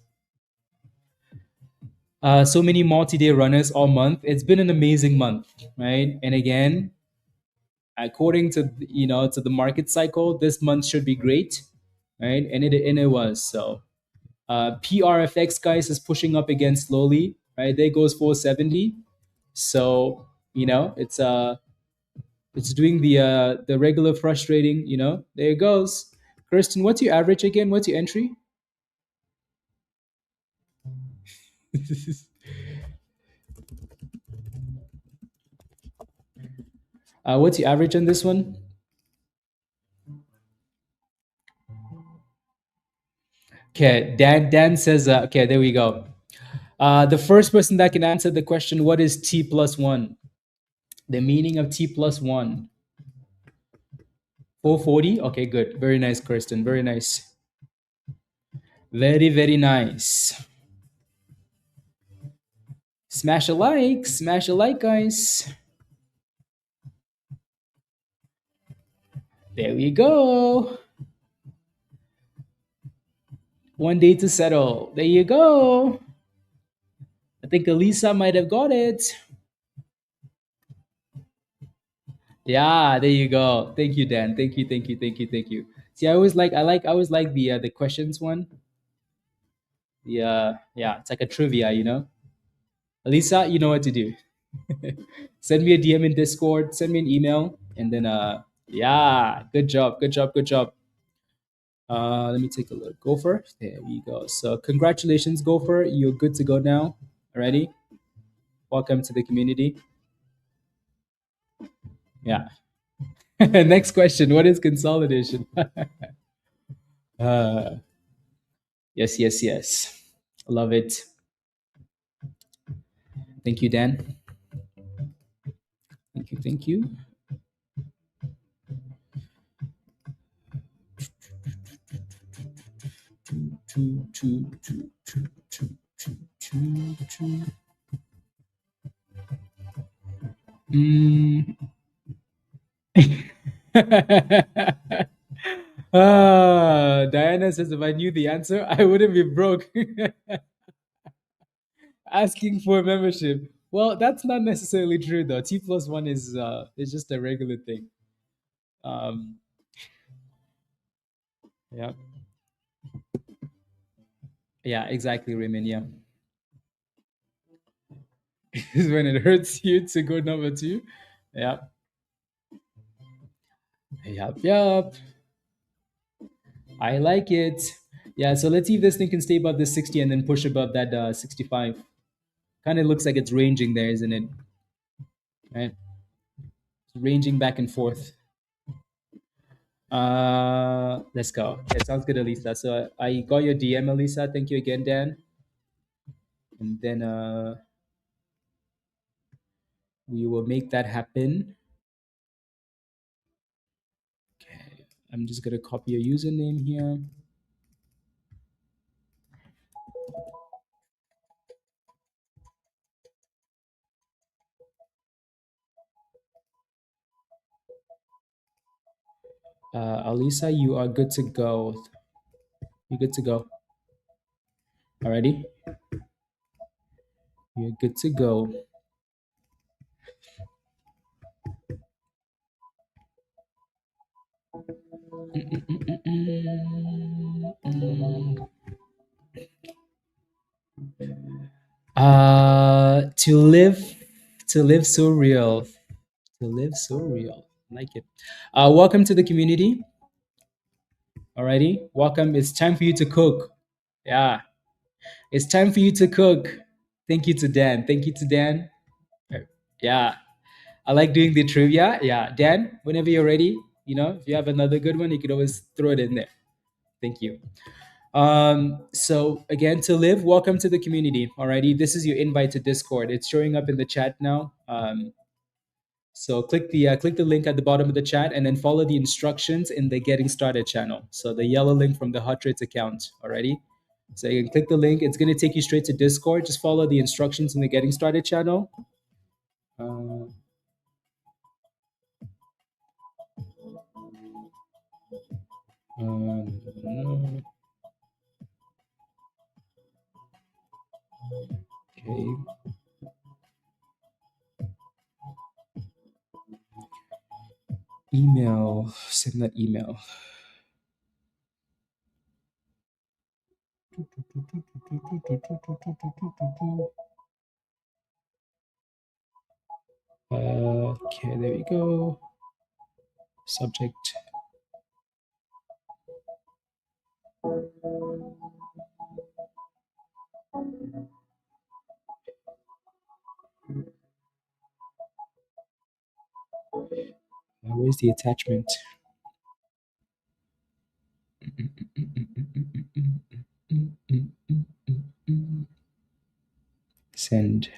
So many multi-day runners all month. It's been an amazing month, right? And again, according to to the market cycle, this month should be great, right? And it was. So PRFX, guys, is pushing up again slowly, right? There goes 470. So it's doing the regular frustrating, there it goes. Kirsten, what's your average again? What's your entry? What's your average on this one? Okay, Dan says, okay, there we go. The first person that can answer the question, what is T plus 1? The meaning of T plus 1. 440? Okay, good. Very nice, Kirsten. Very nice. Very, very nice. Smash a like, guys. There we go. One day to settle. There you go. I think Elisa might have got it. Yeah, there you go. Thank you, Dan. Thank you, thank you, thank you, thank you. See, I always like the questions one. Yeah, it's like a trivia, Elisa, you know what to do. Send me a DM in Discord, send me an email, and then yeah, good job, good job, good job. Let me take a look. Gopher, there we go. So congratulations, Gopher. You're good to go now. Alrighty. Welcome to the community. Yeah. Next question. What is consolidation? uh, yes, yes, yes. Love it. Thank you, Dan. Thank you, thank you. Mm. Diana says, if I knew the answer, I wouldn't be broke. Asking for a membership. Well, that's not necessarily true though. T+1 is just a regular thing. Um, yeah, yeah, exactly, Raymond. Yeah, is when it hurts you to go number two. Yeah, yep, yep. I like it. Yeah, so let's see if this thing can stay above this 60 and then push above that 65. Kind of looks like it's ranging there, isn't it? Right, it's ranging back and forth. Let's go. That sounds good, Elisa. So I got your DM, Elisa. Thank you again, Dan. And then we will make that happen. Okay, I'm just gonna copy your username here. Alisa, you are good to go. You're good to go. Alrighty, you're good to go. To live so real, to live so real. Like it. Welcome to the community. Alrighty, welcome. It's time for you to cook. Yeah, it's time for you to cook. Thank you to Dan. Thank you to Dan. Yeah, I like doing the trivia. Yeah, Dan, whenever you're ready, if you have another good one, you could always throw it in there. Thank you. So again, to live, welcome to the community. Alrighty, this is your invite to Discord. It's showing up in the chat now. So click the link at the bottom of the chat and then follow the instructions in the Getting Started channel. So the yellow link from the Hot Trades account. Alrighty. So you can click the link. It's going to take you straight to Discord. Just follow the instructions in the Getting Started channel. Okay. Email. Send that email. Okay, there we go. Subject. Where's the attachment? Send.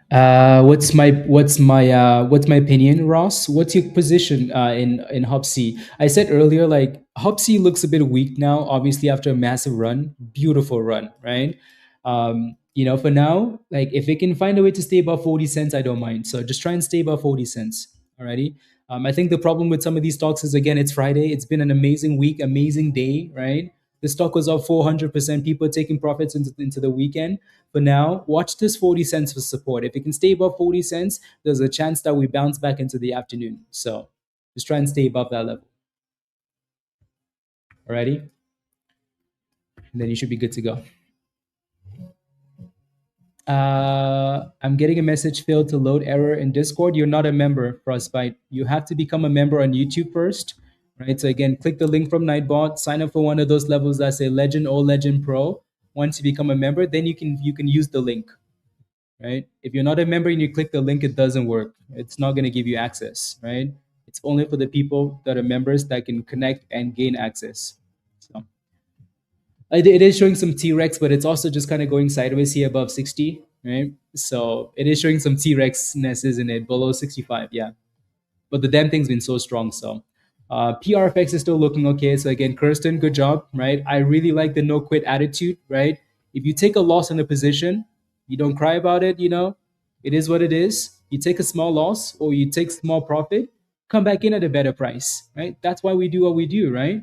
What's my opinion, Ross? What's your position in HUBC? I said earlier, like HUBC looks a bit weak now, obviously after a massive run, beautiful run, right? For now, like if it can find a way to stay above 40 cents, I don't mind. So just try and stay above 40 cents. Alrighty. I think the problem with some of these stocks is again, it's Friday. It's been an amazing week, amazing day, right? The stock was up 400%. People are taking profits into the weekend. For now, watch this 40 cents for support. If it can stay above 40 cents, there's a chance that we bounce back into the afternoon. So just try and stay above that level. Alrighty? And then you should be good to go. I'm getting a message failed to load error in Discord. You're not a member, Frostbite. You have to become a member on YouTube first, right? So again, click the link from Nightbot, sign up for one of those levels that say Legend or Legend Pro. Once you become a member, then you can use the link, right? If you're not a member and you click the link, it doesn't work. It's not going to give you access, right? It's only for the people that are members that can connect and gain access. So it is showing some T-Rex, but it's also just kind of going sideways here above 60, right? So it is showing some T-Rex-ness, isn't it? Below 65, yeah. But the damn thing's been so strong. So PRFX is still looking okay. So again, Kirsten, good job, right? I really like the no quit attitude, right? If you take a loss in a position, you don't cry about it, it is what it is. You take a small loss or you take small profit, come back in at a better price, right? That's why we do what we do, right?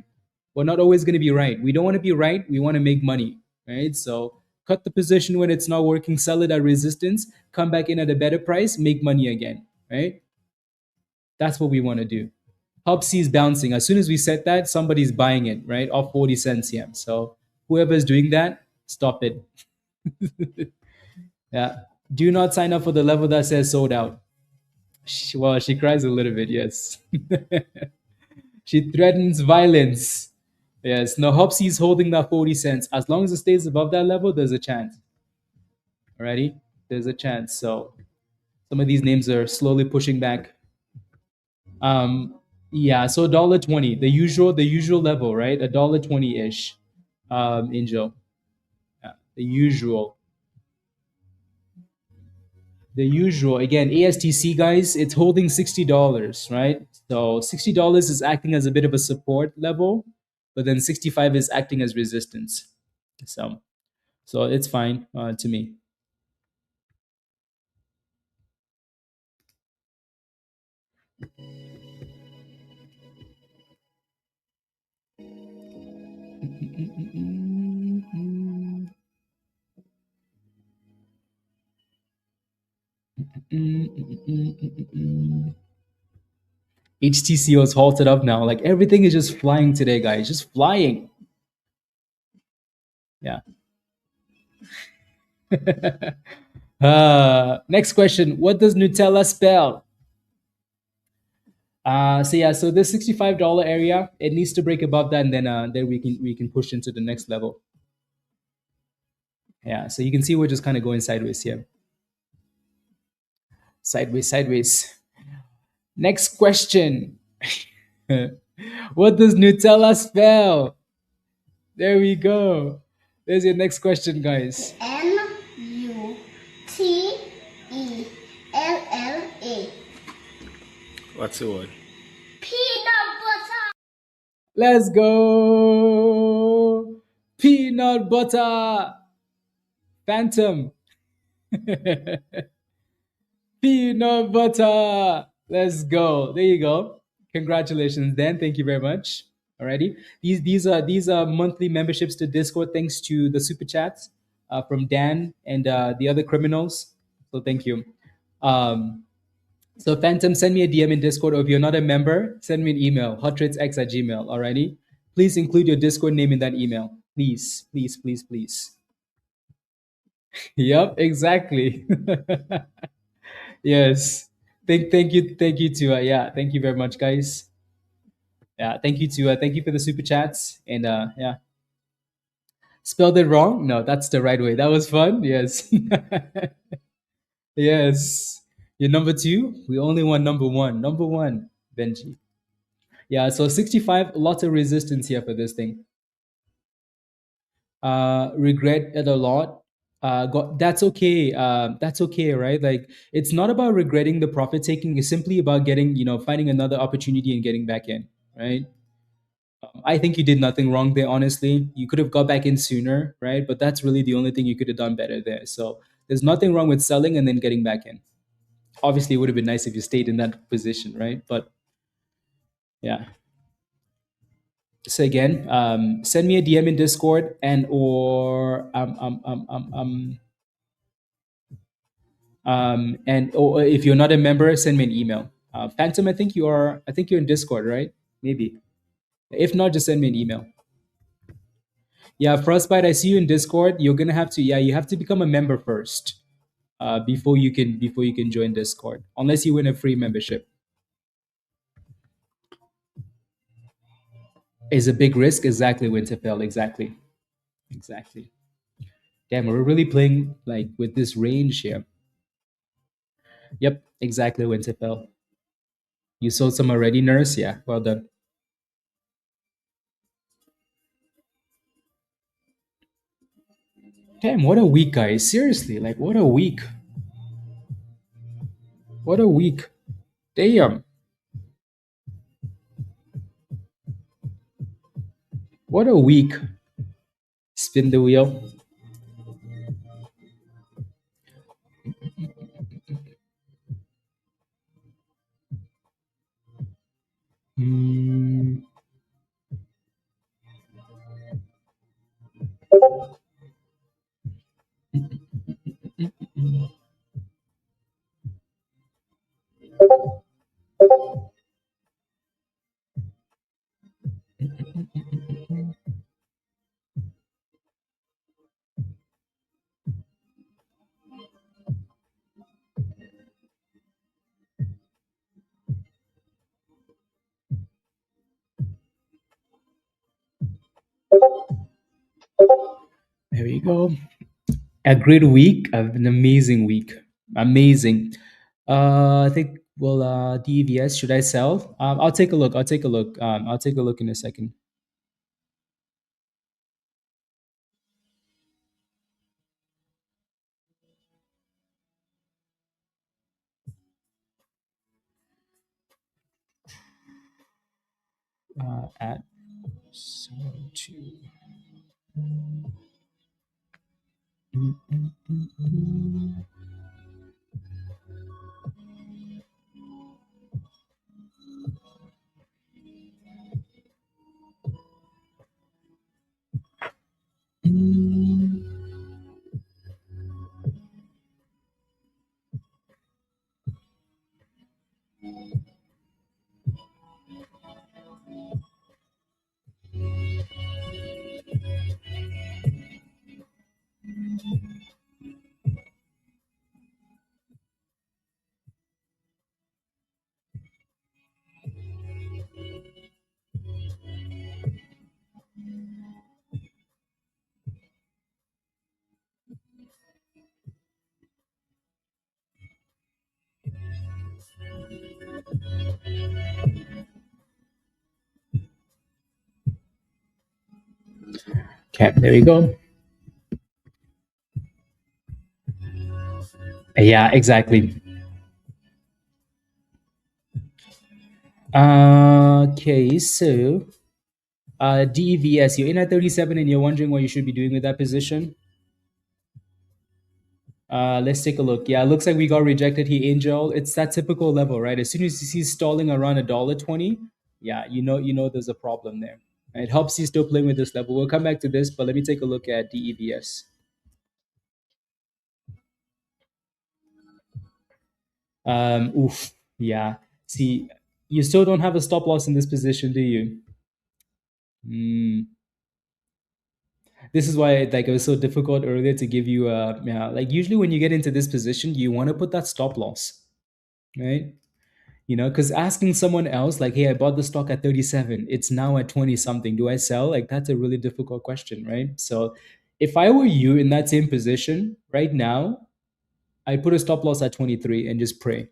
We're not always going to be right. We don't want to be right. We want to make money, right? So cut the position when it's not working, sell it at resistance, come back in at a better price, make money again, right? That's what we want to do. HUBC is bouncing. As soon as we set that, somebody's buying it, right? Off 40 cents here. So whoever is doing that, stop it. Yeah. Do not sign up for the level that says sold out. She cries a little bit, yes. She threatens violence. Yes. No, HUBC is holding that 40 cents. As long as it stays above that level, there's a chance. Alrighty? There's a chance. So some of these names are slowly pushing back. Yeah, so $1.20, the usual level, right? $1.20-ish. Angel. Yeah, the usual again. ASTC, guys, it's holding $60, right? So $60 is acting as a bit of a support level, but then 65 is acting as resistance. So it's fine to me. HTC was halted up now. Like everything is just flying today, guys. Just flying. Yeah. Next question. What does Nutella spell? So this $65 area, it needs to break above that, and then we can push into the next level. Yeah, so you can see we're just kind of going sideways here. Sideways. Next question. What does Nutella spell? There we go. There's your next question, guys. NUTELLA. What's the word? Peanut butter. Let's go. Peanut butter. Phantom. Peanut butter. Let's go. There you go. Congratulations, Dan. Thank you very much. Alrighty. These are monthly memberships to Discord thanks to the super chats from Dan and the other criminals. So thank you. So Phantom, send me a DM in Discord, or if you're not a member, send me an email, hottradesx@gmail. Alrighty. Please include your Discord name in that email. Please. Yep, exactly. Yes. Thank you to thank you very much, guys. Yeah, thank you for the super chats, and yeah. Spelled it wrong? No, that's the right way. That was fun. Yes. Yes. You're number two. We only want number one. Number one, Benji. Yeah, so 65, lots of resistance here for this thing. Regret it a lot. That's okay. That's okay, right? Like it's not about regretting the profit taking. It's simply about getting, finding another opportunity and getting back in, right? I think you did nothing wrong there. Honestly, you could have got back in sooner, right? But that's really the only thing you could have done better there. So there's nothing wrong with selling and then getting back in. Obviously, it would have been nice if you stayed in that position, right? But yeah. So again, send me a DM in Discord or if you're not a member, send me an email. Phantom, I think you're in Discord, right? Maybe. If not, just send me an email. Yeah, Frostbite, I see you in Discord. You're gonna have to, you have to become a member first. before you can join Discord, unless you win a free membership. Is a big risk, exactly, Winterfell, exactly. Damn, we're really playing like with this range here. Yep, exactly, Winterfell. You sold some already, Nurse? Yeah, well done. Damn, what a week, guys. Seriously, like what a week. What a week. Damn. What a week. Spin the wheel. Hmm. There we go. A great week, an amazing week. Amazing. I think, well, DEVS, should I sell? I'll take a look. I'll take a look. I'll take a look in a second. At 72. Okay, there we go. Yeah, exactly. Okay, so DEVS, you're in at 37 and you're wondering what you should be doing with that position. Let's take a look. Yeah, it looks like we got rejected here, Angel. It's that typical level, right? As soon as you see stalling around $1.20, yeah, you know there's a problem there. It helps you still playing with this level. We'll come back to this, but let me take a look at DEVS. Oof, yeah. See, you still don't have a stop loss in this position, do you? This is why like it was so difficult earlier to give you a yeah, like usually when you get into this position, you want to put that stop loss, right? Because asking someone else like, hey, I bought the stock at 37, it's now at 20 something, do I sell? Like that's a really difficult question, right? So if I were you in that same position right now, I put a stop loss at 23 and just pray.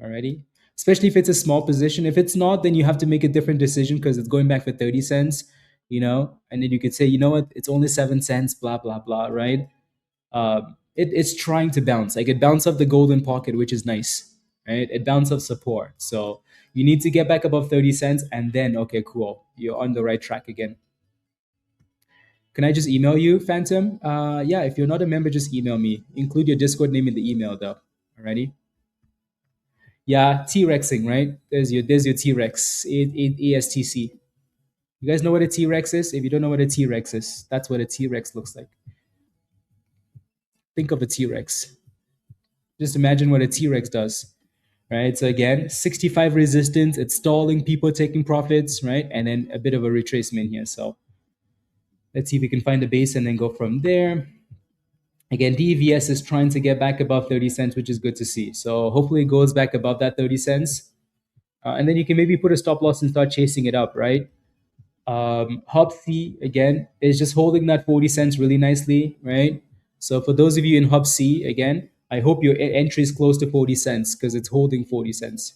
Alrighty. Especially if it's a small position. If it's not, then you have to make a different decision because it's going back for 30 cents, and then you could say, you know what, it's only 7 cents, blah, blah, blah, right? It's trying to bounce. Like it bounced off the golden pocket, which is nice, right? It bounced off support. So you need to get back above 30 cents and then, okay, cool. You're on the right track again. Can I just email you, Phantom? Yeah, if you're not a member, just email me. Include your Discord name in the email, though. Alrighty? Yeah, T-Rexing, right? There's your T-Rex, ASTC. You guys know what a T-Rex is? If you don't know what a T-Rex is, that's what a T-Rex looks like. Think of a T-Rex. Just imagine what a T-Rex does, right? So again, 65 resistance, it's stalling, people taking profits, right? And then a bit of a retracement here. So let's see if we can find the base and then go from there. Again, DEVS is trying to get back above 30 cents, which is good to see. So hopefully it goes back above that 30 cents. And then you can maybe put a stop loss and start chasing it up, right? HUBC, again, is just holding that 40 cents really nicely, right? So for those of you in HUBC, again, I hope your entry is close to 40 cents because it's holding 40 cents.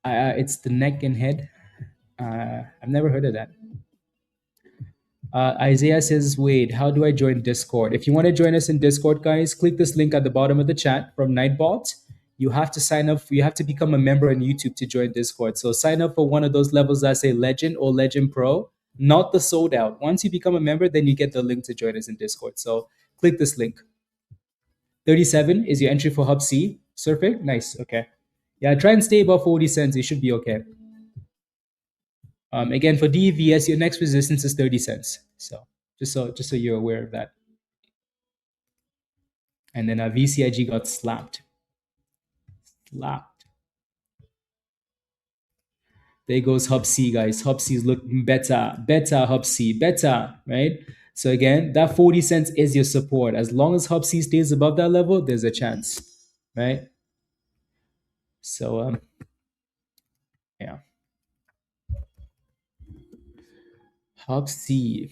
It's the neck and head. I've never heard of that. Isaiah says, Wade, how do I join Discord? If you want to join us in Discord, guys, click this link at the bottom of the chat from Nightbot. You have to sign up. You have to become a member on YouTube to join Discord. So sign up for one of those levels that say Legend or Legend Pro, not the sold out. Once you become a member, then you get the link to join us in Discord. So click this link. 37 is your entry for Hub C. Surfing? Nice. Okay. Yeah, try and stay above 40 cents. You should be okay. Again, for DEVS, your next resistance is 30 cents. So just so you're aware of that. And then VCIG got slapped. There goes Hub C, guys. Hub C is looking better, Hub C, better, right? So again, that 40 cents is your support. As long as Hub C stays above that level, there's a chance, right? So yeah. Hub C.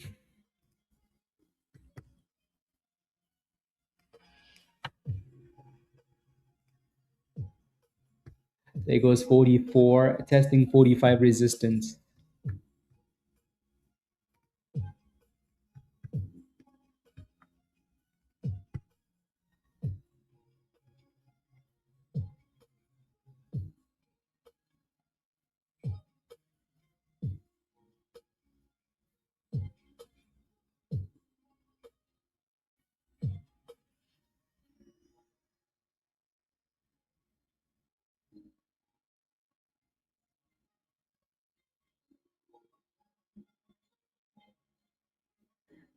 There goes 44, testing 45 resistance.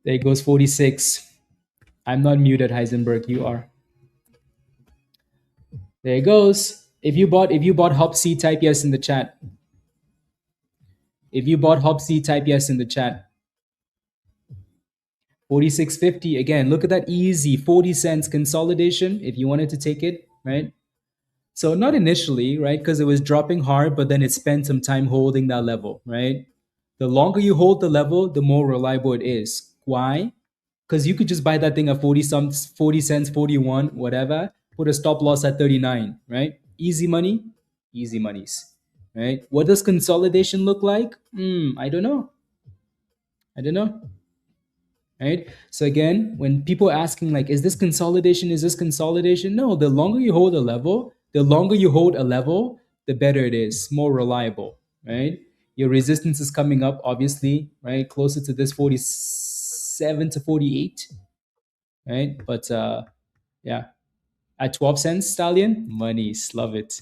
There goes 46. I'm not muted, Heisenberg. You are. There it goes. If you bought Hop C, type yes in the chat. If you bought Hop C, type yes in the chat. 46.50 again. Look at that easy 40 cents consolidation. If you wanted to take it, right? So not initially, right? Because it was dropping hard, but then it spent some time holding that level, right? The longer you hold the level, the more reliable it is. Why? Because you could just buy that thing at 40 cents, 41, whatever, put a stop loss at 39, right? Easy money, easy monies, right? What does consolidation look like? I don't know. Right? So again, when people are asking like, is this consolidation? Is this consolidation? No, the longer you hold a level, the better it is, more reliable, right? Your resistance is coming up, obviously, right? Closer to this 47 to 48, right? But yeah, at 12 cents, Stallion, monies, love it.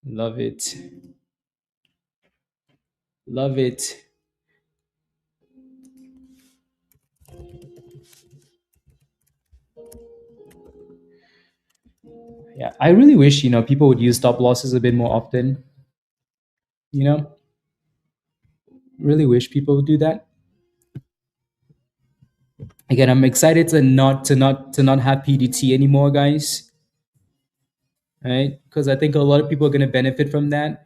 Love it. Love it. Yeah, I really wish, people would use stop losses a bit more often. Really wish people would do that. Again, I'm excited to not have PDT anymore, guys. Right? Because I think a lot of people are going to benefit from that.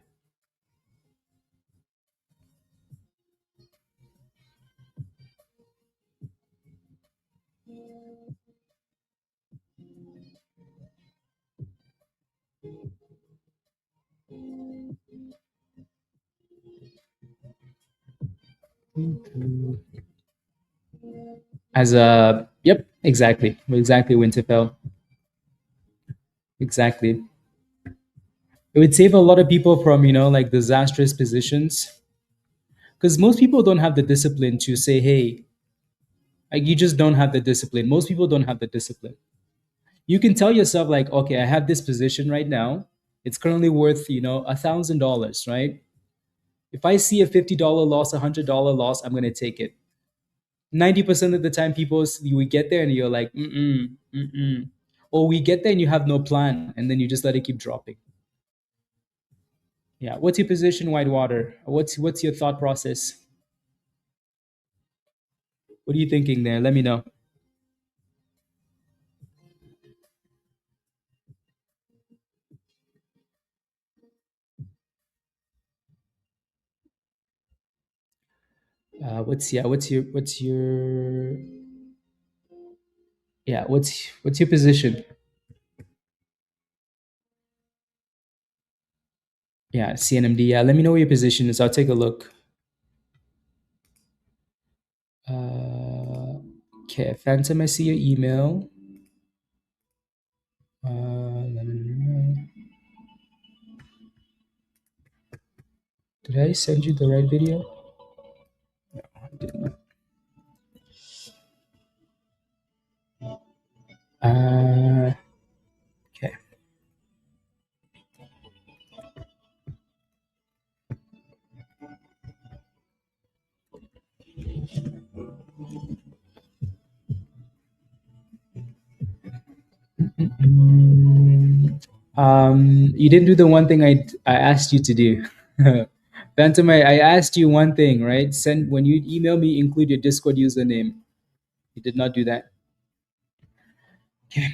As a yep, exactly, Winterfell. Exactly. It would save a lot of people from like disastrous positions, because most people don't have the discipline to say, hey, like you just don't have the discipline. Most people don't have the discipline. You can tell yourself like, okay, I have this position right now. It's currently worth $1,000, right? If I see a $50 loss, $100 loss, I'm gonna take it. 90% of the time, we get there and you're like, or we get there and you have no plan, and then you just let it keep dropping. Yeah. What's your position, Whitewater? What's your thought process? What are you thinking there? Let me know. What's your position? Yeah, CNMD. Yeah, let me know what your position is. I'll take a look. Okay, Phantom, I see your email. Did I send you the right video? No, I did not. Okay. You didn't do the one thing I asked you to do. Phantom, I asked you one thing, right? Send when you email me, include your Discord username. You did not do that. Okay.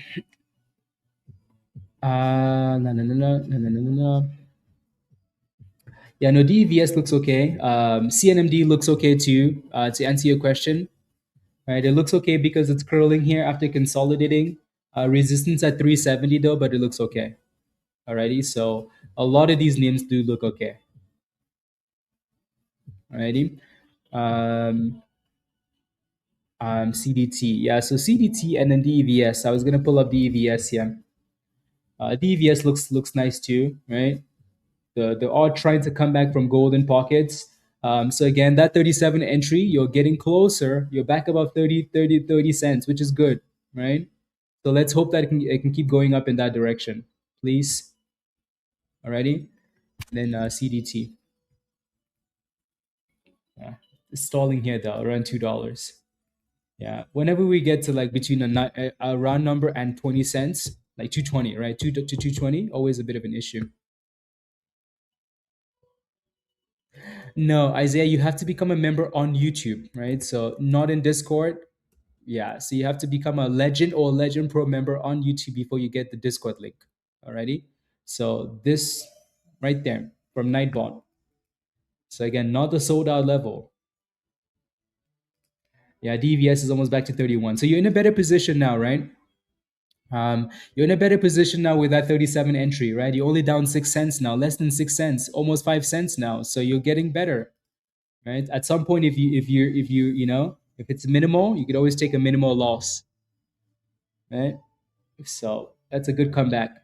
No, no, no, no, no, no, no, no, no. Yeah, no, DEVS looks okay. CNMD looks okay too. To answer your question, right? It looks okay because it's curling here after consolidating. Resistance at 370 though, but it looks okay. Alrighty, so a lot of these names do look okay. Alrighty. CDT, yeah. So CDT and then DEVS. I was gonna pull up DEVS here. DEVS looks nice too, right? They're all trying to come back from golden pockets. So again, that 37 entry, you're getting closer. You're back about 30 cents, which is good, right? So let's hope that it can keep going up in that direction, please. Alrighty. Then CDT. Yeah. It's stalling here though, around $2. Yeah. Whenever we get to like between a round number and 20 cents, like 220, right? 220, always a bit of an issue. No, Isaiah, you have to become a member on YouTube, right? So not in Discord. Yeah. So you have to become a Legend or Legend Pro member on YouTube before you get the Discord link. Alrighty. So this right there from Nightbot. So again, not the sold out level. Yeah, DVS is almost back to 31. So you're in a better position now, right? You're in a better position now with that 37 entry, right? You're only down 6 cents now, less than 6 cents, almost 5 cents now. So you're getting better, right? At some point, if it's minimal, you could always take a minimal loss, right? So that's a good comeback.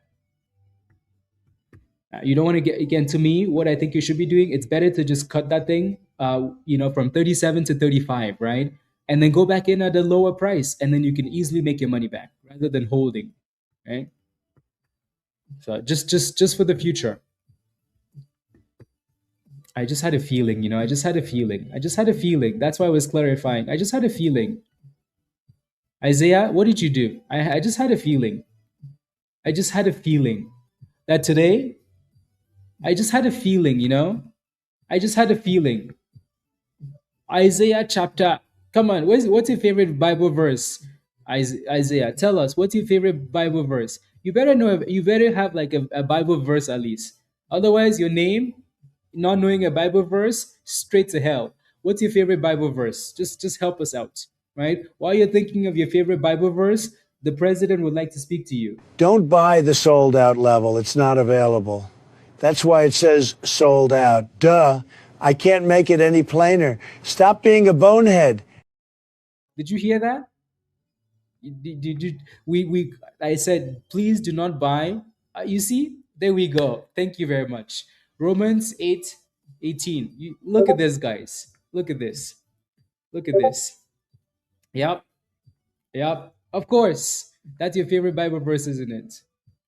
You don't want to get, again, to me, what I think you should be doing, it's better to just cut that thing, from 37 to 35, right? And then go back in at a lower price, and then you can easily make your money back rather than holding, right? So just for the future. I just had a feeling, I just had a feeling. I just had a feeling. That's why I was clarifying. I just had a feeling. Isaiah, what did you do? I just had a feeling. I just had a feeling that today, I just had a feeling, I just had a feeling. Isaiah chapter. Come on, what's your favorite Bible verse? Isaiah, tell us, what's your favorite Bible verse? You better know. You better have like a Bible verse at least. Otherwise, your name, not knowing a Bible verse, straight to hell. What's your favorite Bible verse? Just help us out, right? While you're thinking of your favorite Bible verse, the president would like to speak to you. Don't buy the sold out level. It's not available. That's why it says sold out. Duh. I can't make it any plainer. Stop being a bonehead. Did you hear that? I said, please do not buy. You see, there we go. Thank you very much. Romans 8:18. Look at this, guys. Look at this. Look at this. Yep. Yep. Of course. That's your favorite Bible verse, isn't it?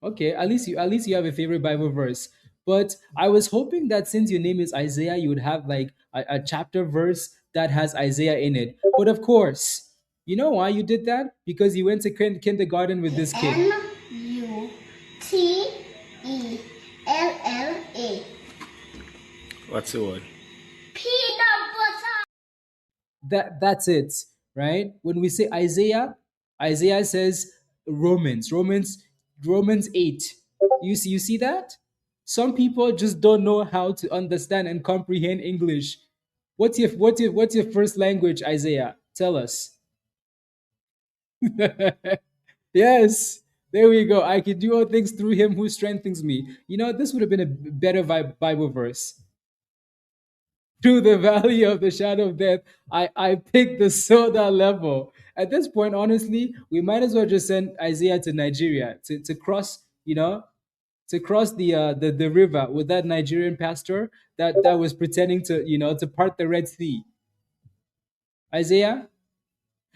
Okay, at least you have a favorite Bible verse. But I was hoping that since your name is Isaiah, you would have like a chapter verse that has Isaiah in it. But of course, you know why you did that? Because you went to kindergarten with this kid. NUTELLA. What's the word? Peanut butter. That's it. right? When we say Isaiah, Isaiah says Romans 8. You see that? Some people just don't know how to understand and comprehend English. What's your first language, Isaiah? Tell us. Yes. There we go. I can do all things through him who strengthens me. This would have been a better Bible verse. Through the valley of the shadow of death, I picked the soda level. At this point, honestly, we might as well just send Isaiah to Nigeria to cross, to cross the river with that Nigerian pastor that was pretending to part the Red Sea. Isaiah,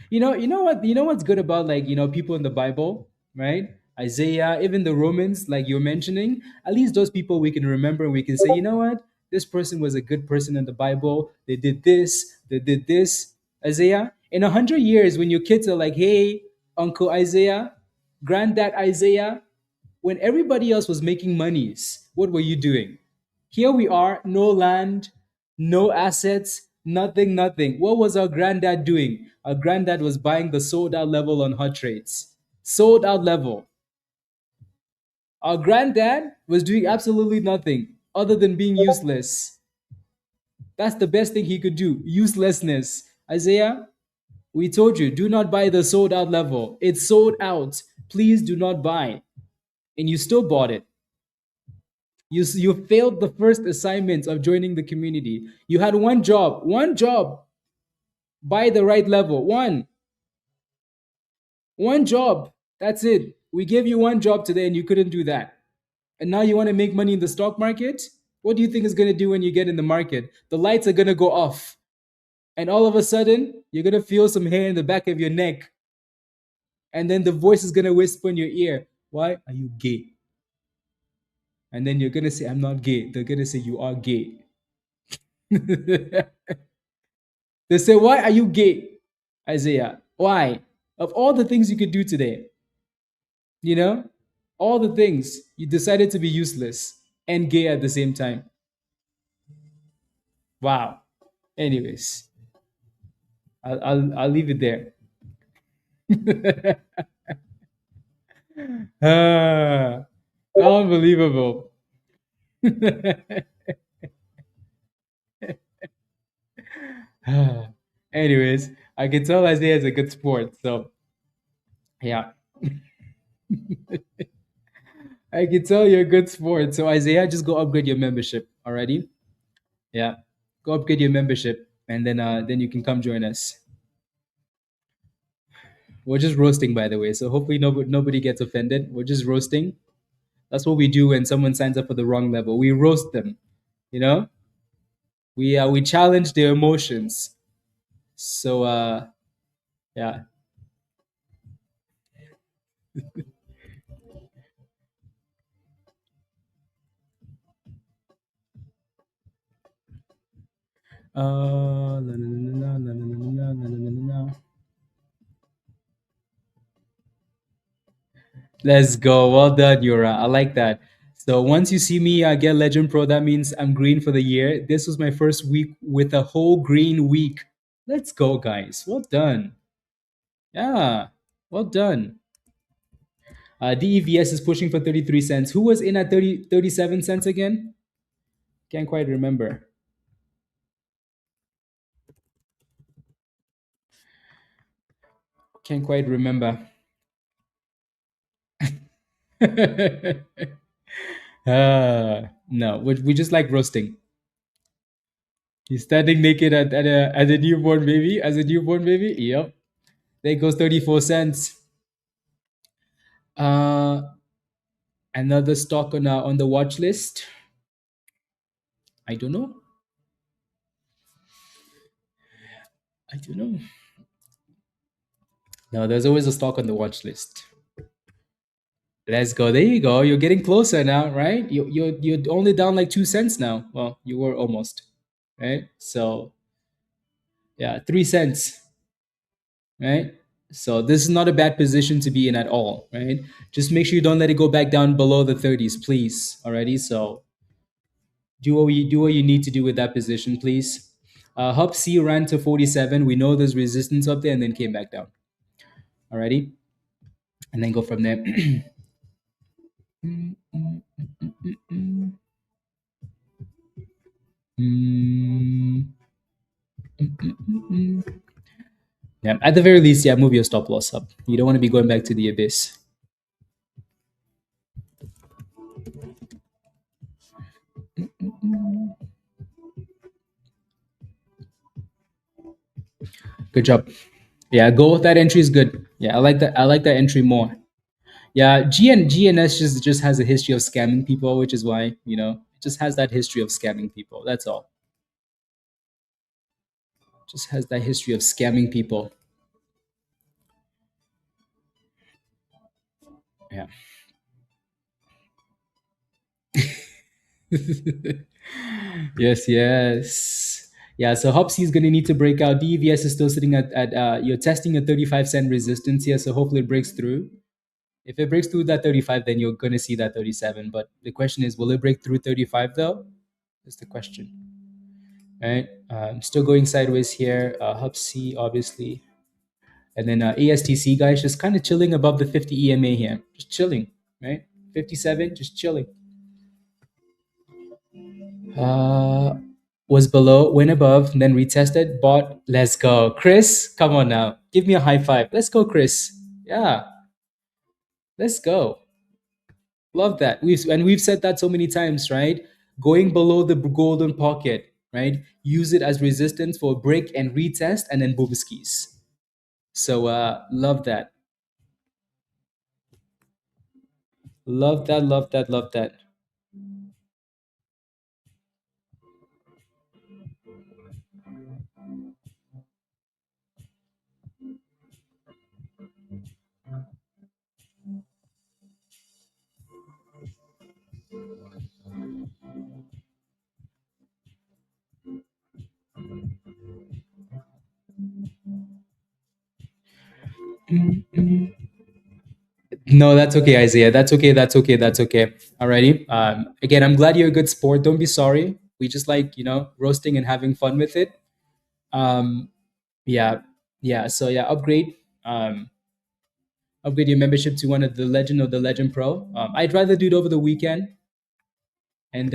you know what's good about, like, people in the Bible, right? Isaiah, even the Romans, like you're mentioning, at least those people we can remember and we can say, you know what? This person was a good person in the Bible. They did this, they did this. Isaiah, in 100 years, when your kids are like, hey, Uncle Isaiah, Granddad Isaiah, when everybody else was making monies, what were you doing? Here we are, no land, no assets, nothing, nothing. What was our granddad doing? Our granddad was buying the sold out level on hot trades. Sold out level. Our granddad was doing absolutely nothing other than being useless. That's the best thing he could do. Uselessness. Isaiah, we told you, do not buy the sold out level. It's sold out. Please do not buy. And you still bought it. You failed the first assignment of joining the community. You had one job, buy the right level. One job. That's it. We gave you one job today and you couldn't do that. And now you want to make money in the stock market? What do you think it's going to do when you get in the market? The lights are going to go off. And all of a sudden, you're going to feel some hair in the back of your neck. And then the voice is going to whisper in your ear, why are you gay? And then you're going to say, I'm not gay. They're going to say, you are gay. They say, why are you gay, Isaiah? Why? Of all the things you could do today, all the things, you decided to be useless and gay at the same time. Wow. Anyways, I'll leave it there. Ah, unbelievable. Anyways, I can tell Isaiah is a good sport. So, yeah, I can tell you're a good sport. So, Isaiah, just go upgrade your membership. Alrighty? Yeah, go upgrade your membership, and then you can come join us. We're just roasting, by the way. So hopefully nobody gets offended. We're just roasting. That's what we do when someone signs up for the wrong level. We roast them. You know, we challenge their emotions. So yeah. La, la, la, la, la, la, la, la, la, la, la. Let's go. Well done, Yura. I like that. So once you see me get Legend Pro, that means I'm green for the year. This was my first week with a whole green week. Let's go, guys. Well done. Yeah, well done. DEVS is pushing for 33 cents. Who was in at 37 cents again? Can't quite remember. Can't quite remember. No, we just like roasting. He's standing naked at a newborn baby. As a newborn baby, yep. There goes 34 cents. Another stock on the watch list. I don't know. No, there's always a stock on the watch list. Let's go. There you go. You're getting closer now, right? You're only down like 2 cents now. Well, you were almost, right? So yeah, 3 cents, right? So this is not a bad position to be in at all, right? Just make sure you don't let it go back down below the 30s, please. Alrighty. So do what you need to do with that position, please. HUBC ran to 47. We know there's resistance up there and then came back down. Alrighty, and then go from there. Yeah, at the very least, yeah, move your stop loss up. You don't want to be going back to the abyss. Good job. Yeah, go with that entry is good. Yeah, I like that. I like that entry more. Yeah, GNS just has a history of scamming people, which is why it just has that history of scamming people. That's all. Just has that history of scamming people. Yeah. Yes, yes. Yeah, so HUBC is going to need to break out. DEVS is still sitting at you're testing a 35-cent resistance here, so hopefully it breaks through. If it breaks through that 35, then you're going to see that 37. But the question is, will it break through 35 though? That's the question. All right. Still going sideways here. HUBC, obviously. And then ASTC, guys, just kind of chilling above the 50 EMA here. Just chilling, right? 57, just chilling. Was below, went above, then retested, bought. Let's go. Chris, come on now. Give me a high five. Let's go, Chris. Yeah. Let's go. Love that. We've said that so many times, right? Going below the golden pocket, right? Use it as resistance for a break and retest, and then boomskis. So love that. Love that, love that, love that. No, that's okay, Isaiah. That's okay. That's okay. That's okay. Alrighty. Again, I'm glad you're a good sport. Don't be sorry. We just like roasting and having fun with it. Um, yeah, yeah. So yeah, upgrade your membership to one of the Legend or the Legend Pro. I'd rather do it over the weekend, and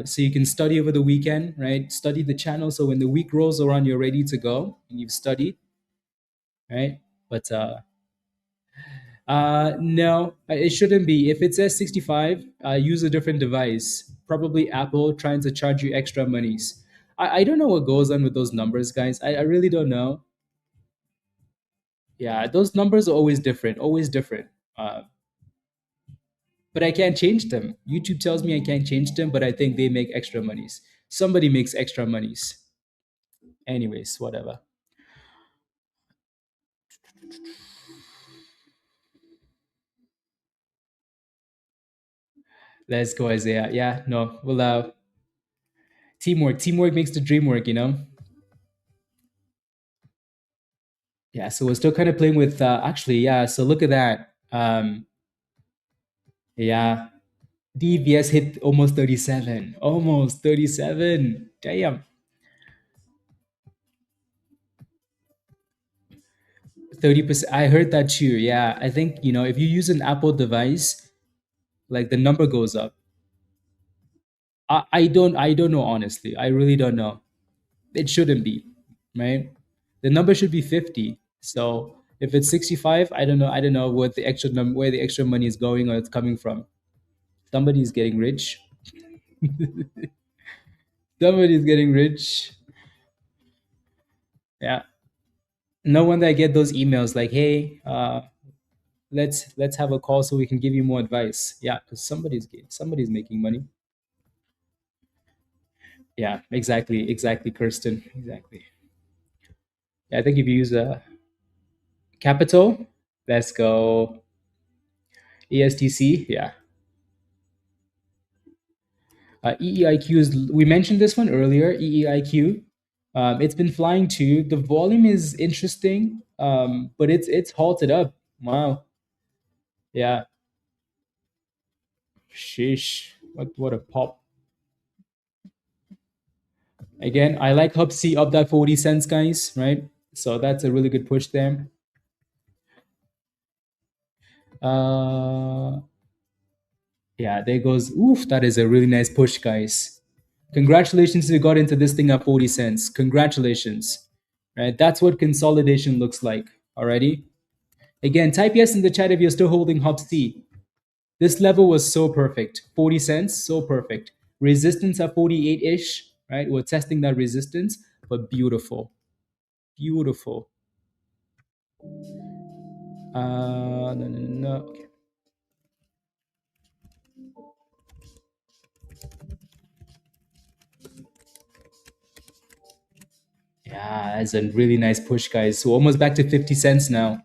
so you can study over the weekend, right? Study the channel, so when the week rolls around, you're ready to go and you've studied, right? But no, it shouldn't be. If it says 65, use a different device. Probably Apple trying to charge you extra monies. I don't know what goes on with those numbers, guys. I really don't know. Yeah, those numbers are always different, always different. Uh, but I can't change them. YouTube tells me I can't change them, but I think they make extra monies. Somebody makes extra monies. Anyways, whatever. Let's go, Isaiah. Yeah, no, well, teamwork. Teamwork makes the dream work. Yeah, so we're still kind of playing with, actually, yeah, so look at that. Yeah, DVS hit almost 37. Almost 37. Damn. 30%. I heard that too. Yeah, I think, if you use an Apple device, like the number goes up. I don't know honestly. I really don't know. It shouldn't be, right? The number should be 50. So if it's 65, I don't know. I don't know what the extra where the extra money is going or it's coming from. Somebody's getting rich. Somebody's getting rich. Yeah. No wonder I get those emails like, "Hey, let's have a call so we can give you more advice." Yeah, because somebody's making money. Yeah, exactly, Kirsten, exactly. Yeah, I think if you use a capital, let's go ASTC. Yeah, EEIQ is. We mentioned this one earlier. EEIQ. It's been flying too. The volume is interesting, but it's halted up. Wow. Yeah. Sheesh. What a pop. Again, I like HUBC up that 40 cents, guys, right? So that's a really good push there. Uh, yeah, there goes. Oof, that is a really nice push, guys. Congratulations, you got into this thing at 40 cents. Congratulations. Right? That's what consolidation looks like. Alrighty. Again, type yes in the chat if you're still holding HUBC. This level was so perfect. 40 cents, so perfect. Resistance at 48-ish, right? We're testing that resistance, but beautiful. Beautiful. No. Okay. Yeah, that's a really nice push, guys. So almost back to 50 cents now.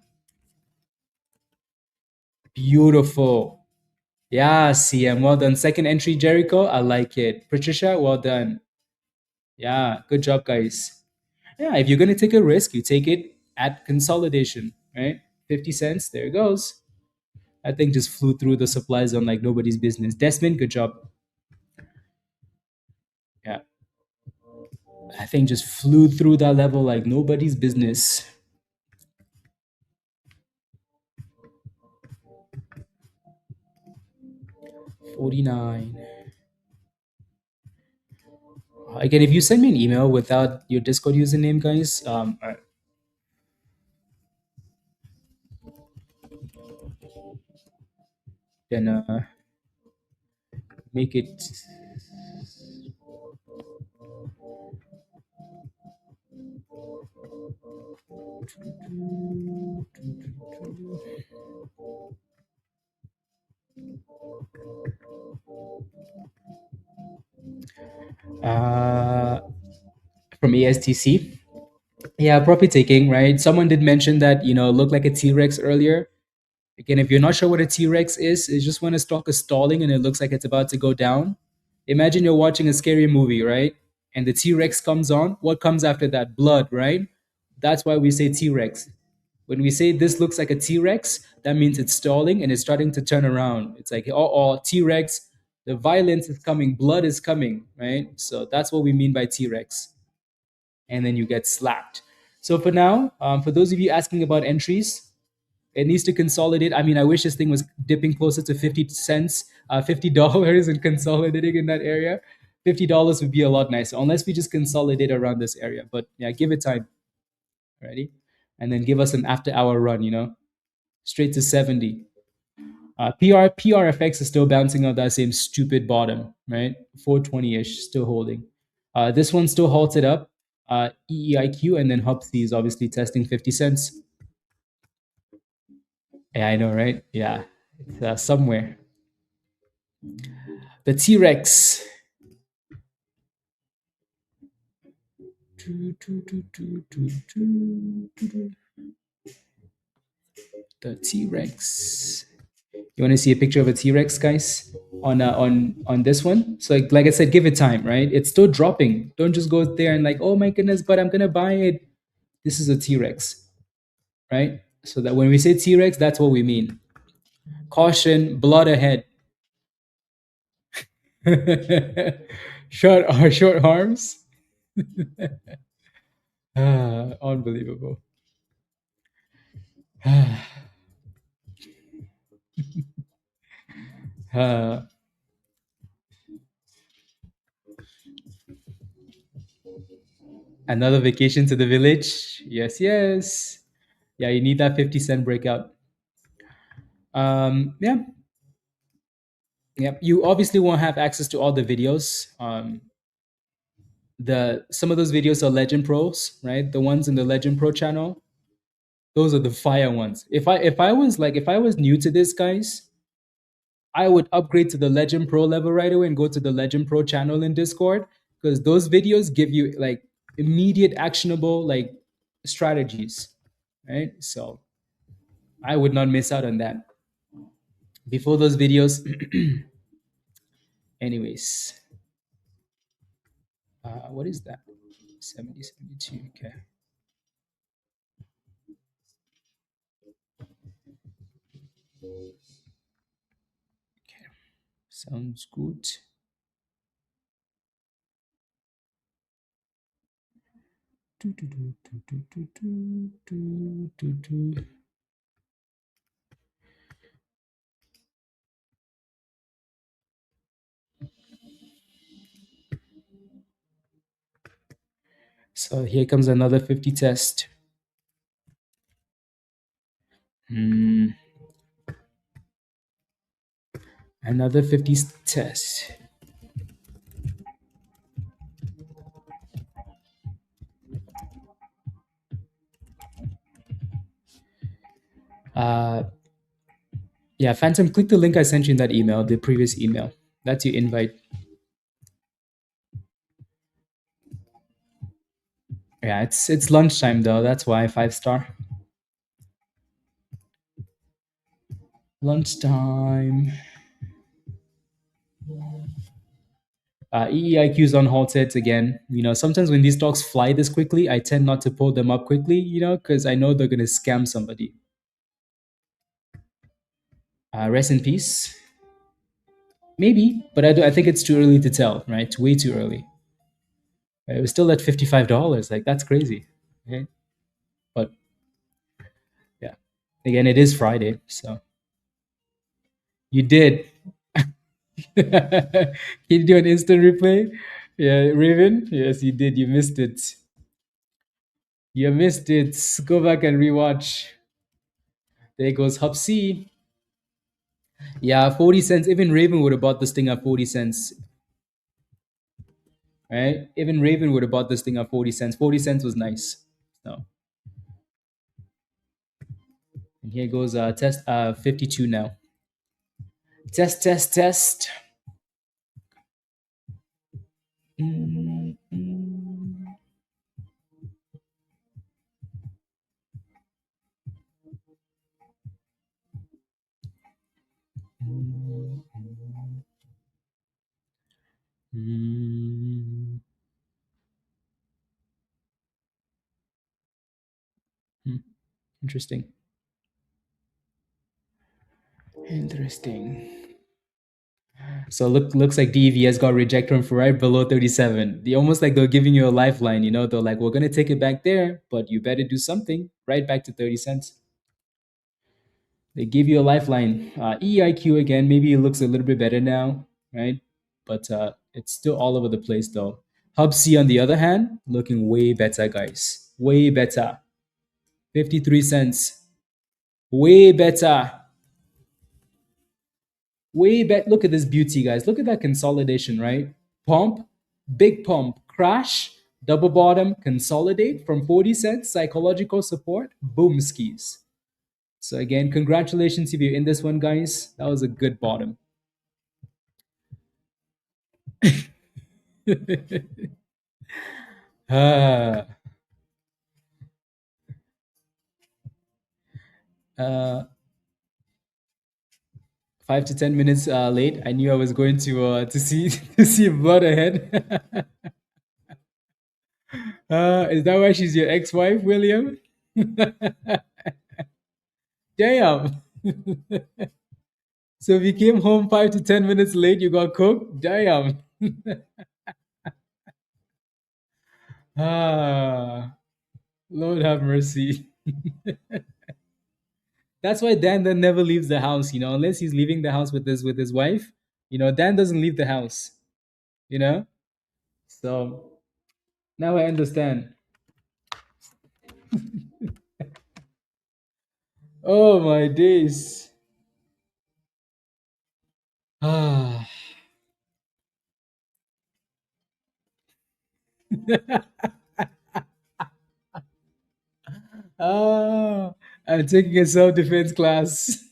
Beautiful. Yeah, CM, well done. Second entry, Jericho. I like it. Patricia, well done. Yeah, good job, guys. Yeah, if you're going to take a risk, you take it at consolidation, right? 50 cents, there it goes. That thing just flew through the supply zone like nobody's business. Desmond, good job. Yeah, that thing just flew through that level like nobody's business. 49. Again, if you send me an email without your Discord username, guys, then make it. Uh, from ASTC. Yeah, profit taking, right? Someone did mention that, looked like a T-Rex earlier. Again, if you're not sure what a T-Rex is, it's just when a stock is stalling and it looks like it's about to go down. Imagine you're watching a scary movie, right? And the T-Rex comes on. What comes after that? Blood, right? That's why we say T-Rex. When we say this looks like a T-Rex, that means it's stalling and it's starting to turn around. It's like, oh, T-Rex, the violence is coming, blood is coming, right? So that's what we mean by T-Rex. And then you get slapped. So for now, for those of you asking about entries, it needs to consolidate. I mean, I wish this thing was dipping closer to 50 cents, $50 and consolidating in that area. $50 would be a lot nicer, unless we just consolidate around this area. But yeah, give it time. Ready? And then give us an after hour run, straight to 70. PRFX is still bouncing on that same stupid bottom, right? 420-ish, still holding. This one still halted up. EEIQ and then HUBC is obviously testing 50 cents. Yeah, I know, right? Yeah, it's somewhere. The T-Rex. The T-Rex. You want to see a picture of a T-Rex, guys? On this one. So like I said, give it time, right? It's still dropping. Don't just go there and like, oh my goodness, but I'm gonna buy it. This is a T-Rex, right? So that when we say T-Rex, that's what we mean. Caution, blood ahead. Short arms. Unbelievable. Uh, Another vacation to the village. Yes, yes. Yeah, you need that 50 cent breakout. Yeah. Yeah. You obviously won't have access to all the videos. Some of those videos are Legend Pros, right? The ones in the Legend Pro channel. Those are the fire ones. If I was new to this, guys, I would upgrade to the Legend Pro level right away and go to the Legend Pro channel in Discord, because those videos give you like immediate actionable like strategies, right? So I would not miss out on that. Before those videos, anyways, what is that? 70, 72. Okay. Okay. Sounds good. So here comes another 50 test. Another 50 test. Yeah, Phantom, click the link I sent you in that email, the previous email. That's your invite. Yeah, it's lunchtime though. That's why 5-star. Lunchtime. EEIQs on halted again. Sometimes when these stocks fly this quickly, I tend not to pull them up quickly, because I know they're going to scam somebody. Rest in peace. Maybe, but I think it's too early to tell, right? Way too early. It was still at $55. Like, that's crazy. Okay? But yeah, again, it is Friday, so you did. Can you do an instant replay? Yeah, Raven. Yes, you did. You missed it. You missed it. Go back and rewatch. There goes HUBC. Yeah, 40 cents. Even Raven would have bought this thing at 40 cents. Right? Even Raven would have bought this thing at 40 cents. 40 cents was nice. So, and here goes test 52 now. Test, test, test. Interesting. Interesting. So looks like DEVS got rejected from right below 37. They almost like they're giving you a lifeline, They're like, we're gonna take it back there, but you better do something. Right back to 30 cents. They give you a lifeline. EIQ again, maybe it looks a little bit better now, right? But it's still all over the place though. HUBC on the other hand, looking way better, guys. Way better. 53 cents. Way better. Way better. Look at this beauty, guys. Look at that consolidation, right? Pump, big pump, crash, double bottom, consolidate from 40 cents, psychological support, boom skis. So again, congratulations if you're in this one, guys. That was a good bottom. uh, 5 to 10 minutes late. I knew I was going to see to see blood ahead. Is that why she's your ex-wife, William? Damn. So if you came home 5 to 10 minutes late, you got cooked? Damn. Lord have mercy. That's why Dan then never leaves the house, unless he's leaving the house with his wife. Dan doesn't leave the house. So now I understand. Oh my days. Ah. I'm taking a self-defense class.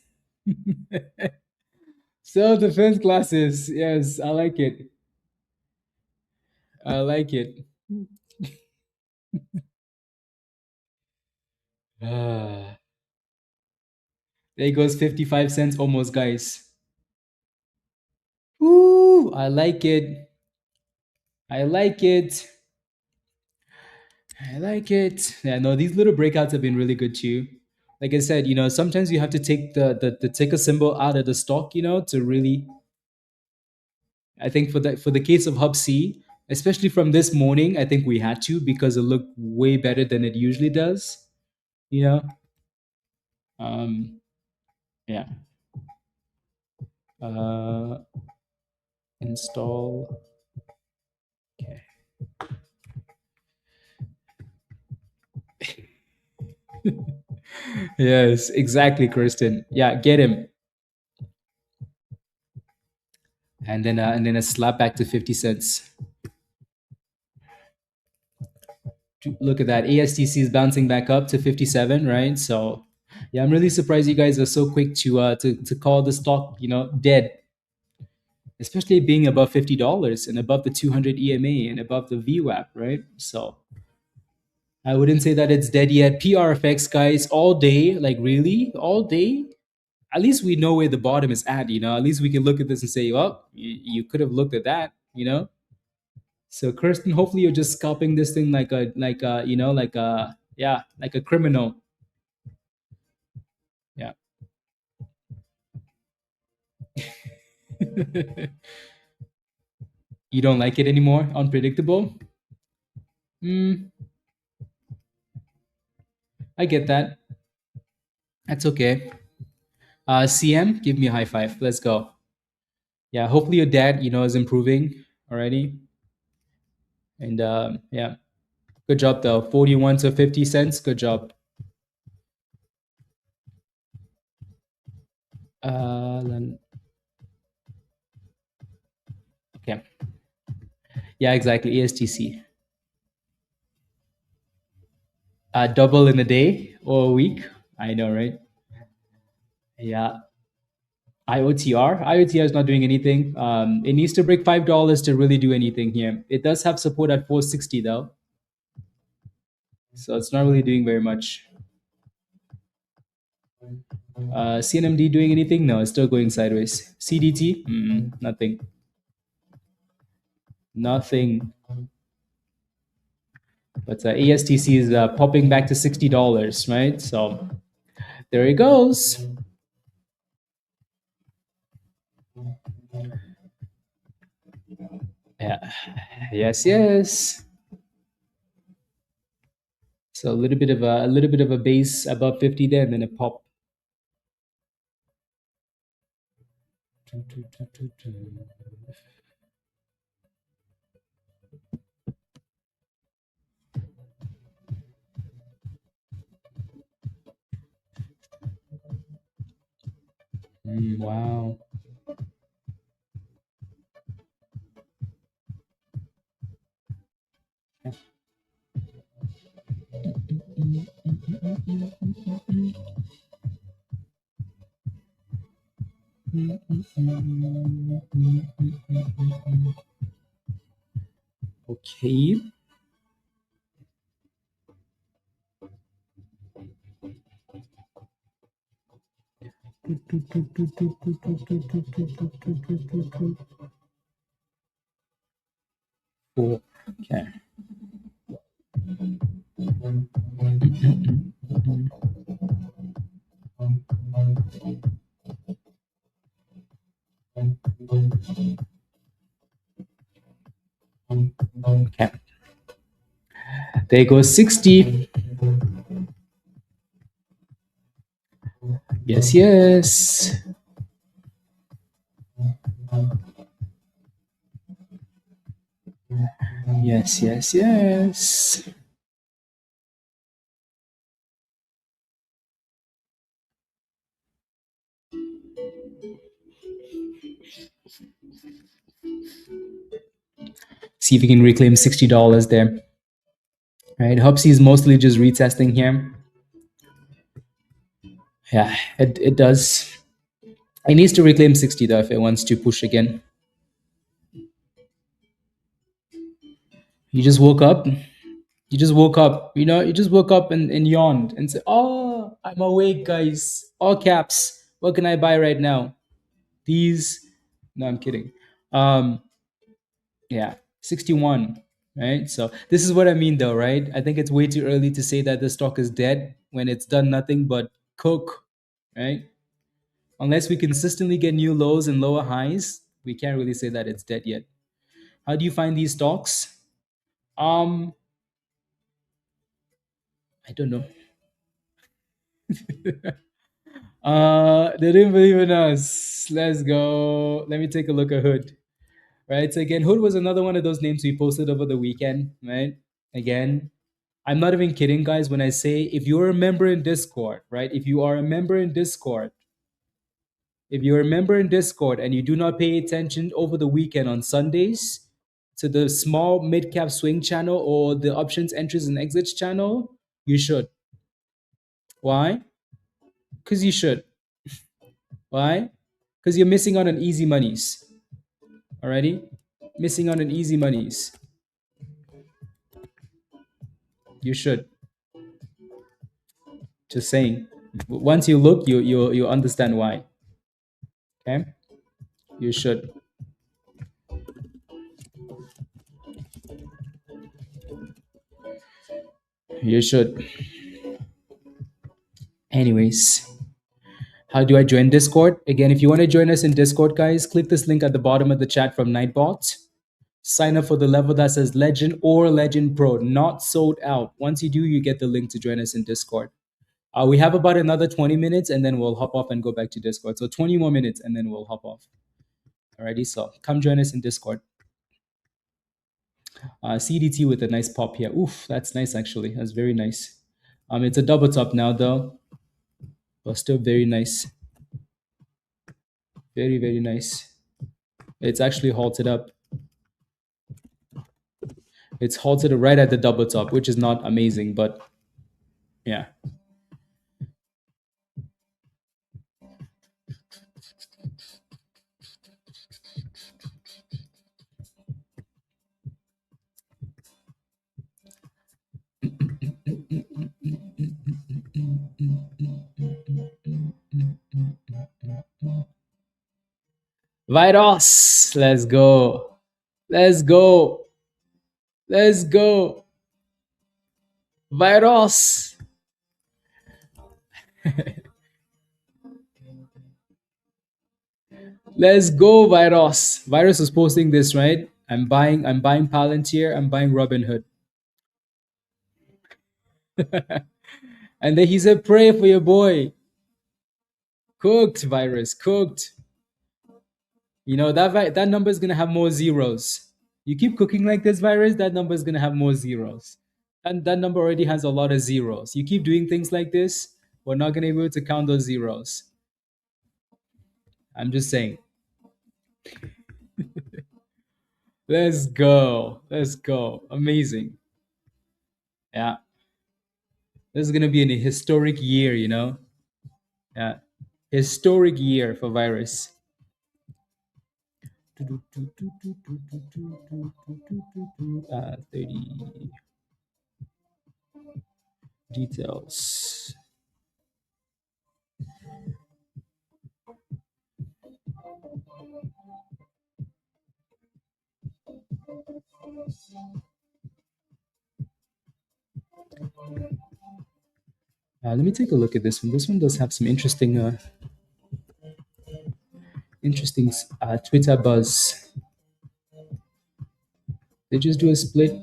Self-defense classes. Yes, I like it. I like it. There goes 55 cents almost, guys. Ooh, I like it. I like it. I like it. Yeah, no, these little breakouts have been really good too. Like I said, sometimes you have to take the ticker symbol out of the stock, to really. I think for the case of HUBC, especially from this morning. I think we had to because it looked way better than it usually does. You know, yeah. Install. Okay. Yes, exactly, Kristen. Yeah, get him, and then a slap back to 50 cents. Look at that. ASTC is bouncing back up to 57, right? So, yeah, I'm really surprised you guys are so quick to call the stock, dead, especially being above $50 and above the 200 EMA and above the VWAP, right? So, I wouldn't say that it's dead yet. PRFX, guys, all day, like really, all day. At least we know where the bottom is at. At least we can look at this and say, well, you could have looked at that. So Kirsten, hopefully you're just scalping this thing like a criminal. Yeah. You don't like it anymore? Unpredictable? I get that. That's okay. CM, give me a high five. Let's go. Yeah, hopefully your dad, is improving already. And yeah, good job though. 41 to 50 cents. Good job. Okay. Yeah, exactly. ASTC. Double in a day or a week. I know, right? Yeah. IOTR. IOTR is not doing anything. It needs to break $5 to really do anything here. It does have support at 460 though, so it's not really doing very much. CNMD doing anything? No, it's still going sideways. CDT? Nothing. Nothing. But ASTC is popping back to $60, right? So there it goes. Yeah. Yes. So a little bit of a base above 50 there, and then a pop. Wow. Okay. Cool. Okay. Okay. There goes 60. Yes. Yes. See if we can reclaim $60 there. Right. HUBC is mostly just retesting here. Yeah, it does. It needs to reclaim 60 though if it wants to push again. You just woke up. You just woke up. You just woke up and yawned and said, "Oh, I'm awake, guys." All caps. What can I buy right now? These. No, I'm kidding. Yeah, 61. Right. So this is what I mean, though, right? I think it's way too early to say that the stock is dead when it's done nothing but cook, right? Unless we consistently get new lows and lower highs, we can't really say that it's dead yet. How do you find these stocks? I don't know. They didn't believe in us. Let's go. Let me take a look at Hood. Right. So again, Hood was another one of those names we posted over the weekend. Right. Again, I'm not even kidding, guys, when I say if you're a member in Discord, right? If you are a member in Discord, if you're a member in Discord and you do not pay attention over the weekend on Sundays to the small mid cap swing channel or the options entries and exits channel, you should. Why? Because you should. Why? Because you're missing out on easy monies. Alrighty? Missing out on easy monies. You should. Just saying. Once you look, you understand why. Okay? You should. You should. Anyways, how do I join Discord? Again, if you want to join us in Discord, guys, click this link at the bottom of the chat from Nightbot. Sign up for the level that says Legend or Legend Pro, not sold out. Once you do, you get the link to join us in Discord. We have about another 20 minutes and then we'll hop off and go back to Discord. So 20 more minutes and then we'll hop off. Alrighty, so come join us in Discord. CDT with a nice pop here. Oof, that's nice actually. That's very nice. It's a double top now though, but still very nice. Very, very nice. It's actually halted up. It's halted right at the double top, which is not amazing, but yeah. Virus, let's go. Let's go. Let's go. Virus. Let's go, Virus. Virus is posting this, right? I'm buying Palantir, I'm buying Robinhood. And then he said, pray for your boy. Cooked, Virus, cooked. You know, that number is going to have more zeros. You keep cooking like this, Virus, that number is going to have more zeros. And that number already has a lot of zeros. You keep doing things like this, we're not going to be able to count those zeros. I'm just saying. Let's go. Let's go. Amazing. Yeah. This is going to be a historic year, you know? Yeah. Historic year for Virus. 30 details. Let me take a look at this one. This one does have some interesting Twitter buzz. They just do a split.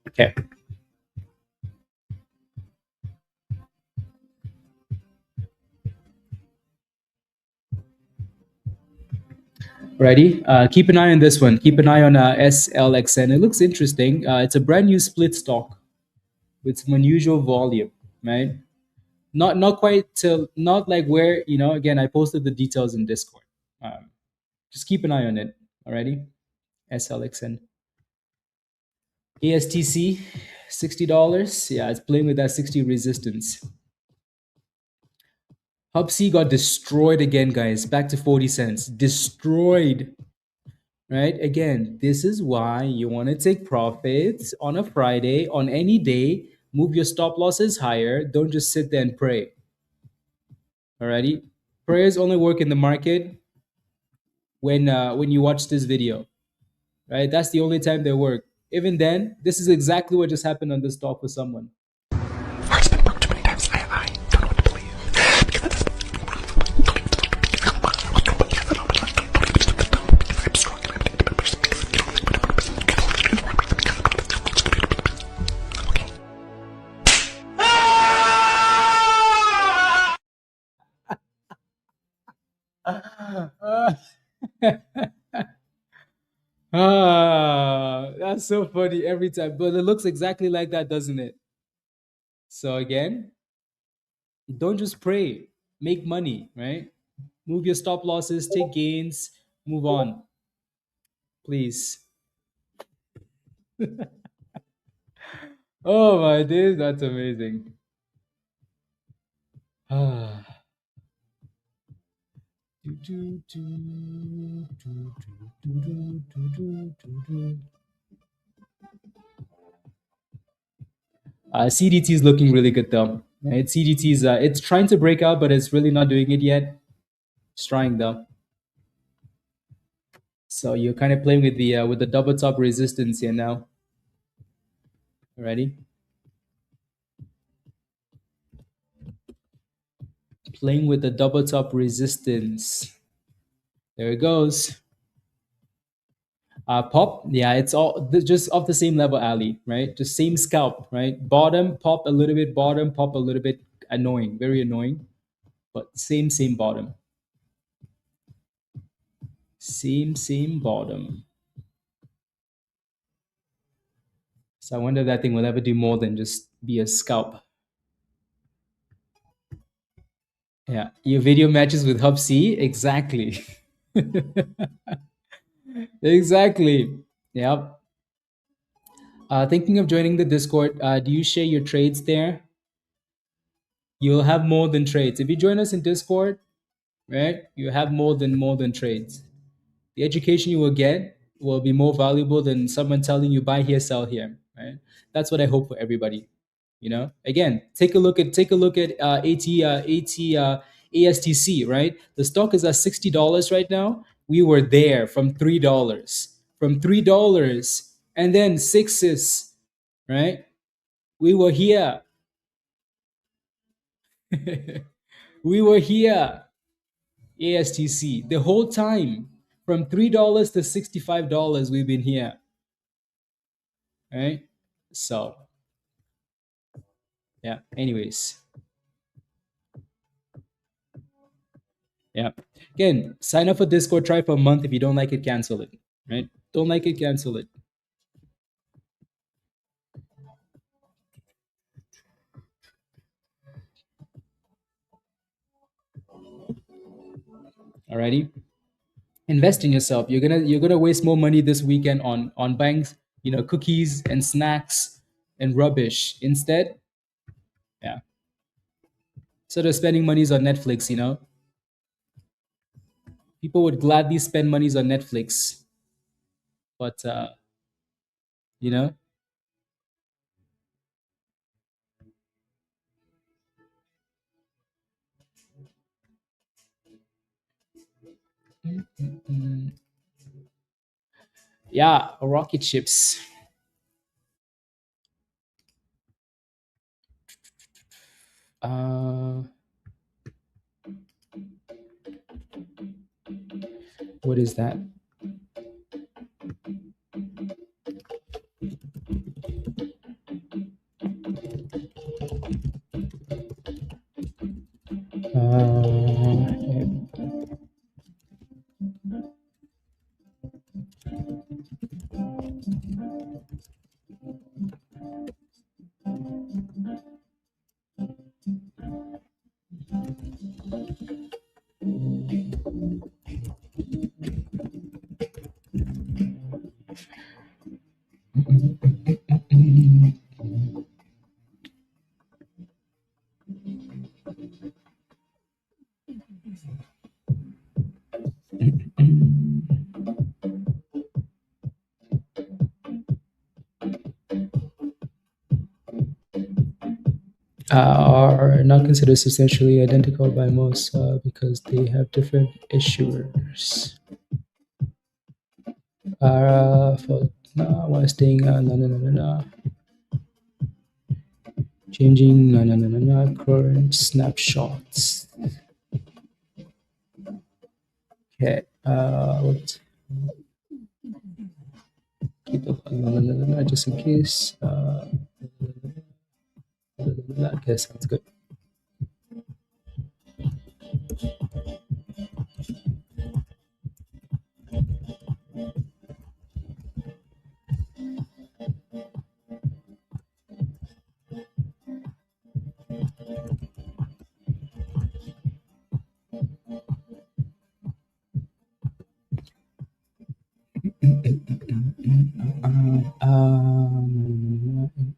Okay. Ready? Keep an eye on this one. Keep an eye on SLXN. It looks interesting. It's a brand new split stock with some unusual volume, right? Not quite till not like where again I posted the details in Discord. Just keep an eye on it. Alrighty. SLXN. ASTC, $60. Yeah, it's playing with that 60 resistance. HUBC got destroyed again, guys. Back to 40 cents. Destroyed. Right? Again, this is why you want to take profits on a Friday, on any day. Move your stop losses higher. Don't just sit there and pray. Alrighty? Prayers only work in the market when you watch this video. Right? That's the only time they work. Even then, this is exactly what just happened on this stock for someone. It's been broke too many times. I don't know what to believe. That's so funny every time. But it looks exactly like that, doesn't it? So again, don't just pray. Make money, right? Move your stop losses, take gains, move on. Please. Oh my days, that's amazing. CDT is looking really good though. Right? CDT is it's trying to break out, but it's really not doing it yet. It's trying though. So you're kind of playing with the double top resistance here now. Ready? Playing with the double top resistance. There it goes. Pop, yeah, it's all just off the same level, Ali, right? Just same scalp, right? Bottom, pop a little bit, bottom, pop a little bit. Annoying, very annoying, but same bottom. Same bottom. So I wonder if that thing will ever do more than just be a scalp. Yeah, your video matches with HUBC? Exactly. Exactly. Yep. Thinking of joining the Discord, do you share your trades there? You'll have more than trades. If you join us in Discord, right, you have more than trades. The education you will get will be more valuable than someone telling you buy here, sell here, right? That's what I hope for everybody. Again, take a look at ASTC, right? The stock is at $60 right now. We were there from $3, and then sixes, right? We were here. We were here. ASTC the whole time from $3 to $65. We've been here, right? So yeah, anyways, yeah, again, sign up for Discord, try for a month. If you don't like it, cancel it, right? Don't like it, cancel it. Alrighty, invest in yourself. You're gonna waste more money this weekend on banks, cookies and snacks and rubbish. Instead, yeah, instead of spending monies on Netflix, People would gladly spend monies on Netflix, but you know. Mm, yeah, rocket ships. Uh, what is that? Uh, are not considered substantially identical by most because they have different issuers. For while staying no. Changing no current snapshots. Okay. What? Keep the just in case. Okay, sounds good.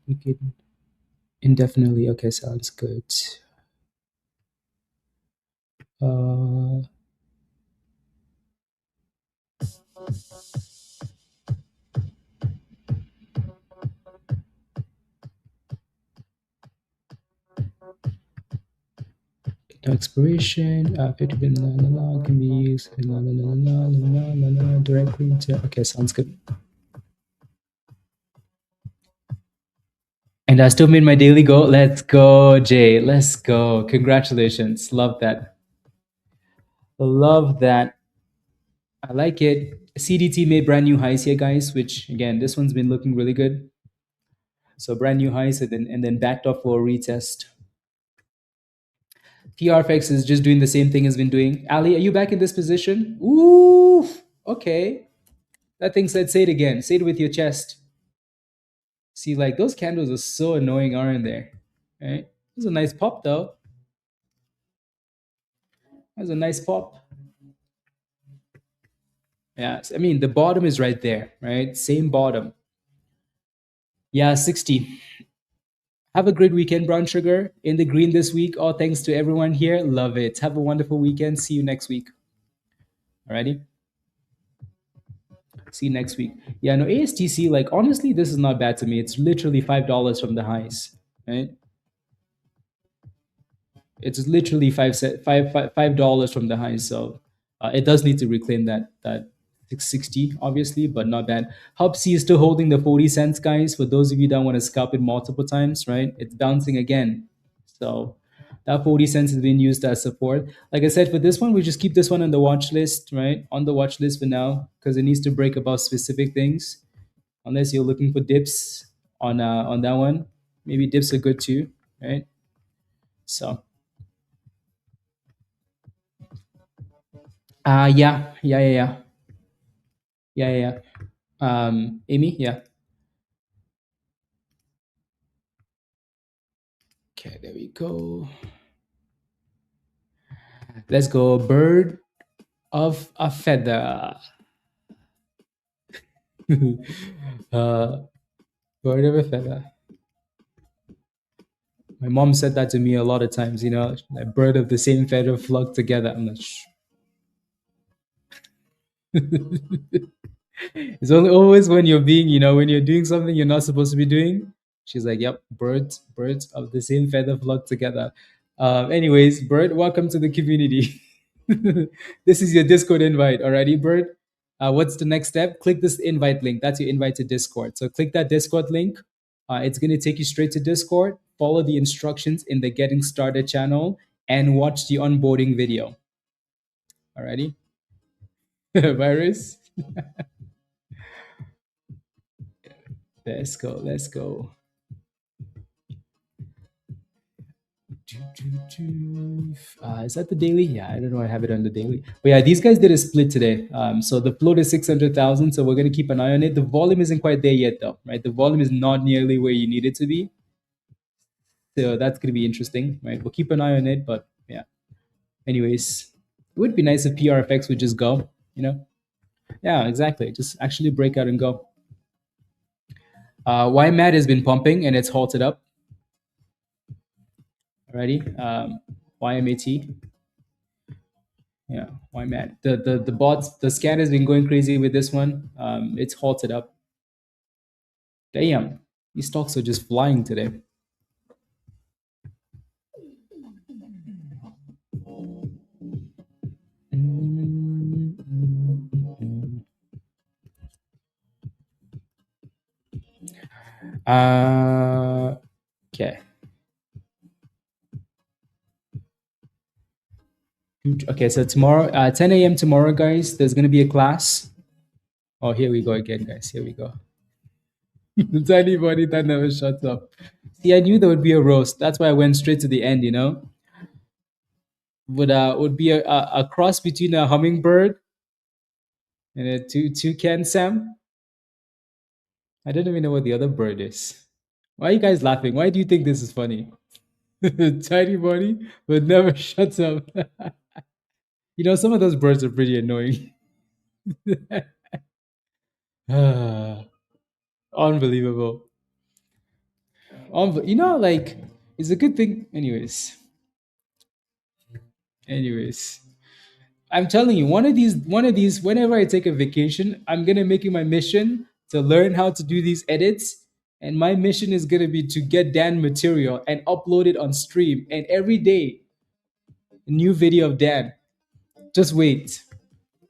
We could indefinitely. Okay, sounds good. Expiration 50 can be used directly into. Okay, sounds good. And I still made my daily goal. Let's go, Jay. Let's go. Congratulations. Love that. Love that. I like it. CDT made brand new highs here, guys, which again, this one's been looking really good. So brand new highs and then backed off for a retest. PRFX is just doing the same thing it's been doing. Ali, are you back in this position? Ooh, okay. That thing said, say it again. Say it with your chest. See, like those candles are so annoying, aren't they? Right? It was a nice pop, though. That was a nice pop. Yeah, I mean, the bottom is right there, right? Same bottom. Yeah, 60. Have a great weekend, Brown Sugar. In the green this week. All thanks to everyone here. Love it. Have a wonderful weekend. See you next week. Alrighty? See you next week. Yeah, no, ASTC, like, honestly, this is not bad to me. It's literally $5 from the highs, right? It's literally $5 from the highs. So it does need to reclaim that 660, obviously, but not bad. HUBC is still holding the 40 cents, guys. For those of you that want to scalp it multiple times, right? It's bouncing again. So that 40 cents is being used as support. Like I said, for this one, we just keep this one on the watch list, right? On the watch list for now, because it needs to break above specific things. Unless you're looking for dips on that one, maybe dips are good too, right? So yeah. Amy, yeah. Okay, there we go. Let's go. Bird of a feather. Bird of a feather. My mom said that to me a lot of times. Like bird of the same feather flock together. I'm like, shh. It's only always when you're being, when you're doing something you're not supposed to be doing. She's like, "Yep, birds of the same feather flock together." Anyways, Bird, welcome to the community. This is your Discord invite. Alrighty, Bird. What's the next step? Click this invite link. That's your invite to Discord. So click that Discord link. It's going to take you straight to Discord. Follow the instructions in the Getting Started channel and watch the onboarding video. Alrighty. Virus. Let's go. Let's go. Is that the daily? Yeah, I don't know. I have it on the daily. But yeah, these guys did a split today. So the float is 600,000. So we're going to keep an eye on it. The volume isn't quite there yet, though, right? The volume is not nearly where you need it to be. So that's going to be interesting, right? We'll keep an eye on it. But yeah, anyways, it would be nice if PRFX would just go, Yeah, exactly. Just actually break out and go. YMAD has been pumping and it's halted up. Alrighty. YMAT. Yeah, YMAT. The bots, the scan has been going crazy with this one. It's halted up. Damn, these stocks are just flying today. Okay. Okay, so tomorrow, 10 a.m. tomorrow, guys, there's going to be a class. Oh, here we go again, guys. Here we go. The tiny body that never shuts up. See, I knew there would be a roast. That's why I went straight to the end, Would be a cross between a hummingbird and a toucan, Sam? I don't even know what the other bird is. Why are you guys laughing? Why do you think this is funny? Tiny body, but never shuts up. Some of those birds are pretty annoying. Unbelievable. Like, it's a good thing. Anyways, I'm telling you, one of these, whenever I take a vacation, I'm gonna make it my mission to learn how to do these edits. And my mission is gonna be to get Dan material and upload it on stream. And every day, a new video of Dan. Just wait.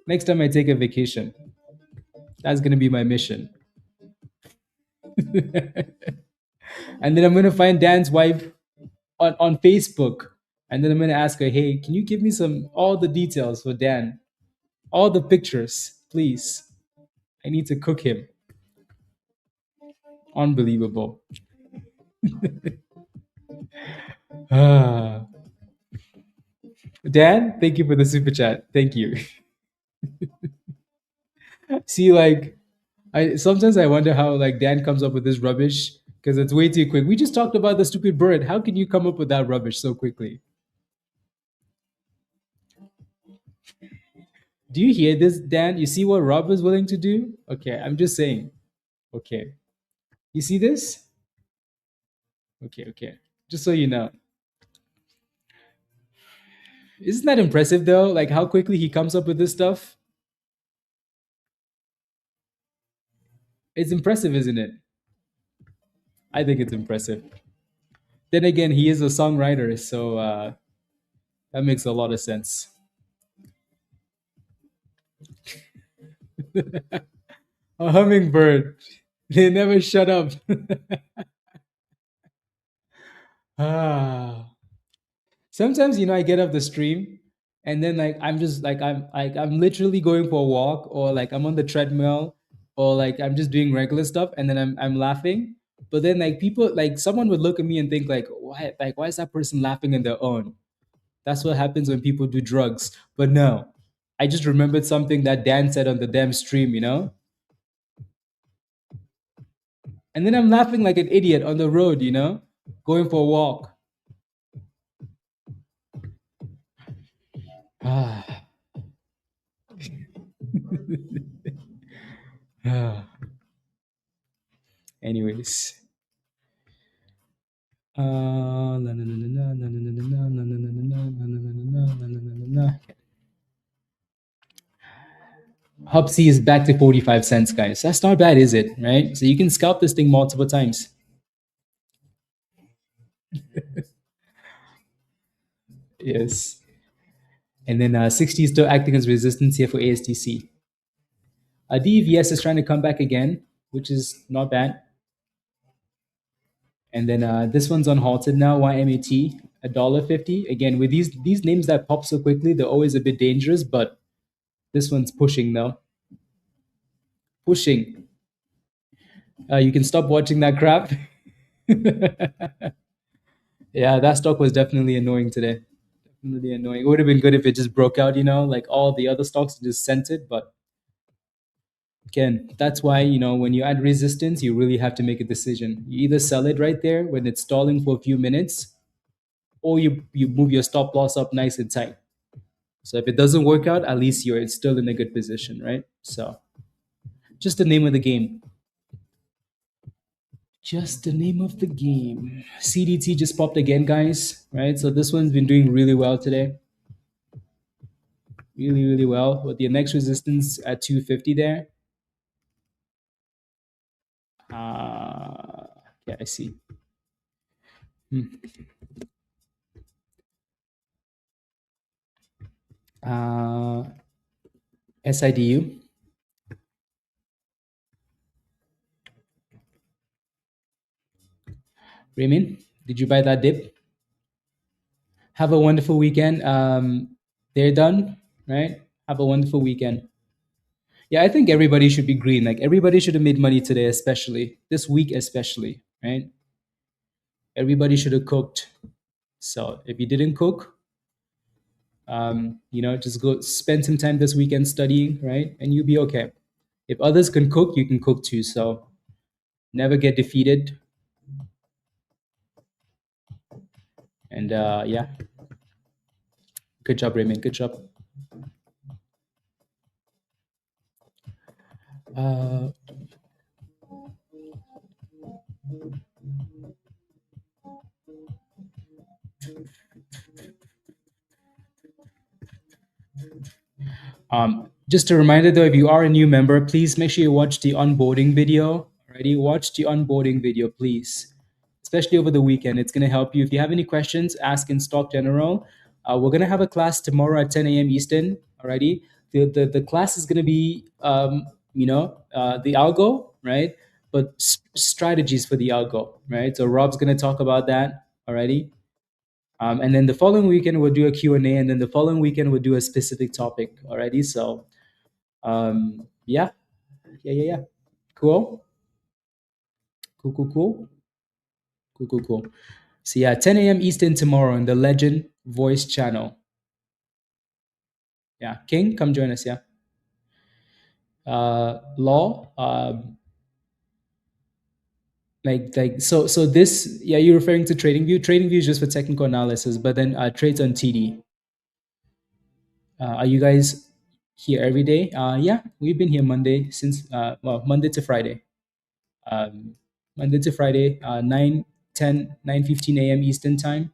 Next time I take a vacation, that's gonna be my mission. And then I'm gonna find Dan's wife on Facebook. And then I'm gonna ask her, hey, can you give me all the details for Dan? All the pictures, please. I need to cook him. Unbelievable. Ah. Dan, thank you for the super chat. Thank you. See, like, I sometimes I wonder how like Dan comes up with this rubbish because it's way too quick. We just talked about the stupid bird. How can you come up with that rubbish so quickly? Do you hear this, Dan? You see what Rob is willing to do? Okay, I'm just saying. Okay. You see this? Okay. Just so you know. Isn't that impressive though? Like how quickly he comes up with this stuff? It's impressive, isn't it? I think it's impressive. Then again, he is a songwriter, so that makes a lot of sense. A hummingbird. They never shut up. Ah. Sometimes I get off the stream and then like I'm just like I'm literally going for a walk or like I'm on the treadmill or like I'm just doing regular stuff and then I'm laughing. But then like people like someone would look at me and think like why is that person laughing on their own? That's what happens when people do drugs. But no. I just remembered something that Dan said on the damn stream. And then I'm laughing like an idiot on the road, going for a walk. Ah. Anyways. HUBC is back to 45 cents, guys. That's not bad, is it? Right? So you can scalp this thing multiple times. Yes. And then 60 is still acting as resistance here for ASTC. DEVS is trying to come back again, which is not bad. And then this one's on halted now, YMAT, $1.50. Again, with these names that pop so quickly, they're always a bit dangerous, but this one's pushing though. Pushing. You can stop watching that crap. Yeah, that stock was definitely annoying today. Definitely annoying. It would have been good if it just broke out, like all the other stocks just sent it. But again, that's why, when you add resistance, you really have to make a decision. You either sell it right there when it's stalling for a few minutes, or you move your stop loss up nice and tight. So if it doesn't work out, at least you're still in a good position, right? So just the name of the game. Just the name of the game. CDT just popped again, guys, right? So this one's been doing really well today. Really, really well. With the next resistance at 250 there. Yeah, I see. SIDU. Raymond, did you buy that dip? Have a wonderful weekend. They're done, right? Have a wonderful weekend. Yeah, I think everybody should be green. Like everybody should have made money today, especially this week, especially, right? Everybody should have cooked. So if you didn't cook, just go spend some time this weekend studying, right? And you'll be okay. If others can cook, you can cook too. So never get defeated. And yeah, good job, Raymond. Good job. Just a reminder though, if you are a new member, please make sure you watch the onboarding video. Already watch the onboarding video, please. Especially over the weekend, it's going to help you. If you have any questions, ask in Stock General. We're going to have a class tomorrow at 10 a.m. Eastern. Alrighty, the class is going to be the algo, right? But strategies for the algo, right? So Rob's going to talk about that. Alrighty. And then the following weekend we'll do a Q&A, and then the following weekend we'll do a specific topic. Alrighty, so yeah. Cool. So yeah, 10 a.m. Eastern tomorrow in the Legend Voice channel. Yeah, King, come join us. Yeah. Law. So this, yeah, you're referring to TradingView. TradingView is just for technical analysis, but then trades on TD. Are you guys here every day? Yeah, we've been here Monday Monday to Friday. Monday to Friday, 9:15 a.m. Eastern time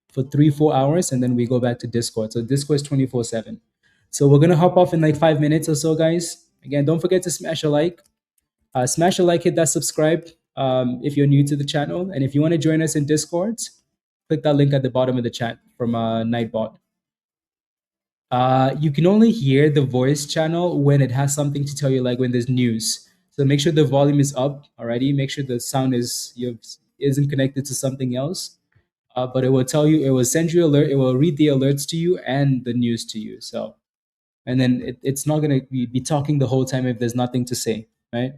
for 3-4 hours, and then we go back to Discord. So Discord is 24/7. So we're gonna hop off in like 5 minutes or so, guys. Again, don't forget to smash a like. Smash a like, hit that subscribe if you're new to the channel, and if you want to join us in Discord, click that link at the bottom of the chat from Nightbot. You can only hear the voice channel when it has something to tell you, like when there's news. So make sure the volume is up already. Make sure the sound isn't connected to something else. But it will tell you, it will send you alert. It will read the alerts to you and the news to you. So, and then it's not going to be talking the whole time if there's nothing to say, right?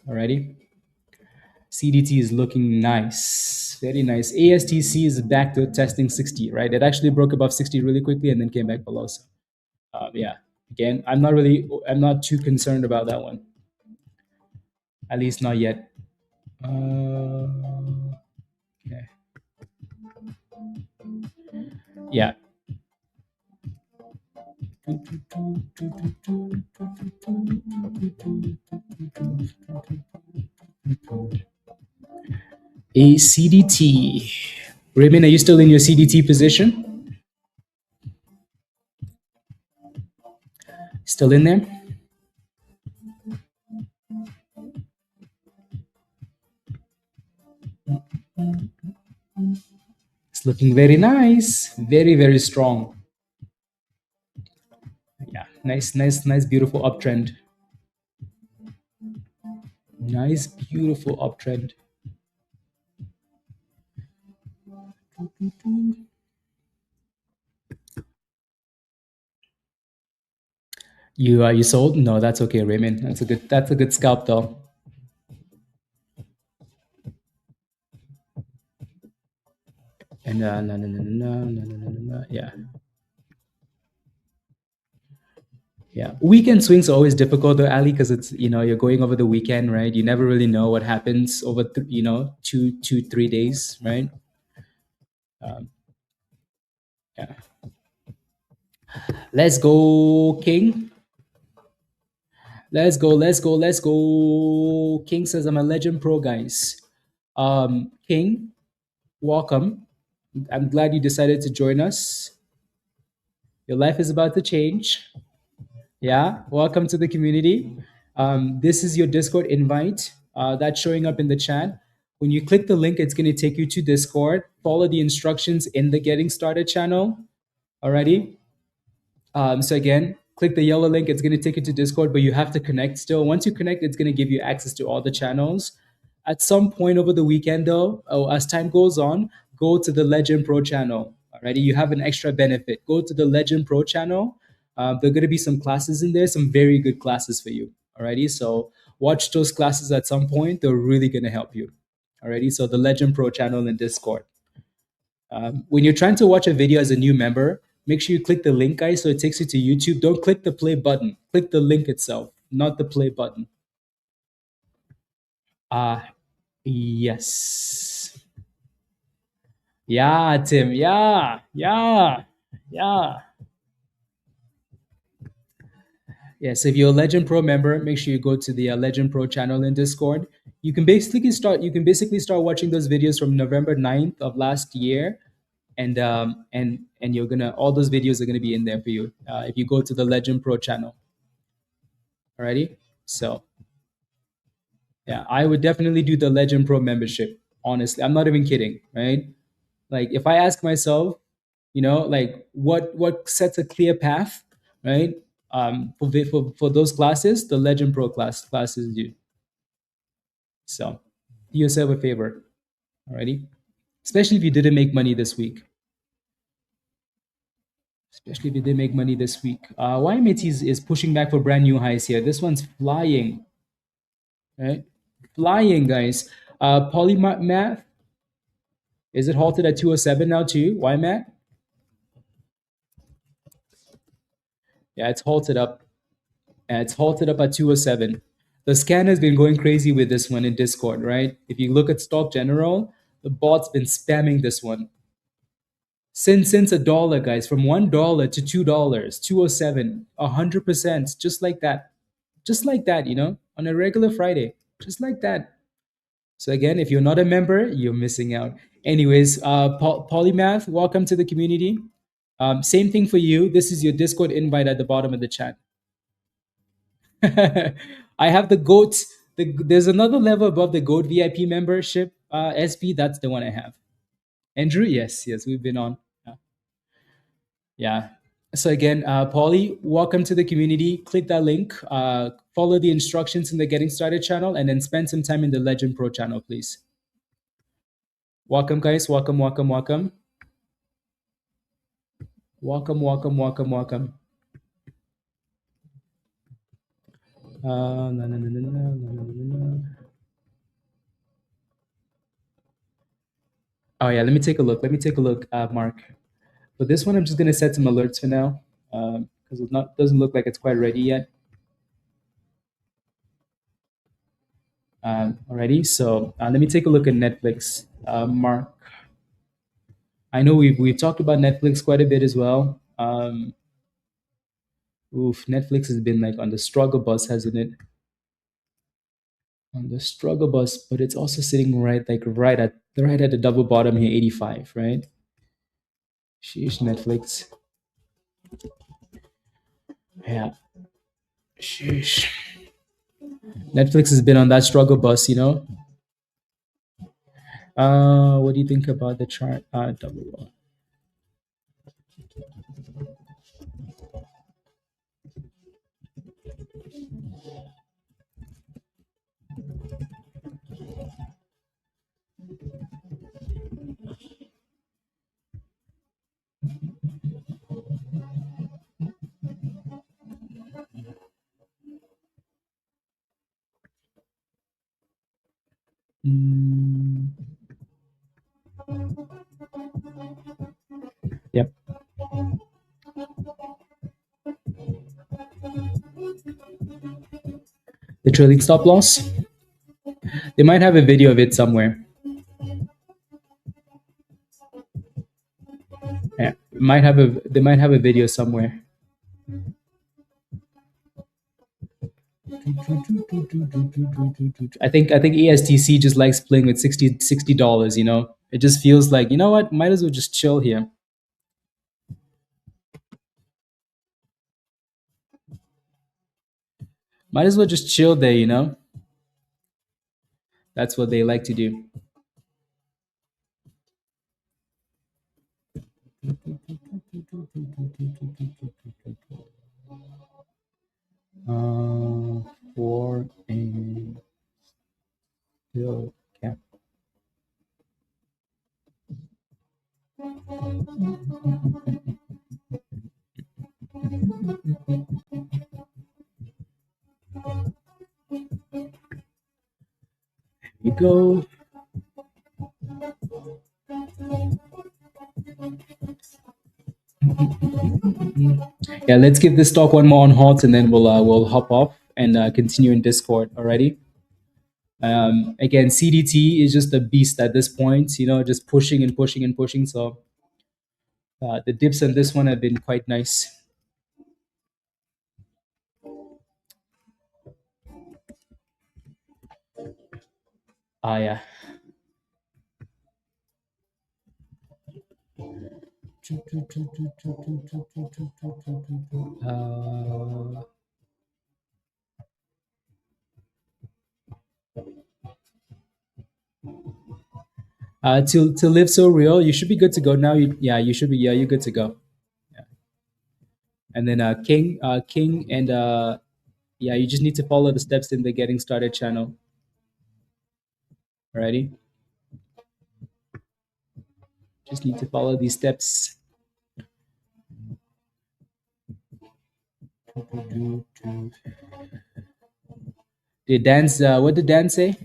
Alrighty. CDT is looking nice, very nice. ASTC is back to testing 60, right? It actually broke above 60 really quickly and then came back below. So, yeah, again, I'm not too concerned about that one. At least not yet. Okay. Yeah. A CDT. Raymond, are you still in your CDT position? Still in there? It's looking very nice. Very, very strong. Yeah, nice, beautiful uptrend. Nice, beautiful uptrend. You sold? No, that's okay, Raymond. That's a good scalp though. And no. Yeah. Weekend swings are always difficult though, Ali, because it's you're going over the weekend, right? You never really know what happens over 2, 3 days, right? Yeah. Let's go, King. Let's go. King says I'm a Legend Pro, guys. King, welcome. I'm glad you decided to join us. Your life is about to change. Yeah, welcome to the community. This is your Discord invite that's showing up in the chat. When you click the link, it's going to take you to Discord. Follow the instructions in the Getting Started channel. Alrighty. So again, click the yellow link. It's going to take you to Discord, but you have to connect still. Once you connect, it's going to give you access to all the channels. At some point over the weekend, though, as time goes on, go to the Legend Pro channel. Alrighty, you have an extra benefit. Go to the Legend Pro channel. There are going to be some classes in there, some very good classes for you. Alrighty, so watch those classes at some point. They're really going to help you. Alrighty, so the Legend Pro channel in Discord. When you're trying to watch a video as a new member, make sure you click the link, guys, so it takes you to YouTube. Don't click the play button. Click the link itself, not the play button. Yes. Yeah, Tim. Yeah. Yes, if you're a Legend Pro member, make sure you go to the Legend Pro channel in Discord. You can basically start watching those videos from November 9th of last year, and you're gonna all those videos are gonna be in there for you if you go to the Legend Pro channel. Alrighty, so yeah, I would definitely do the Legend Pro membership. Honestly, I'm not even kidding, right? Like if I ask myself, like what sets a clear path, right? For those classes, the Legend Pro classes do. So do yourself a favor, alrighty? Especially if you didn't make money this week. Especially if you didn't make money this week. YMAT is pushing back for brand new highs here. This one's flying, right? Flying, guys. Polymath, is it halted at 207 now too? YMAT? Yeah, it's halted up. It's halted up at 207. The scan has been going crazy with this one in Discord, right? If you look at Stock General, the bot's been spamming this one. Since $1, guys, from $1 to $2, 207, 100%, just like that. Just like that, on a regular Friday. Just like that. So again, if you're not a member, you're missing out. Anyways, Polymath, welcome to the community. Same thing for you. This is your Discord invite at the bottom of the chat. I have the GOAT. There's another level above the GOAT VIP membership. SP, that's the one I have. Andrew, yes, we've been on. Yeah. So again, Polly, welcome to the community. Click that link. Follow the instructions in the Getting Started channel, and then spend some time in the Legend Pro channel, please. Welcome, guys. Welcome. Welcome. No. Oh yeah, let me take a look. Mark. For this one, I'm just gonna set some alerts for now, because it doesn't look like it's quite ready yet. Alrighty, so let me take a look at Netflix. Mark, I know we've talked about Netflix quite a bit as well. Netflix has been like on the struggle bus, hasn't it? On the struggle bus, but it's also sitting right at the double bottom here, 85, right? Sheesh, Netflix. Yeah. Sheesh. Netflix has been on that struggle bus, you know. What do you think about the chart? Double one. Mm, yep. The trailing stop loss. They might have a video of it somewhere. Yeah, they might have a video somewhere. I think ASTC just likes playing with $60, you know. It just feels like, you know what, might as well just chill here. Might as well just chill there, you know. That's what they like to do. For a still cap. Here we go. Yeah, let's give this stock one more on halt, and then we'll hop off and continue in Discord. Alrighty. Again, CDT is just a beast at this point. You know, just pushing and pushing and pushing. So the dips on this one have been quite nice. Yeah. To live so real, you should be good to go now. You should be. Yeah, you're good to go. Yeah. And then King, and yeah, you just need to follow the steps in the getting started channel. Alrighty. Just need to follow these steps. Did what did Dan say?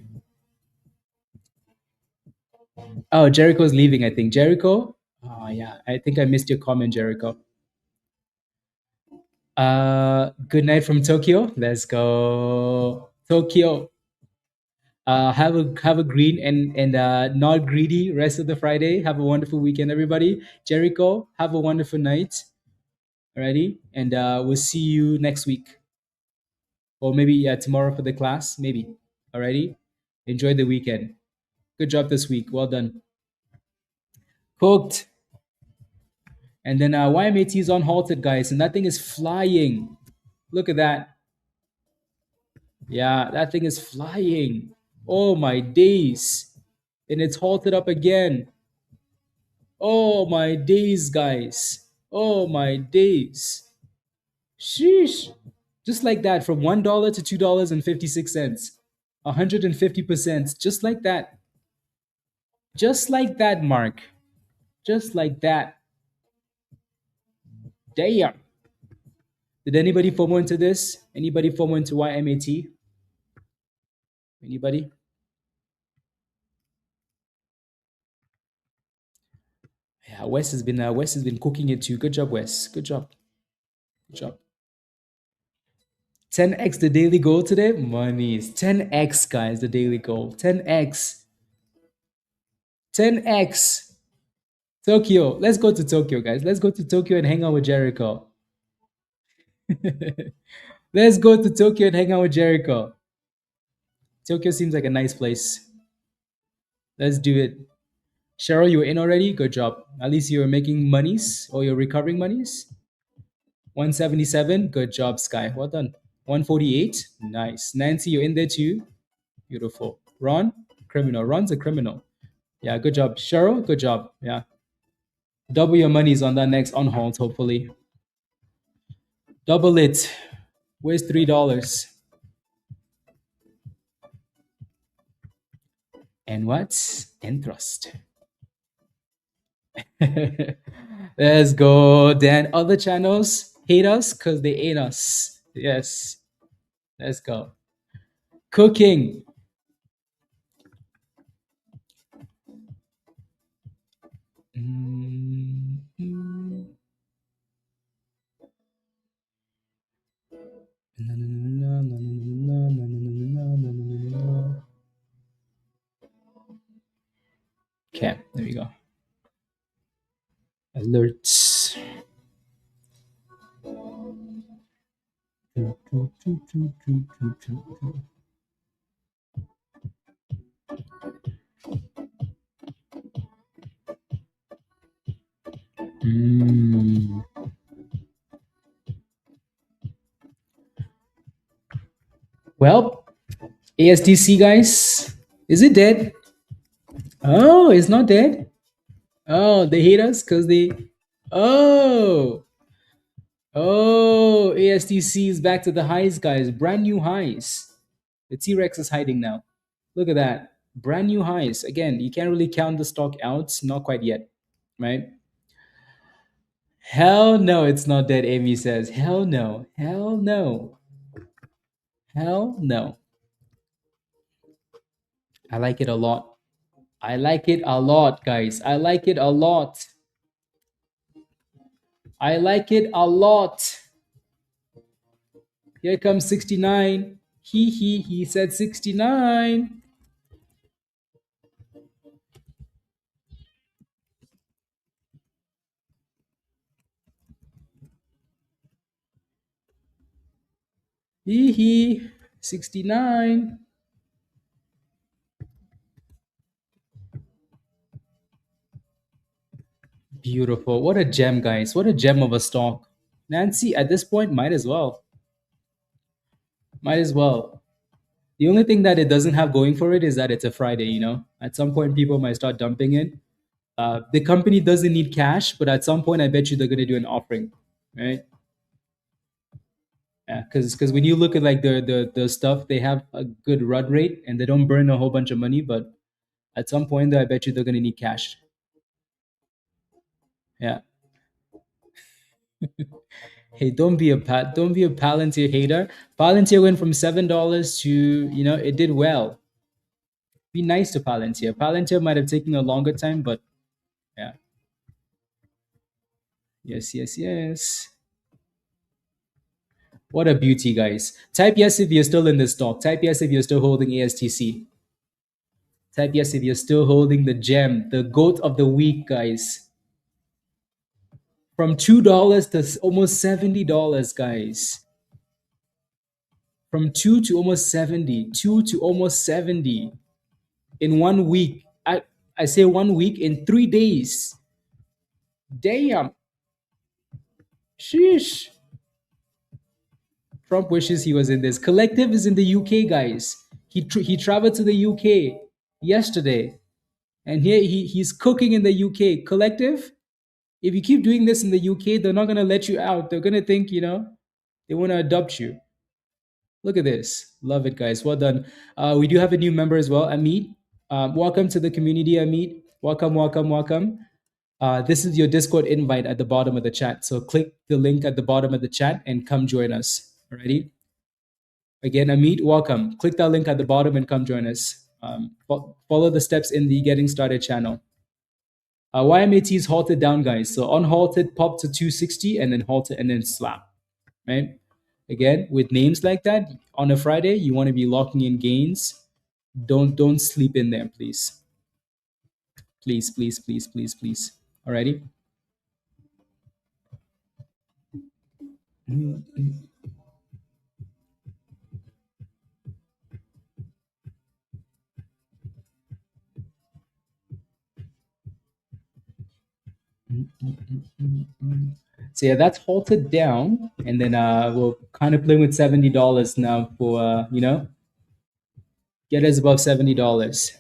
Oh, Jericho's leaving, I think. Jericho? Oh, yeah. I think I missed your comment, Jericho. Good night from Tokyo. Let's go. Tokyo. Have a green and not greedy rest of the Friday. Have a wonderful weekend, everybody. Jericho, have a wonderful night. Alrighty. And we'll see you next week. Or maybe tomorrow for the class. Maybe. Alrighty. Enjoy the weekend. Good job this week. Well done. Cooked. And then YMAT is on halted, guys, and that thing is flying. Look at that. Yeah, that thing is flying. Oh my days. And it's halted up again. Oh my days, guys. Oh my days. Sheesh. Just like that, from $1 to $2.56. 150%. Just like that. Just like that, Mark. Just like that. Damn. Did anybody FOMO into this? Anybody FOMO into YMAT? Anybody? Yeah, Wes has been cooking it too. Good job, Wes. Good job. Good job. 10x the daily goal today. Monies. 10x, guys, the daily goal. 10x. 10x. Tokyo. Let's go to Tokyo, guys. Let's go to Tokyo and hang out with Jericho. Let's go to Tokyo and hang out with Jericho. Tokyo seems like a nice place. Let's do it. Cheryl, you were in already? Good job. At least you're making monies or you're recovering monies. 177. Good job, Sky. Well done. 148. Nice. Nancy, you're in there too. Beautiful. Ron, criminal. Ron's a criminal. Yeah, good job. Cheryl, good job. Yeah. Double your monies on that next on hold, hopefully. Double it. Where's $3? And what's interest? Let's go. Then other channels hate us because they ain't us. Yes. Let's go. Cooking. Okay, there we go. Alerts. Well, ASTC guys, is it dead? Oh, it's not dead. Oh, they hate us because they. Oh, ASTC is back to the highs, guys. Brand new highs. The T-Rex is hiding now. Look at that. Brand new highs. Again, you can't really count the stock out. Not quite yet, right? Hell no, it's not dead, Amy says. Hell no. Hell no. Hell no. I like it a lot. I like it a lot, guys. I like it a lot. I like it a lot. Here comes 69. He said 69. He 69. Beautiful. What a gem, guys. What a gem of a stock. Nancy, at this point, might as well. Might as well. The only thing that it doesn't have going for it is that it's a Friday, you know? At some point, people might start dumping it. The company doesn't need cash, but at some point, I bet you they're going to do an offering, right? Yeah, because when you look at like the stuff, they have a good run rate and they don't burn a whole bunch of money, but at some point, I bet you they're going to need cash. Yeah. Hey, don't be a Palantir hater. Palantir went from $7 to, you know, it did well. Be nice to Palantir. Palantir might have taken a longer time, but yeah. Yes. What a beauty, guys. Type yes if you're still in this stock. Type yes if you're still holding ASTC. Type yes if you're still holding the gem, the goat of the week, guys. From $2 to almost $70, guys. From 2 to almost 70. 2 to almost 70 in 1 week. I say 1 week in 3 days. Damn. Sheesh. Trump wishes he was in this. Collective is in the UK, guys. He traveled to the UK yesterday, and here he's cooking in the UK. Collective, if you keep doing this in the UK, they're not gonna let you out. They're gonna think, you know, they want to adopt you. Look at this. Love it, guys. Well done. We do have a new member as well, Amit. Welcome to the community, Amit. Welcome. This is your Discord invite at the bottom of the chat. So click the link at the bottom of the chat and come join us. Alrighty. Again, Amit, welcome. Click that link at the bottom and come join us. Follow the steps in the Getting Started channel. YMAT is halted down, guys. So unhalted, pop to 260, and then halted, and then slap. Right? Again, with names like that, on a Friday, you want to be locking in gains. Don't sleep in there, please. Please. Alrighty. So yeah, that's halted down, and then we're kind of playing with $70 now for get us above $70.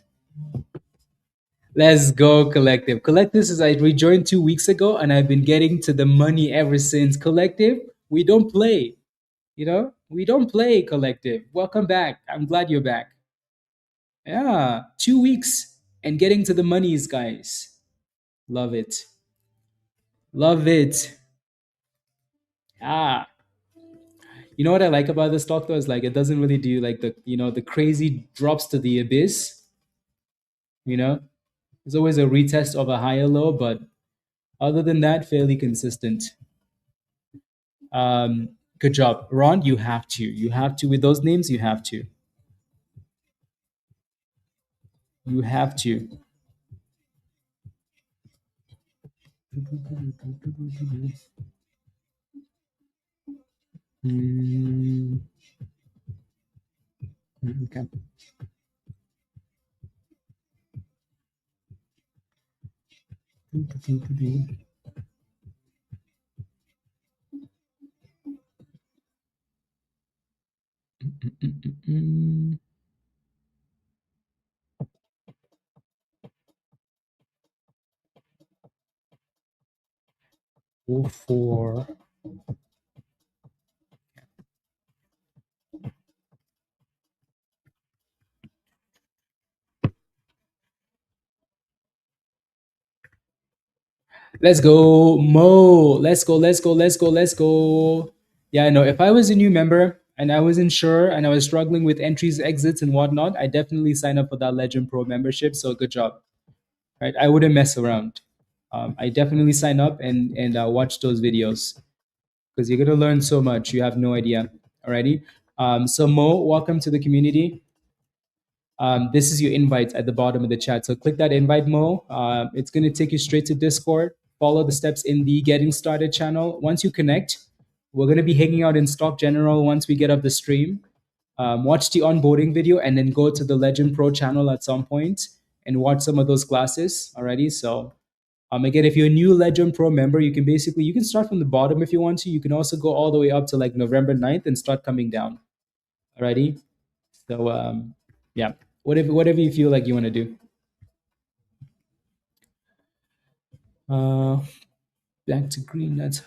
Let's go, Collective. Collective is I rejoined 2 weeks ago, and I've been getting to the money ever since. Collective, we don't play. We don't play, Collective. Welcome back. I'm glad you're back. Yeah, 2 weeks and getting to the monies, guys. Love it. Love it. Ah, you know what I like about this stock though is like it doesn't really do like the crazy drops to the abyss. You know, there's always a retest of a higher low, but other than that, fairly consistent. Good job, Ron. You have to. You have to with those names. You have to. You have to. Mm, okay. Mm. 4. Let's go, Mo. Let's go, let's go, let's go, let's go. Yeah, I know. If I was a new member and I wasn't sure and I was struggling with entries, exits, and whatnot, I definitely sign up for that Legend Pro membership. So good job. Right? I wouldn't mess around. I definitely sign up and watch those videos because you're gonna learn so much. You have no idea. Alrighty. So Mo, welcome to the community. This is your invite at the bottom of the chat. So click that invite, Mo. It's going to take you straight to Discord. Follow the steps in the Getting Started channel. Once you connect, we're going to be hanging out in Stock General once we get up the stream. Watch the onboarding video and then go to the Legend Pro channel at some point and watch some of those classes already. So again, if you're a new Legend Pro member, you can start from the bottom if you want to. You can also go all the way up to like November 9th and start coming down. Alrighty. So yeah, whatever you feel like you want to do. Back to green. That's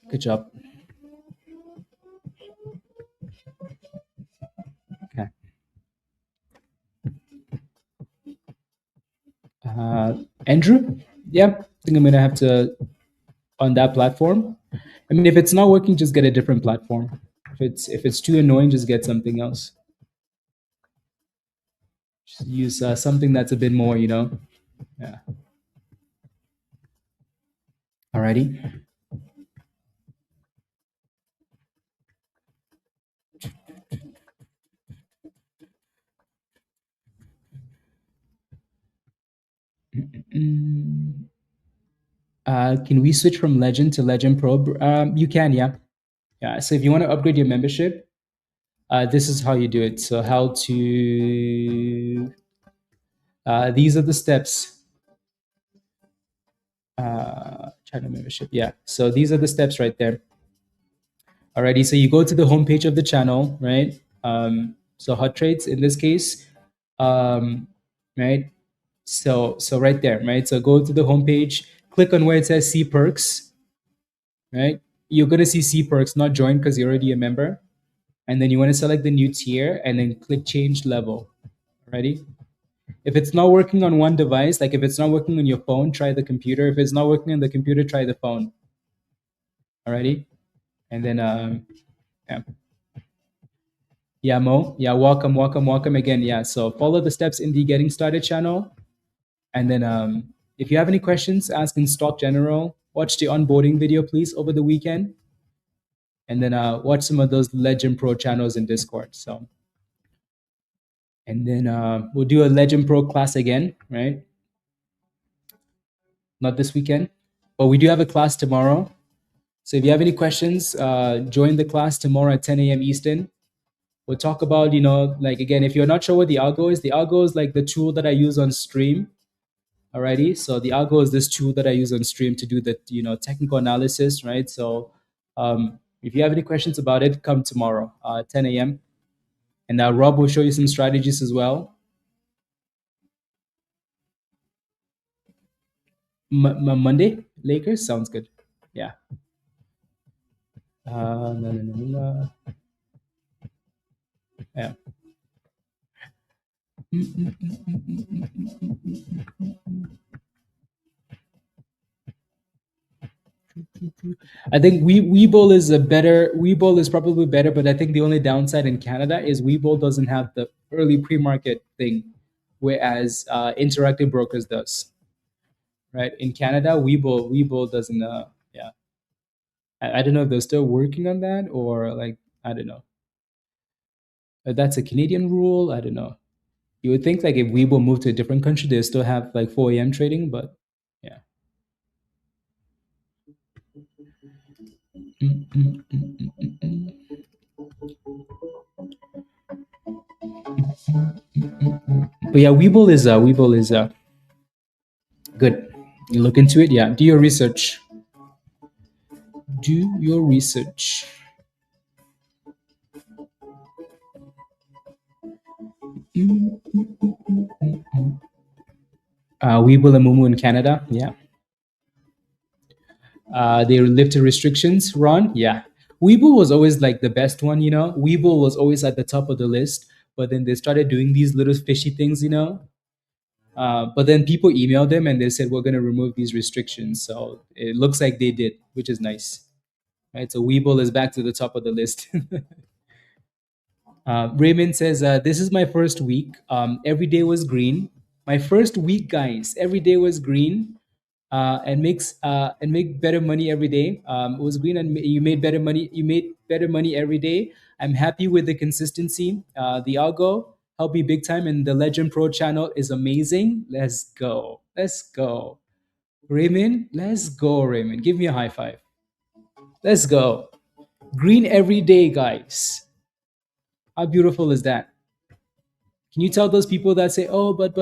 good job. Okay. Andrew, yeah, I think I'm gonna have to on that platform. I mean, if it's not working, just get a different platform. If it's too annoying, just get something else. Just use something that's a bit more, Yeah. Alrighty. Can we switch from Legend to Legend Pro? You can, yeah. Yeah. So if you want to upgrade your membership, this is how you do it. So how to these are the steps. Channel membership. Yeah. So these are the steps right there. Alrighty. So you go to the homepage of the channel, right? So hot trades in this case, right? So right there, right? So go to the homepage, click on where it says see perks, right? You're gonna see see perks, not join because you're already a member. And then you want to select the new tier and then click change level. Ready? If it's not working on one device, like if it's not working on your phone, try the computer. If it's not working on the computer, try the phone. Alrighty? And then yeah. Yeah, Mo. Yeah, welcome again. Yeah. So follow the steps in the Getting Started channel. And then if you have any questions, ask in Stock General. Watch the onboarding video, please, over the weekend. And then watch some of those Legend Pro channels in Discord. So, and then we'll do a Legend Pro class again, right? Not this weekend, but we do have a class tomorrow. So if you have any questions, join the class tomorrow at 10 a.m. Eastern. We'll talk about, like again, if you're not sure what the algo is like the tool that I use on stream. Alrighty, so the algo is this tool that I use on stream to do the technical analysis, right? So if you have any questions about it, come tomorrow, 10 a.m. And Rob will show you some strategies as well. Monday, Lakers sounds good. Yeah. No. Yeah. I think Webull is Webull is probably better, but I think the only downside in Canada is Webull doesn't have the early pre-market thing, whereas Interactive Brokers does. Right, in Canada, Webull doesn't. Yeah, I don't know if they're still working on that, or like, I don't know. That's a Canadian rule. I don't know. You would think like if Webull moved to a different country, they still have like 4 a.m. trading, but yeah. But yeah, Webull is good. You look into it. Yeah, do your research. Do your research. Webull and Mumu in Canada. Yeah. They lifted restrictions. Ron, yeah. Webull was always like the best one, Webull was always at the top of the list, but then they started doing these little fishy things, But then people emailed them and they said we're going to remove these restrictions. So it looks like they did, which is nice, right? So Webull is back to the top of the list. Raymond says, "This is my first week. Every day was green. My first week, guys. Every day was green." And make better money every day. It was green, and you made better money. You made better money every day. I'm happy with the consistency. The algo helped me big time, and the Legend Pro channel is amazing. Let's go. Let's go, Raymond. Let's go, Raymond. Give me a high five. Let's go. Green every day, guys. How beautiful is that? Can you tell those people that say, "Oh, but,"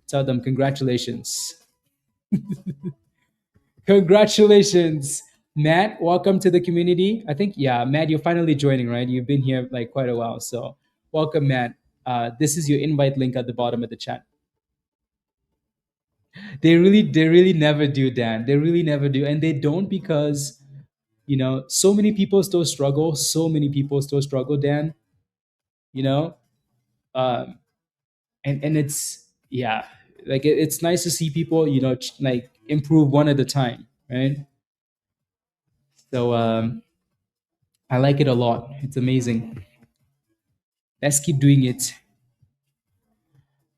tell them congratulations. Congratulations, Matt. Welcome to the community. I think, yeah, Matt, you're finally joining, right? You've been here like quite a while. So welcome, Matt. This is your invite link at the bottom of the chat. They really never do, Dan. They really never do. And they don't because, so many people still struggle. So many people still struggle, Dan. You know, um, and it's, yeah, like it's nice to see people, like improve one at a time, right? So I like it a lot. It's amazing. Let's keep doing it.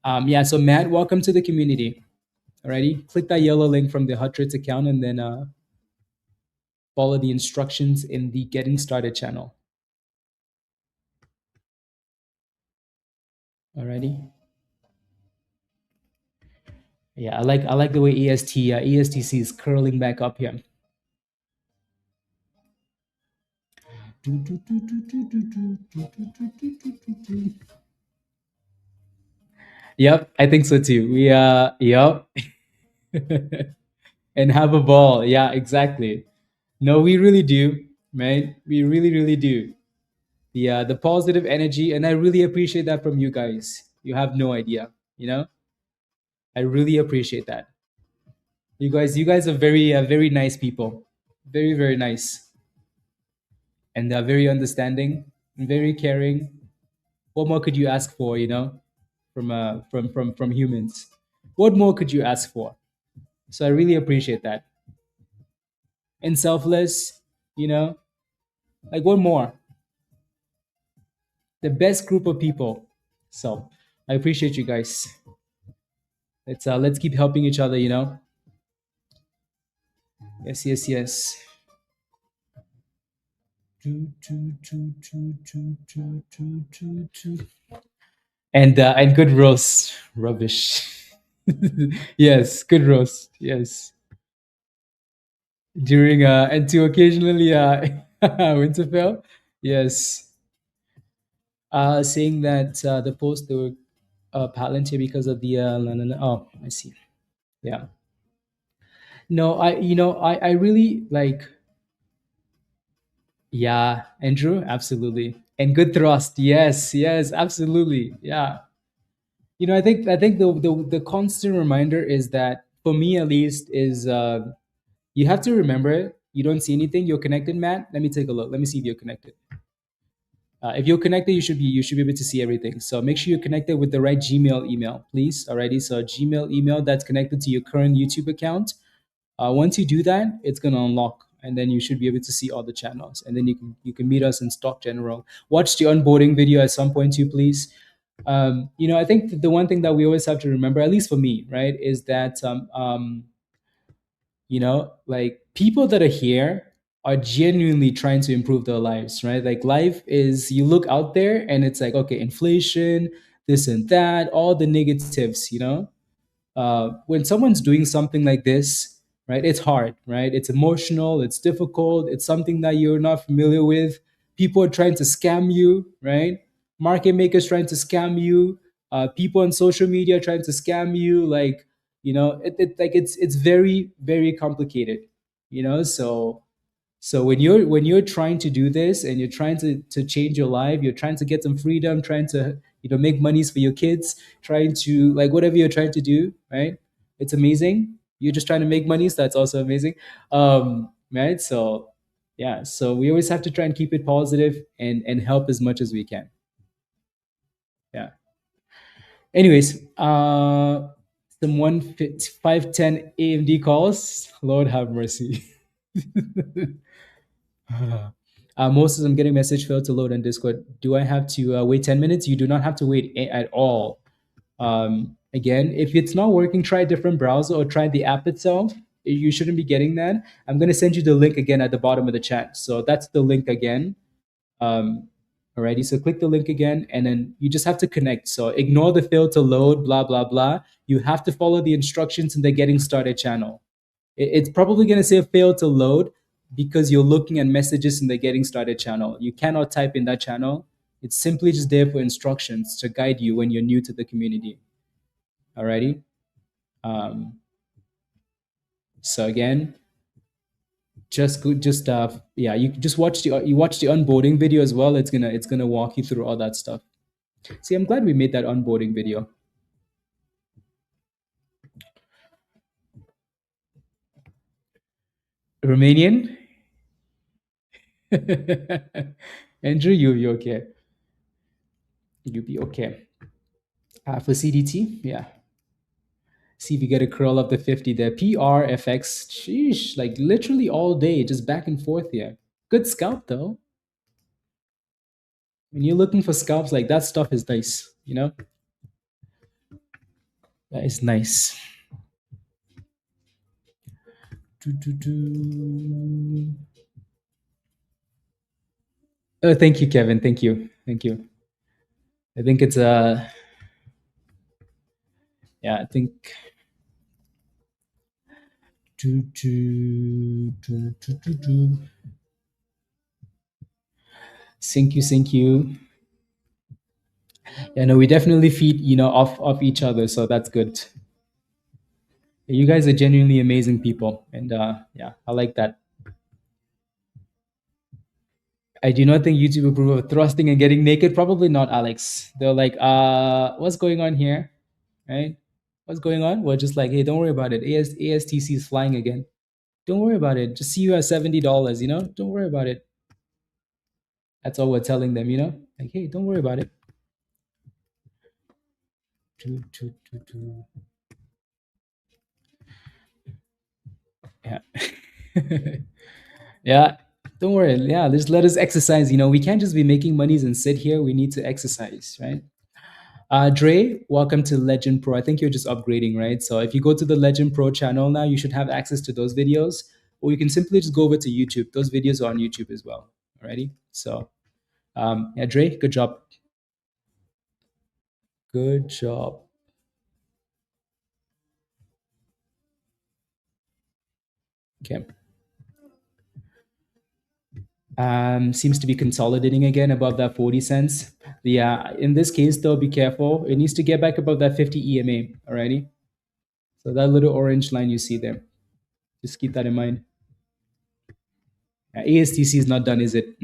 Yeah, so Matt, welcome to the community. Alrighty, click that yellow link from the Hot Trades account and then follow the instructions in the Getting Started channel. Alrighty. Yeah, I like the way ESTC is curling back up here. Yep, I think so too. We yep. And have a ball. Yeah, exactly. No, we really do, right? We really, really do. The positive energy, and I really appreciate that from you guys. You have no idea, I really appreciate that. You guys are very nice people, very, very nice, and very understanding, and very caring. What more could you ask for, from humans? What more could you ask for? So I really appreciate that. And selfless, like what more? The best group of people. So I appreciate you guys. Let's keep helping each other, Yes. And good roast. Rubbish. Yes, good roast. Yes. During and to occasionally Winterfell. Yes. Saying that the post they were Palantir because of the oh, I see. Yeah. No, I really like. Yeah, Andrew, absolutely. And good thrust. Yes, yes, absolutely. Yeah. I think the constant reminder is that for me at least is you have to remember you don't see anything. You're connected, Matt. Let me take a look. Let me see if you're connected. If you're connected, you should be able to see everything. So make sure you're connected with the right Gmail email, please. Alrighty. So Gmail email that's connected to your current YouTube account. Once you do that, it's gonna unlock, and then you should be able to see all the channels, and then you can meet us in Stock General. Watch the onboarding video at some point too, please. I think the one thing that we always have to remember, at least for me, right, is that like people that are here are genuinely trying to improve their lives, right? Like life is, you look out there and it's like, okay, inflation, this and that, all the negatives. When someone's doing something like this, right, it's hard, right? It's emotional, it's difficult, it's something that you're not familiar with. People are trying to scam you, right? Market makers trying to scam you. People on social media trying to scam you. Like, it's very, very complicated, so when you're trying to do this and you're trying to change your life, you're trying to get some freedom, trying to make monies for your kids, trying to like whatever you're trying to do, right? It's amazing. You're just trying to make money, so that's also amazing, right? So yeah, so we always have to try and keep it positive and help as much as we can. Yeah. Anyways, some 510 AMD calls. Lord have mercy. Moses, I'm getting message failed to load on Discord. Do I have to wait 10 minutes? You do not have to wait at all. Again, if it's not working, try a different browser or try the app itself. You shouldn't be getting that. I'm going to send you the link again at the bottom of the chat. So that's the link again. Alrighty, so click the link again, and then you just have to connect. So ignore the fail to load, blah, blah, blah. You have to follow the instructions in the getting started channel. It's probably going to say fail to load because you're looking at messages in the getting started channel. You cannot type in that channel. It's simply just there for instructions to guide you when you're new to the community. Alrighty. So again, yeah, you just watch the onboarding video as well. It's gonna walk you through all that stuff. See, I'm glad we made that onboarding video. Romanian. Andrew, you'll be okay. You'll be okay. For CDT, yeah. See if you get a curl up to 50 there. PRFX, sheesh, like literally all day, just back and forth here. Good scalp though. When you're looking for scalps, like that stuff is nice, That is nice. Oh, thank you, Kevin. Thank you. Thank you. I think it's yeah, I think Thank you. Yeah, no, we definitely feed, off each other, so that's good. You guys are genuinely amazing people, and yeah, I like that. I do not think YouTube approve of thrusting and getting naked. Probably not, Alex. They're like, what's going on here? Right? What's going on? We're just like, hey, don't worry about it. ASTC is flying again. Don't worry about it. Just see you at $70, Don't worry about it. That's all we're telling them, Like, hey, don't worry about it. Yeah. Yeah. Don't worry. Yeah, just let us exercise. We can't just be making monies and sit here. We need to exercise, right? Dre, welcome to Legend Pro. I think you're just upgrading, right? So if you go to the Legend Pro channel now, you should have access to those videos, or you can simply just go over to YouTube. Those videos are on YouTube as well. Alrighty. So, yeah, Dre, good job. Good job. Okay. Seems to be consolidating again above that 40 cents. Yeah, in this case though, be careful. It needs to get back above that 50 EMA. Alrighty. So that little orange line you see there, just keep that in mind. ASTC is not done, is it?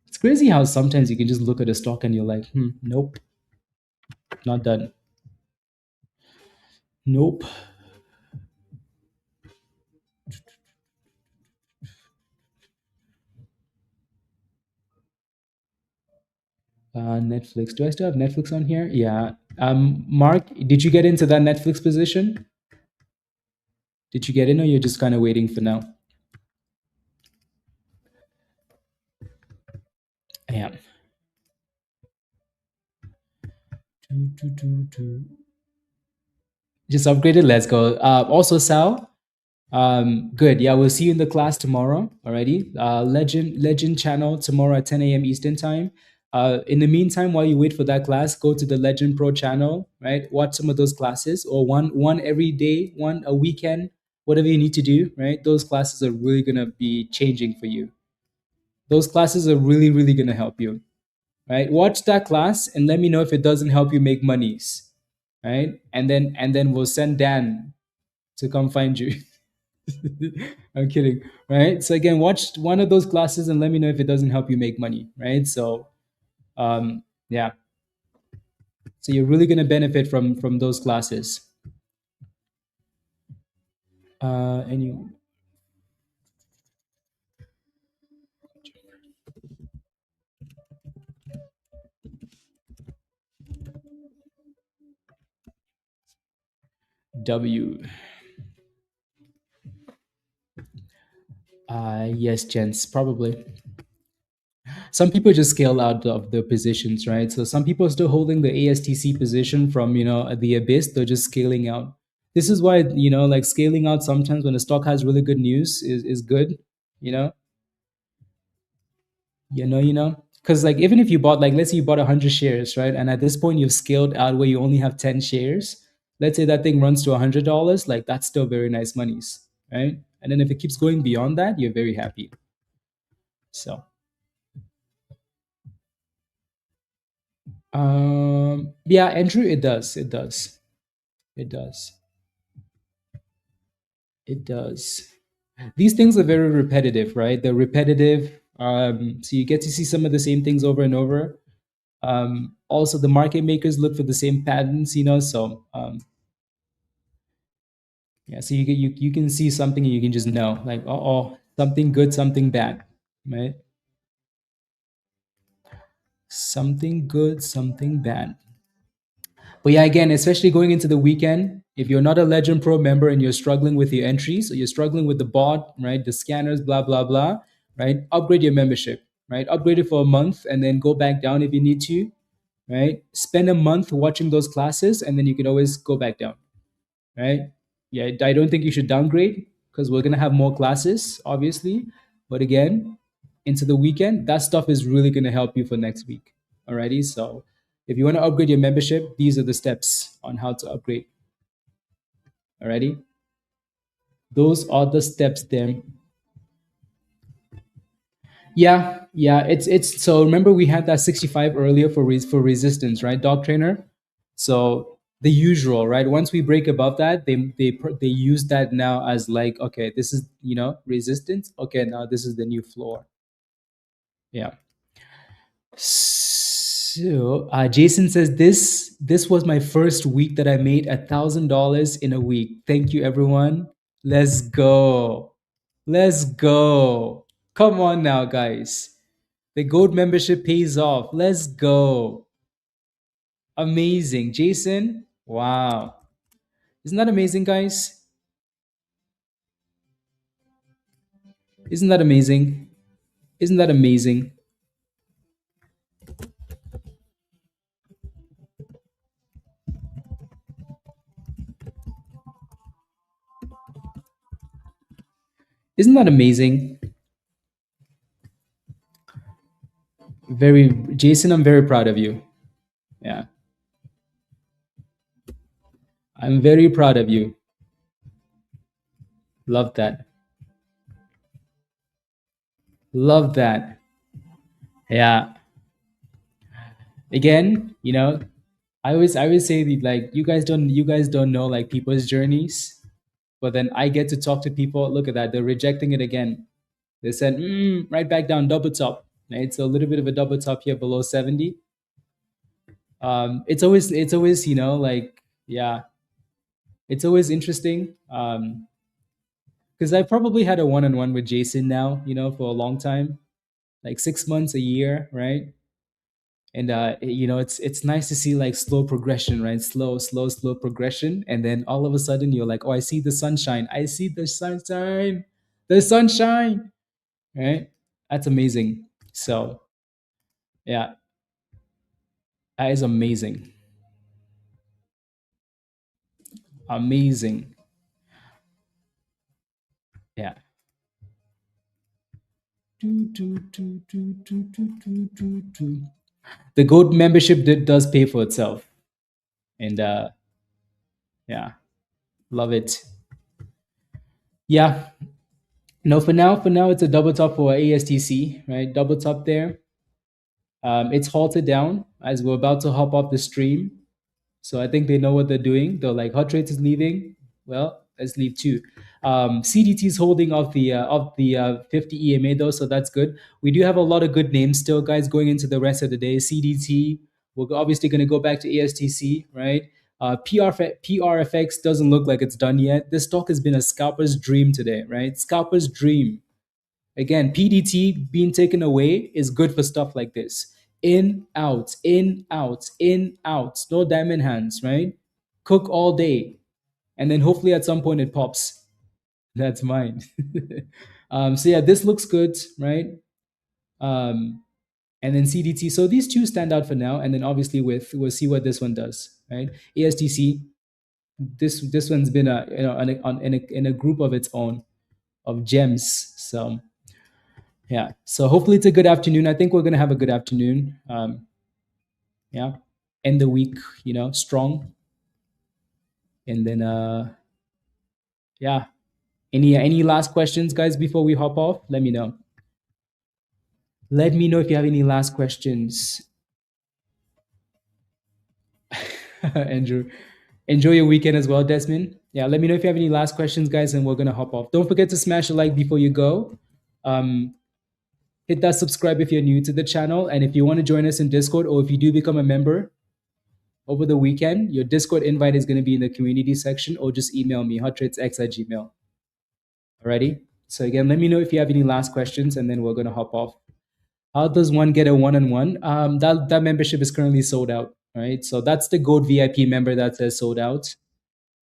It's crazy how sometimes you can just look at a stock and you're like, nope, not done. Nope. Netflix. Do I still have Netflix on here? Yeah. Mark, did you get into that Netflix position? Did you get in, or you're just kind of waiting for now? Yeah. Just upgraded. Let's go. Also, Sal. Good. Yeah, we'll see you in the class tomorrow. Alrighty. Legend channel tomorrow at 10 a.m. Eastern time. In the meantime, while you wait for that class, go to the Legend Pro channel. Right. Watch some of those classes, or one every day, one a weekend, whatever you need to do. Right. Those classes are really gonna be changing for you. Those classes are really, really gonna help you. Right. Watch that class and let me know if it doesn't help you make monies. Right. And then we'll send Dan to come find you. I'm kidding, right? So again, watch one of those classes and let me know if it doesn't help you make money, right? So, yeah. So you're really gonna benefit from those classes. Any W. Yes, gents, probably. Some people just scale out of the positions, right? So some people are still holding the ASTC position from the abyss. They're just scaling out. This is why like scaling out sometimes when a stock has really good news is good. You know, because like even if you bought, like, let's say you bought 100 shares, right, and at this point you've scaled out where you only have 10 shares. Let's say that thing runs to $100, like that's still very nice monies, right? And then if it keeps going beyond that, you're very happy. So yeah, Andrew, it does, it does, it does, it does. These things are very repetitive, right? They're repetitive. So you get to see some of the same things over and over. Also, the market makers look for the same patterns, so yeah, so you can see something and you can just know, like, oh, something good, something bad, right? Something good, something bad. But yeah, again, especially going into the weekend, if you're not a Legend Pro member and you're struggling with your entries, or you're struggling with the bot, right, the scanners, blah blah blah, right, upgrade your membership, right, upgrade it for a month and then go back down if you need to, right? Spend a month watching those classes and then you can always go back down, right? Yeah, I don't think you should downgrade because we're gonna have more classes, obviously. But again, into the weekend, that stuff is really gonna help you for next week. Alrighty. So if you want to upgrade your membership, these are the steps on how to upgrade. Alrighty. Those are the steps there. Yeah. It's so remember we had that 65 earlier for resistance, right? Dog trainer. So the usual, right? Once we break above that, they use that now as like, okay, this is resistance. Okay, now this is the new floor. Yeah. So Jason says this was my first week that I made $1,000 in a week. Thank you, everyone. Let's go. Let's go. Come on now, guys. The gold membership pays off. Let's go. Amazing. Jason, wow. Isn't that amazing, guys? Isn't that amazing? Isn't that amazing? Isn't that amazing? Very, Jason, I'm very proud of you. Yeah. I'm very proud of you. Love that. Love that. Yeah. Again, I always say that, like, you guys don't know like people's journeys, but then I get to talk to people. Look at that, they're rejecting it again. They said, right back down, double top. Right, so a little bit of a double top here below 70. It's always like, yeah, it's always interesting. Because I probably had a one-on-one with Jason now, for a long time, like 6 months, a year, right? And it's nice to see like slow progression, right? Slow progression, and then all of a sudden you're like, oh, I see the sunshine. I see the sunshine, right? That's amazing. So yeah, that is amazing, amazing. Yeah. The gold membership does pay for itself, and yeah, love it. Yeah. No, for now, it's a double top for ASTC, right? Double top there. It's halted down as we're about to hop off the stream. So I think they know what they're doing. They're like, hot rates is leaving. Well, let's leave too. CDT is holding off the 50 EMA though, so that's good. We do have a lot of good names still, guys, going into the rest of the day. CDT, we're obviously going to go back to ASTC, right? PRFX doesn't look like it's done yet. This stock has been a scalper's dream today, right? Scalper's dream. Again, PDT being taken away is good for stuff like this. In, out, in, out, in, out. No diamond hands, right? Cook all day. And then hopefully at some point it pops. That's mine. So yeah, this looks good, right? And then CDT. So these two stand out for now. And then obviously we'll see what this one does, right? ASTC. This one's been in a group of its own of gems. So yeah. So hopefully it's a good afternoon. I think we're gonna have a good afternoon. Yeah. End the week, strong. And then yeah. Any last questions, guys, before we hop off? Let me know. Let me know if you have any last questions. Andrew. Enjoy your weekend as well, Desmond. Yeah, let me know if you have any last questions, guys, and we're gonna hop off. Don't forget to smash a like before you go. Hit that subscribe if you're new to the channel. And if you want to join us in Discord, or if you do become a member over the weekend, your Discord invite is going to be in the community section, or just email me, hotratesx@gmail. Alrighty? So again, let me know if you have any last questions, and then we're going to hop off. How does one get a one-on-one? That membership is currently sold out, right? So that's the Gold VIP member that says sold out.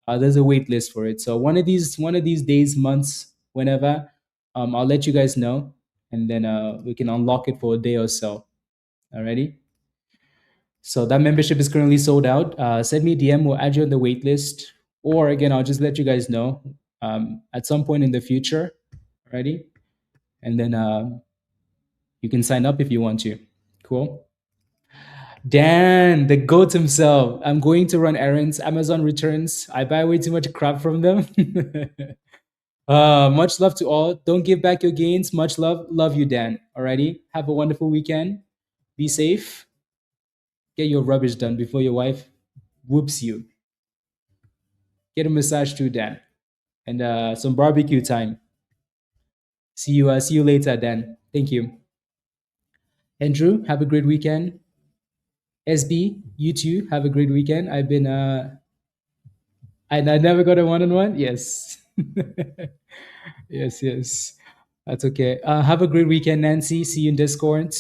There's a wait list for it. So one of these days, months, whenever, I'll let you guys know, and then we can unlock it for a day or so. Alrighty. So that membership is currently sold out. Send me a DM. We'll add you on the wait list, or again, I'll just let you guys know at some point in the future. Alrighty, and then you can sign up if you want to. Cool. Dan, the goat himself. I'm going to run errands. Amazon returns. I buy way too much crap from them. Much love to all. Don't give back your gains. Much love. Love you, Dan. Alrighty. Have a wonderful weekend. Be safe. Get your rubbish done before your wife whoops you. Get a massage too, Dan. And some barbecue time. See you later, Dan. Thank you. Andrew, have a great weekend. SB, you too. Have a great weekend. I never got a one-on-one. Yes. Yes. That's okay. Have a great weekend, Nancy. See you in Discord.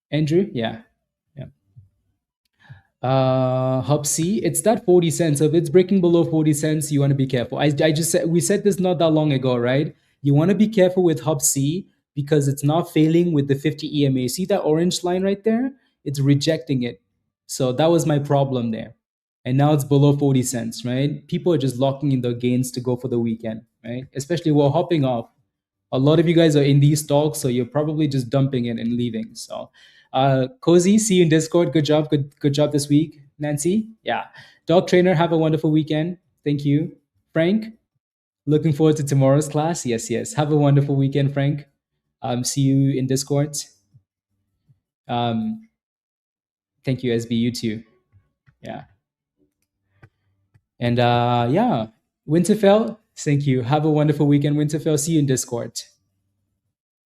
Andrew, yeah. HUBC, it's that 40 cents. So if it's breaking below 40 cents, you want to be careful. I just said, we said this not that long ago, right? You want to be careful with HUBC because it's not failing with the 50 EMA. See that orange line right there? It's rejecting it. So that was my problem there. And now it's below 40 cents, right? People are just locking in their gains to go for the weekend, right? Especially while hopping off. A lot of you guys are in these stocks, so you're probably just dumping it and leaving. So Cozy, see you in Discord. Good job. Good job this week. Nancy, yeah. Dog trainer, have a wonderful weekend. Thank you. Frank, Looking forward to tomorrow's class. Yes, yes. Have a wonderful weekend, Frank. See you in Discord. Um, thank you, SB. You too. Yeah. And yeah, Winterfell, thank you. Have a wonderful weekend, Winterfell. See you in Discord.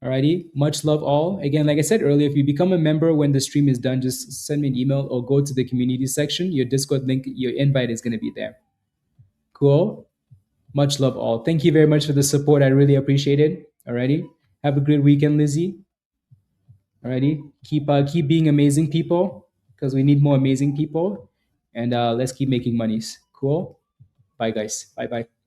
Alrighty. Much love all. Again, like I said earlier, if you become a member when the stream is done, just send me an email or go to the community section. Your Discord link, your invite is going to be there. Cool. Much love all. Thank you very much for the support. I really appreciate it. Alrighty. Have a great weekend, Lizzie. Alrighty. Keep being amazing people because we need more amazing people. And let's keep making monies. Cool. Bye, guys. Bye bye.